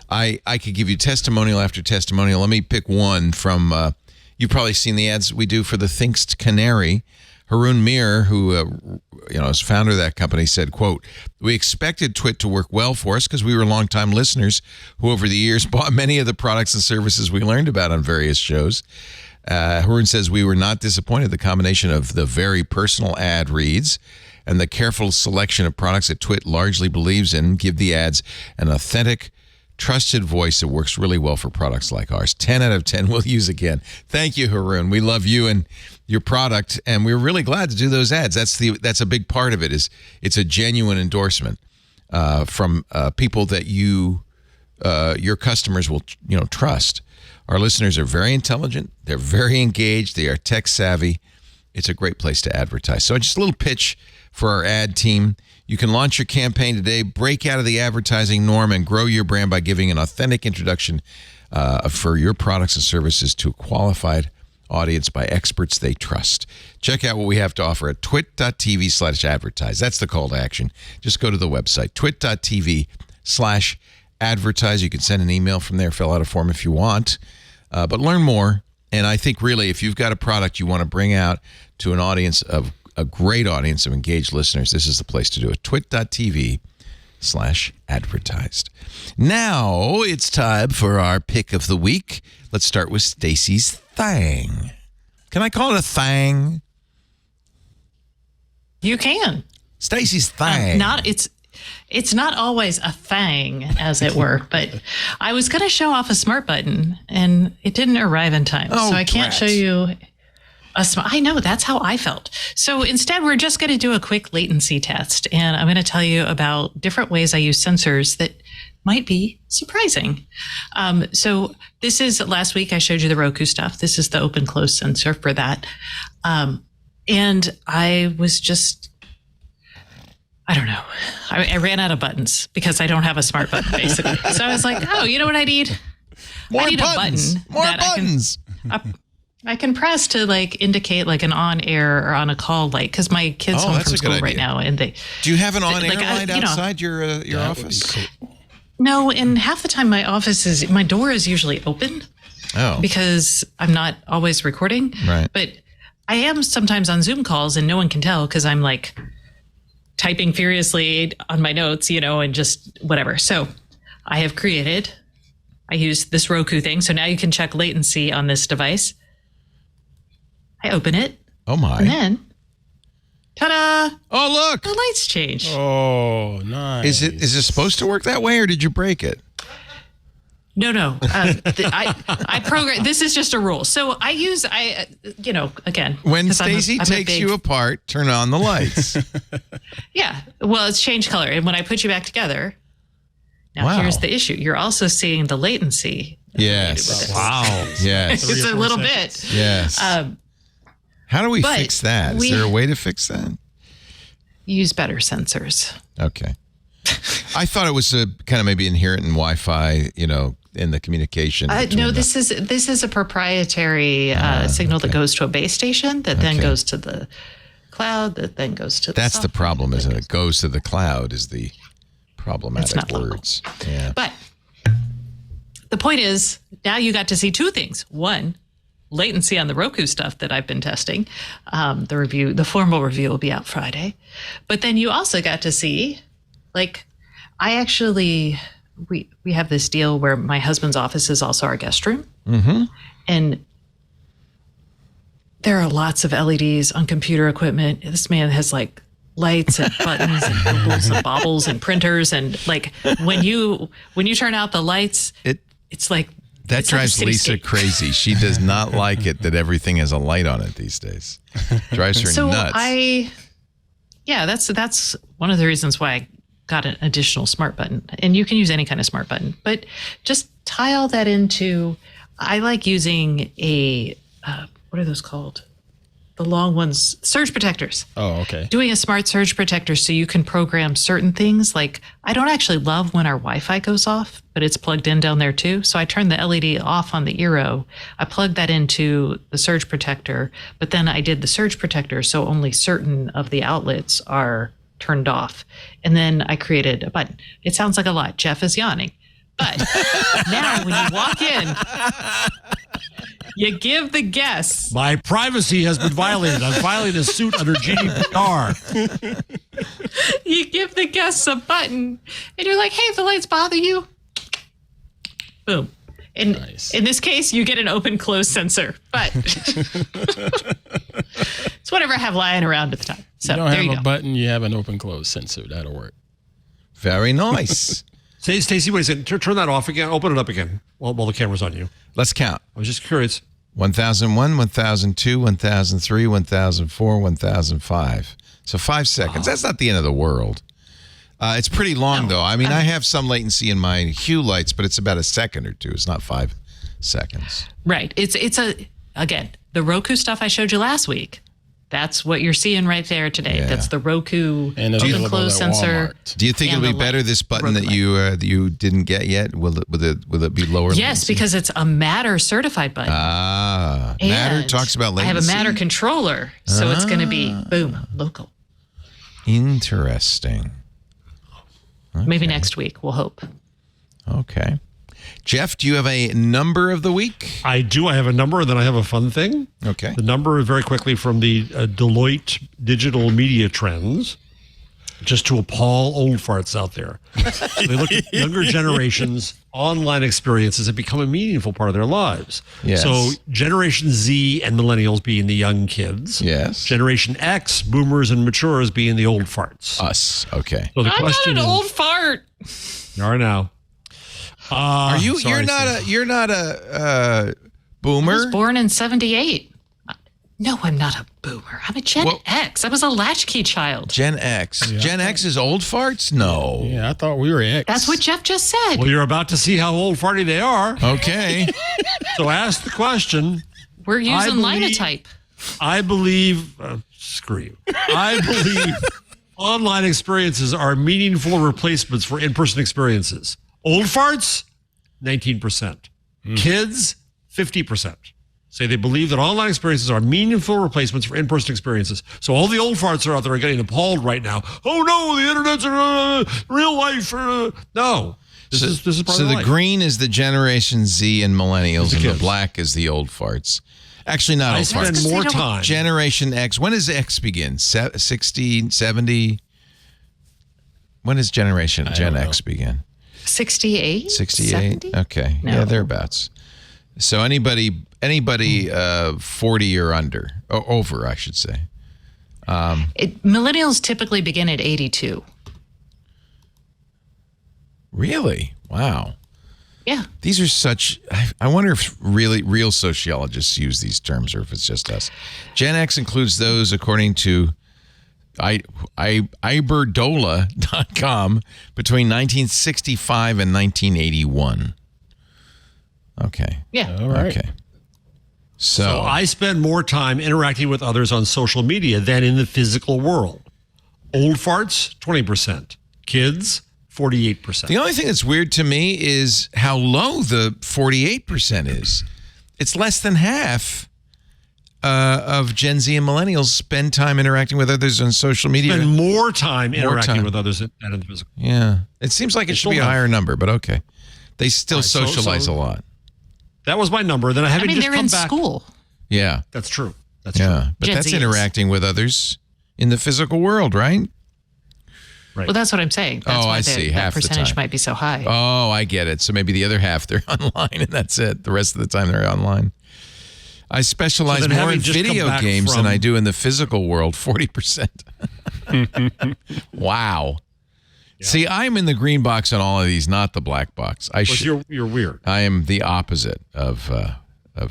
I could give you testimonial after testimonial. Let me pick one from, you've probably seen the ads we do for the Thinkst Canary. Haroon Mir, who is founder of that company, said, quote, "We expected Twit to work well for us because we were longtime listeners who over the years bought many of the products and services we learned about on various shows." Haroon says, "We were not disappointed. The combination of the very personal ad reads and the careful selection of products that Twit largely believes in give the ads an authentic, trusted voice that works really well for products like ours. 10 out of 10 we'll use again." Thank you, Haroon. We love you and your product, and we're really glad to do those ads. That's a big part of it. Is it's a genuine endorsement from people that your customers will trust. Our listeners are very intelligent. They're very engaged. They are tech savvy. It's a great place to advertise. So just a little pitch for our ad team. You can launch your campaign today, break out of the advertising norm, and grow your brand by giving an authentic introduction for your products and services to a qualified audience by experts they trust. Check out what we have to offer at twit.tv/advertise. That's the call to action. Just go to the website, twit.tv/advertise. You can send an email from there, fill out a form if you want, but learn more. And I think really, if you've got a product you want to bring out to an audience of a great audience of engaged listeners, this is the place to do it. twit.tv/advertised. Now it's time for our pick of the week. Let's start with Stacy's thang. Can I call it a thang? You can. Stacy's thang. It's not always a thang, as it were, but I was going to show off a smart button, and it didn't arrive in time. Oh, so I can't show you a smart. I know, that's how I felt. So instead, we're just going to do a quick latency test, and I'm going to tell you about different ways I use sensors that might be surprising. So this is, last week I showed you the Roku stuff. This is the open close sensor for that. And I was just, I don't know. I ran out of buttons because I don't have a smart button, basically. So I was like, oh, you know what I need? More I need buttons. A button More that buttons. I can press to like indicate like an on air or on a call light, because my kids home from school right now, and they. Do you have an on air like, light outside your office? No, and half the time my door is usually open. Oh. Because I'm not always recording. Right. But I am sometimes on Zoom calls, and no one can tell because I'm like typing furiously on my notes, and just whatever. So I use this Roku thing. So now you can check latency on this device. I open it. Oh my. And then, ta-da! Oh, look. The lights change. Oh, nice. Is it supposed to work that way, or did you break it? No. I program. This is just a rule. So I use, again. When Stacy takes you apart, turn on the lights. Yeah. Well, it's changed color. And when I put you back together, now here's the issue. You're also seeing the latency. Yes. Wow. Yes. It's a little bit. Yes. How do we fix that? Is there a way to fix that? Use better sensors. Okay. I thought it was kind of maybe inherent in Wi-Fi, in the communication. No, this is a proprietary signal that goes to a base station that then goes to the cloud, that then goes to the That's the problem, isn't it? Goes to the cloud is the problematic words. Yeah. But the point is, now you got to see two things. One, latency on the Roku stuff that I've been testing. The formal review will be out Friday. But then you also got to see, we have this deal where my husband's office is also our guest room. Mm-hmm. And there are lots of LEDs on computer equipment. This man has lights and buttons and bubbles and bobbles and printers and like when you turn out the lights, it's like that drives Lisa crazy. She does not like it that everything has a light on it these days. Drives her nuts. That's one of the reasons why I got an additional smart button. And you can use any kind of smart button, but just tie all that into. I like using a what are those called? The long ones, surge protectors. Oh, okay. Doing a smart surge protector so you can program certain things. Like I don't actually love when our Wi-Fi goes off, but it's plugged in down there too. So I turn the LED off on the Eero. I plug that into the surge protector, but then I did the surge protector so only certain of the outlets are turned off. And then I created a button. It sounds like a lot. Jeff is yawning. But now when you walk in, you give the guests. My privacy has been violated. I'm filing a suit under GDPR. You give the guests a button, and you're like, hey, if the lights bother you, boom. And nice. In this case, you get an open-close sensor. But it's whatever I have lying around at the time. So you don't there have you a go. button, you have an open-close sensor. That'll work. Very nice. Say, Stacey, wait a second. Turn that off again. Open it up again while the camera's on you. Let's count. I was just curious. 1001, 1002, 1003, 1004, 1005. So 5 seconds. That's not the end of the world. It's pretty long, though. I mean, I have some latency in my hue lights, but it's about a second or two. It's not 5 seconds. Right. It's again, the Roku stuff I showed you last week. That's what you're seeing right there today. Yeah. That's the Roku open close sensor. Do you think it'll be better, this button that you didn't get yet? Will it be lower? Yes, latency? Because it's a Matter certified button. Matter talks about latency. I have a Matter controller, so it's going to be boom local. Interesting. Okay. Maybe next week. We'll hope. Okay. Jeff, do you have a number of the week? I do. I have a number, and then I have a fun thing. Okay. The number very quickly from the Deloitte Digital Media Trends, just to appall old farts out there. They look at younger generations' online experiences have become a meaningful part of their lives. Yes. So Generation Z and millennials being the young kids. Yes. Generation X, boomers and matures being the old farts. Us. Okay. So the I'm question not an is, old fart. You are now. Are you? Sorry, you're not a boomer. I was born in 78. No, I'm not a boomer. I'm a Gen X. I was a latchkey child. Gen X. Yeah. Gen X is old farts? No. Yeah, I thought we were X. That's what Jeff just said. Well, you're about to see how old farty they are. Okay. So ask the question. We're using Linotype. I believe, screw you. I believe online experiences are meaningful replacements for in-person experiences. Old farts, 19%. Kids, 50%. Say they believe that online experiences are meaningful replacements for in-person experiences. So all the old farts are out there are getting appalled right now. Oh no, the internet's real life. No, this is part of life. So the green is the Generation Z and millennials, and the black is the old farts. Actually, not old farts. I spend more time. Generation X. When does X begin? 60, 70? When does Gen X begin? 68? 68? 70? Okay. No. Yeah, thereabouts. So anybody 40 or under, or over, I should say. Millennials typically begin at 82. Really? Wow. Yeah. These are such, I wonder if real sociologists use these terms or if it's just us. Gen X includes those, according to iberdola.com, between 1965 and 1981. Okay. Yeah. All right. Okay. So I spend more time interacting with others on social media than in the physical world. Old farts, 20%. Kids, 48%. The only thing that's weird to me is how low the 48% is. It's less than half of Gen Z and millennials spend time interacting with others on social media. Spend more time interacting with others than in the physical. Yeah. It seems like it should be a higher number, but okay. They still socialize a lot. That was my number. Then I haven't just they're come in back. school. Yeah. That's true. That's true. But Gen that's Z interacting with others in the physical world, right? Right. Well, that's what I'm saying. That's why I see. That half the percentage time might be so high. Oh, I get it. So maybe the other half, they're online, and that's it. The rest of the time, they're online. I specialize more in video games than I do in the physical world, 40%. Wow. Yeah. See, I'm in the green box on all of these, not the black box. You're weird. I am the opposite of.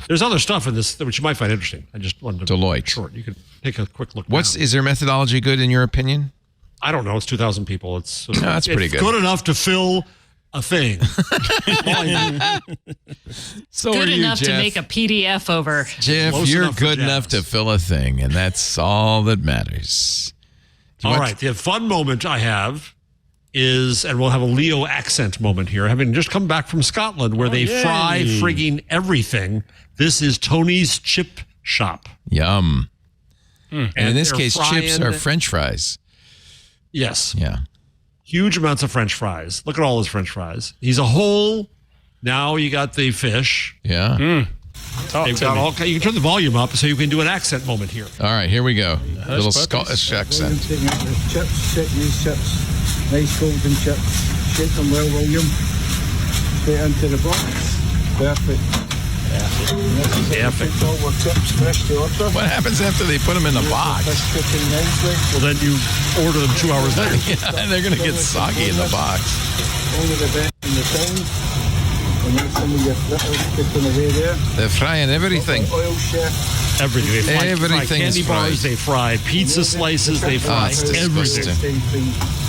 There's other stuff in this which you might find interesting. I just wanted to Deloitte. Short. You could take a quick look. Is their methodology good in your opinion? I don't know. It's 2,000 people. It's that's pretty good. Good enough to fill a thing. So good are you, enough Jeff. to make a PDF over. Jeff, you're good enough to fill a thing, and that's all that matters. All right. The fun moment I have is, and we'll have a Leo accent moment here, having just come back from Scotland where they fry frigging everything. This is Tony's Chip Shop. Yum. And in this case, chips are French fries. Yes. Yeah. Huge amounts of French fries. Look at all his French fries. He's a whole. Now you got the fish. Yeah. They've got all. You can turn the volume up so you can do an accent moment here. All right, here we go. Little Scottish accent. Chips, take these chips, nice golden chips. Shake them well, William. Straight into the box. Perfect. What happens after they put them in the box? Well, then you order them 2 hours later. Yeah, and they're going to get soggy in the box. Only the best in the town. And that's some of your fritters picking away there. They're frying everything. Oil chef. Everything. They fry candy is bars. They fry pizza slices. They fry everything.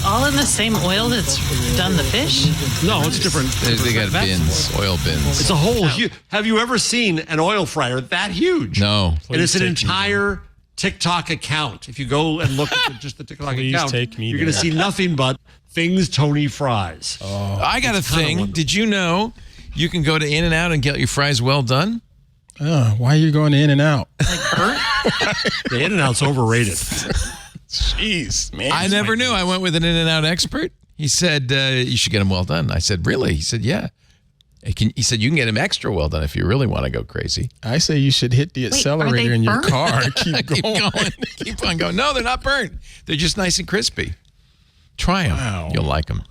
All in the same oil that's done the fish? No, it's different. They got bins, oil bins. It's a whole. Have you ever seen an oil fryer that huge? No. And it's an entire TikTok account. If you go and look at just the TikTok account, you're going to see nothing but things Tony fries. Oh, I got a thing. Did you know you can go to In-N-Out and get your fries well done? Why are you going to In-N-Out? The In-N-Out's overrated. Jeez, man. I never knew. I went with an In-N-Out expert. He said, you should get them well done. I said, really? He said, yeah. He said, you can get them extra well done if you really want to go crazy. I say you should hit the accelerator in your car. Keep going. Keep on going. No, they're not burnt. They're just nice and crispy. Try them. Wow. You'll like them.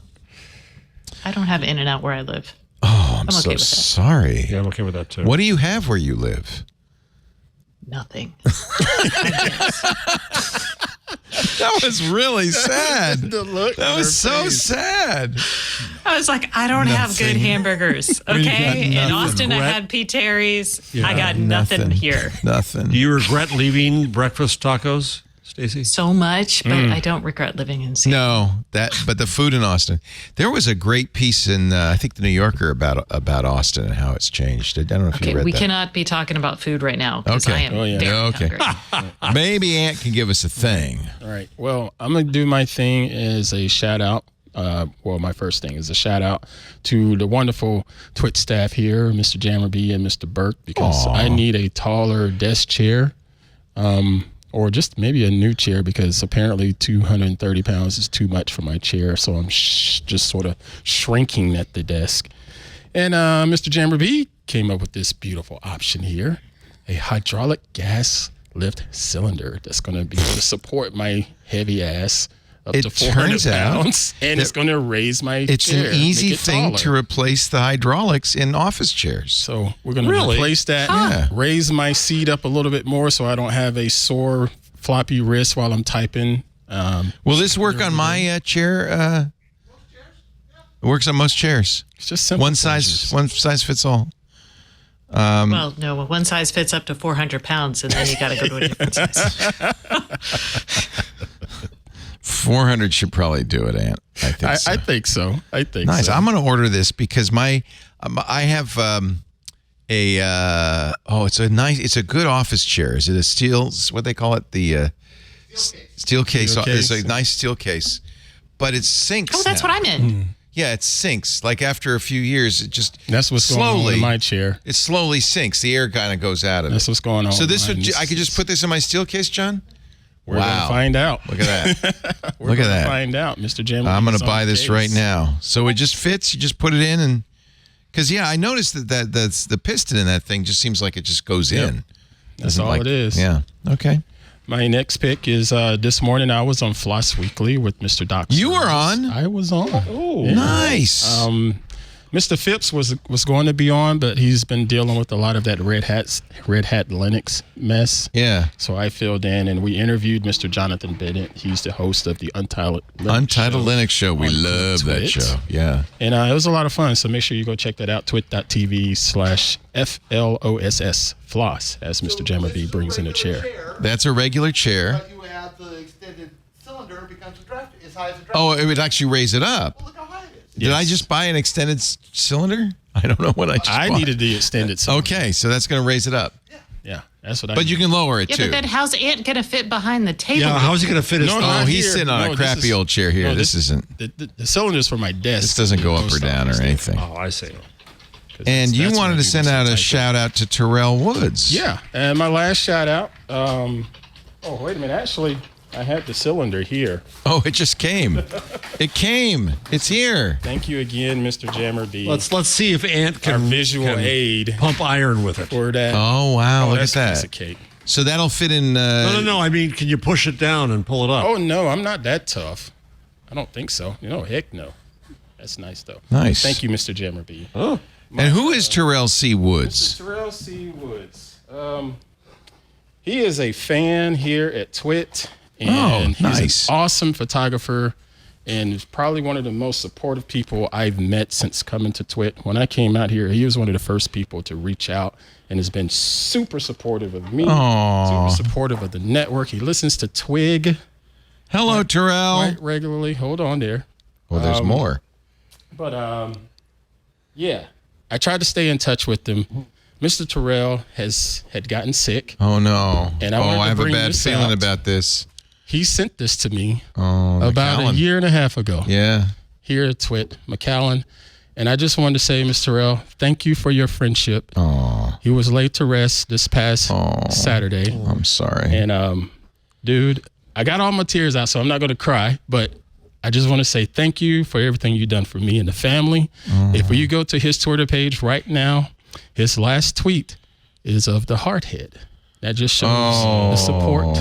I don't have In-N-Out where I live. Oh, I'm so sorry. Yeah, I'm okay with that too. What do you have where you live? Nothing. That was really sad. That was so sad. I was like, I don't have good hamburgers. Okay. In Austin, I had P. Terry's. I got nothing here. Nothing. Do you regret leaving breakfast tacos, Stacey? So much, but I don't regret living in Seattle. No, but the food in Austin. There was a great piece in I think the New Yorker about Austin and how it's changed. I don't know if you read that. We cannot be talking about food right now because I am very hungry. Maybe Ant can give us a thing. All right. Well, I'm gonna do my thing as a shout out. My first thing is a shout out to the wonderful Twit staff here, Mr. Jammerby and Mr. Burke, because I need a taller desk chair. Or just maybe a new chair because apparently 230 pounds is too much for my chair. So I'm just sort of shrinking at the desk. And Mr. Jammerby came up with this beautiful option here, a hydraulic gas lift cylinder that's going to be able to support my heavy ass up to 400 pounds. And it's going to raise my chair. It's an easy thing to replace the hydraulics in office chairs. So we're going to replace that, raise my seat up a little bit more so I don't have a sore, floppy wrist while I'm typing. Will this work on my chair? It works on most chairs. It's just simple. One size fits all. Well, no, one size fits up to 400 pounds, and then you got to go to a different size. 400 should probably do it, Ant. I think so. Nice. I'm going to order this because I have it's a good office chair. Is it a steel? What they call it? The steel case. It's a nice steel case, but it sinks. Oh, that's now. what I meant. Yeah, it sinks. Like after a few years, it just that's what's going on in my chair. It slowly sinks. The air kind of goes out of it. That's what's going on. So I could just put this in my steel case, John. We're going to find out. Look at that. Look at that. Find out, Mr. Jim. I'm going to buy this right now. So it just fits. You just put it in, and because I noticed that the piston in that thing just seems like it just goes in. That's all it is. Yeah. Okay. My next pick is this morning I was on Floss Weekly with Mr. Doc. You were on? I was on. Oh, nice. Mr. Phipps was going to be on, but he's been dealing with a lot of that Red Hat Linux mess. Yeah. So I filled in, and we interviewed Mr. Jonathan Bennett. He's the host of the Untitled Linux Show. We love that show. Yeah. And it was a lot of fun. So make sure you go check that out. twit.tv/FLOSS floss, as Mr. Jammer B brings in a chair. That's a regular chair. But you have the extended cylinder, it becomes as high as a draft. Oh, it would actually raise it up. Well, look how high it is. Did I just buy an extended cylinder? I don't know what I just bought. needed the extended cylinder. Okay, so that's going to raise it up. Yeah, that's what I But need. you can lower it, Yeah, too. but then how's Ant going to fit behind the table? Yeah, how's he going to fit his thumb? He's sitting on a crappy old chair here. This isn't. The cylinder's for my desk. This doesn't go up or down or anything. Oh, I see. And you wanted to send out a shout out to Terrell Woods. Yeah, and my last shout out. Wait a minute. Actually, I had the cylinder here. Oh, it just came. It came. It's here. Thank you again, Mr. Jammer B. Let's see if Ant can our visual aid pump iron with it. For that. Oh wow! Look at that's a piece that. of cake. So that'll fit in. No. I mean, can you push it down and pull it up? Oh no, I'm not that tough. I don't think so. Heck no. That's nice though. Nice. Thank you, Mr. Jammer B. Oh. And who is Terrell C. Woods? Mr. Terrell C. Woods. He is a fan here at Twit. And he's an awesome photographer and is probably one of the most supportive people I've met since coming to Twit. When I came out here, he was one of the first people to reach out and has been super supportive of me, super supportive of the network. He listens to Twig. Hello, Terrell. Quite regularly. Hold on there. Well, there's more. But, yeah, I tried to stay in touch with him. Mr. Terrell had gotten sick. Oh, no. And I have a bad feeling about this. He sent this to me about a year and a half ago. Yeah. Here at Twit, McAllen. And I just wanted to say, Mr. Terrell, thank you for your friendship. He was laid to rest this past Saturday. I'm sorry. And, dude, I got all my tears out, so I'm not going to cry. But I just want to say thank you for everything you've done for me and the family. If you go to his Twitter page right now, his last tweet is of the heart head. That just shows the support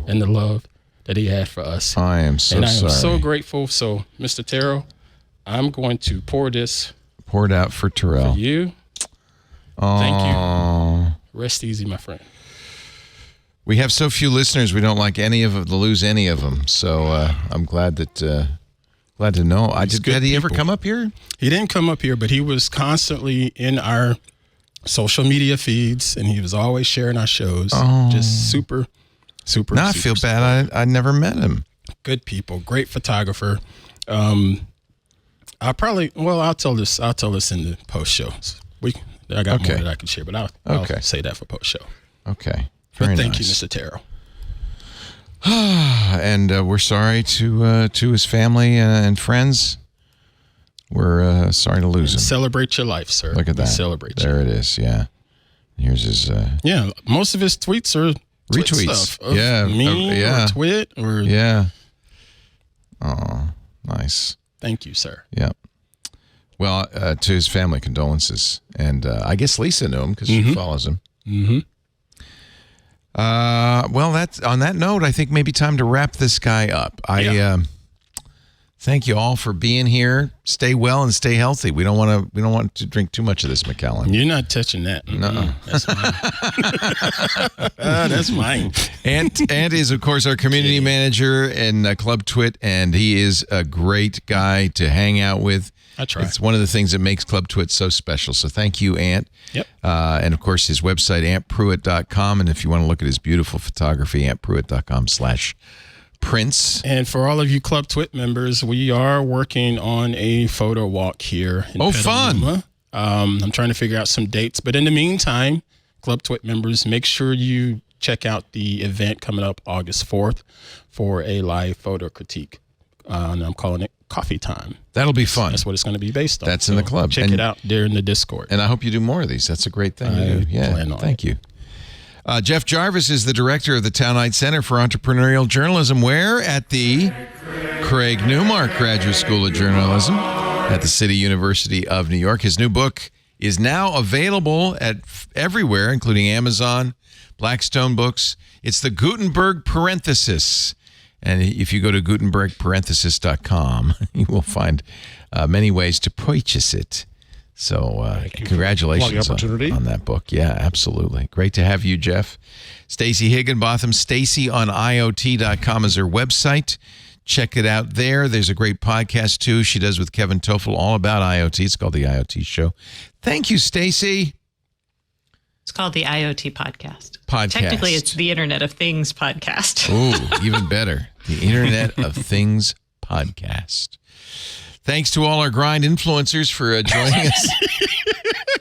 and the love that he had for us. I am so sorry. And I am so grateful. So, Mr. Terrell, I'm going to pour it out for Terrell. For you. Thank you. Rest easy, my friend. We have so few listeners. We don't like any of them to lose any of them. So I'm glad to know. Did he ever come up here? He didn't come up here, but he was constantly in our social media feeds, and he was always sharing our shows. Just super. Now I feel bad. I never met him. Good people, great photographer. I'll tell this in the post show. I got more that I can share, but I'll say that for post show. Okay. But thank you, Mr. Terrell. And we're sorry to his family and friends. We're sorry to lose him. Celebrate your life, sir. Look at that. Celebrate. There it is. Yeah. Here's his. Yeah, most of his tweets are retweets. Stuff Me or Twit or Oh, nice. Thank you, sir. Yeah. Well, to his family, condolences, and I guess Lisa knew him because she follows him. Mm-hmm. Well, on that note, I think maybe time to wrap this guy up. Thank you all for being here. Stay well and stay healthy. We don't want to drink too much of this, McAllen. You're not touching that. No, that's mine. Ant is, of course, our community manager in Club Twit, and he is a great guy to hang out with. I try. It's one of the things that makes Club Twit so special. So thank you, Ant. Yep. And, of course, his website, antpruitt.com. And if you want to look at his beautiful photography, antpruitt.com/prints. And for all of you Club Twit members, we are working on a photo walk here in Petaluma. Fun. I'm trying to figure out some dates. But in the meantime, Club Twit members, make sure you check out the event coming up August 4th for a live photo critique. And I'm calling it Coffee Time. That'll be fun. That's what it's going to be based on. That's in the club. Check it out there in the Discord. And I hope you do more of these. That's a great thing to do. Yeah, thank you. Jeff Jarvis is the director of the Townite Center for Entrepreneurial Journalism, where at the Craig Newmark Graduate School of Journalism at the City University of New York. His new book is now available at everywhere, including Amazon, Blackstone Books. It's the Gutenberg Parenthesis. And if you go to gutenbergparenthesis.com, you will find many ways to purchase it. So congratulations on that book. Yeah, absolutely. Great to have you, Jeff. Stacey Higginbotham, StaceyOnIoT.com is her website. Check it out there. There's a great podcast, too, she does with Kevin Toffel all about IoT. It's called The IoT Show. Thank you, Stacey. It's called the IoT podcast. Technically, it's the Internet of Things podcast. Ooh, even better. The Internet of Things podcast. Thanks to all our grind influencers for joining us.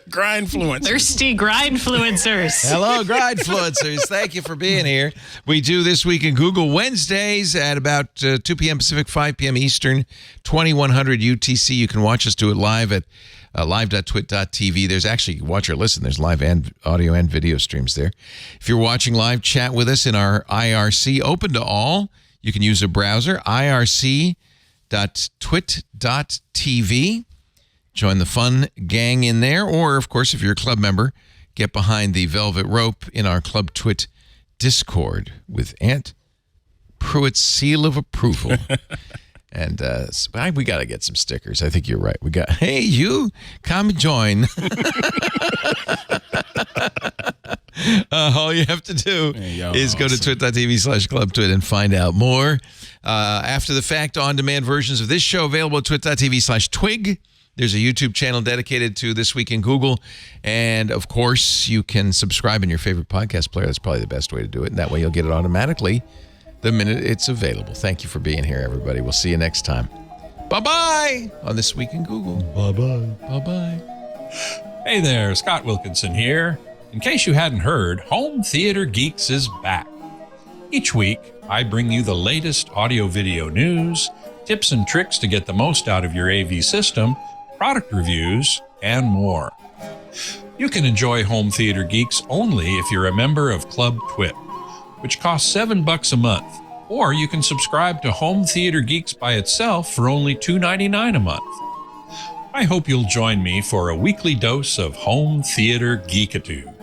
Grindfluencers. Thirsty grindfluencers. Hello, grindfluencers. Thank you for being here. We do This Week in Google Wednesdays at about 2 p.m. Pacific, 5 p.m. Eastern, 2100 UTC. You can watch us do it live at live.twit.tv. There's actually, watch or listen, there's live and audio and video streams there. If you're watching live, chat with us in our IRC, open to all. You can use a browser, irc.twit.tv. Join the fun gang in there. Or, of course, if you're a club member, get behind the velvet rope in our Club Twit Discord with Aunt Pruitt's seal of approval. And we got to get some stickers. I think you're right. We got, hey, you, come join. All you have to do is go to twit.tv/clubtwit and find out more. After the fact, on-demand versions of this show available at twit.tv/twig. There's a YouTube channel dedicated to This Week in Google. And, of course, you can subscribe in your favorite podcast player. That's probably the best way to do it. And that way you'll get it automatically the minute it's available. Thank you for being here, everybody. We'll see you next time. Bye-bye on This Week in Google. Bye-bye. Bye-bye. Hey there, Scott Wilkinson here. In case you hadn't heard, Home Theater Geeks is back. Each week, I bring you the latest audio-video news, tips and tricks to get the most out of your AV system, product reviews, and more. You can enjoy Home Theater Geeks only if you're a member of Club Twit, which costs $7 a month, or you can subscribe to Home Theater Geeks by itself for only $2.99 a month. I hope you'll join me for a weekly dose of Home Theater Geekitude.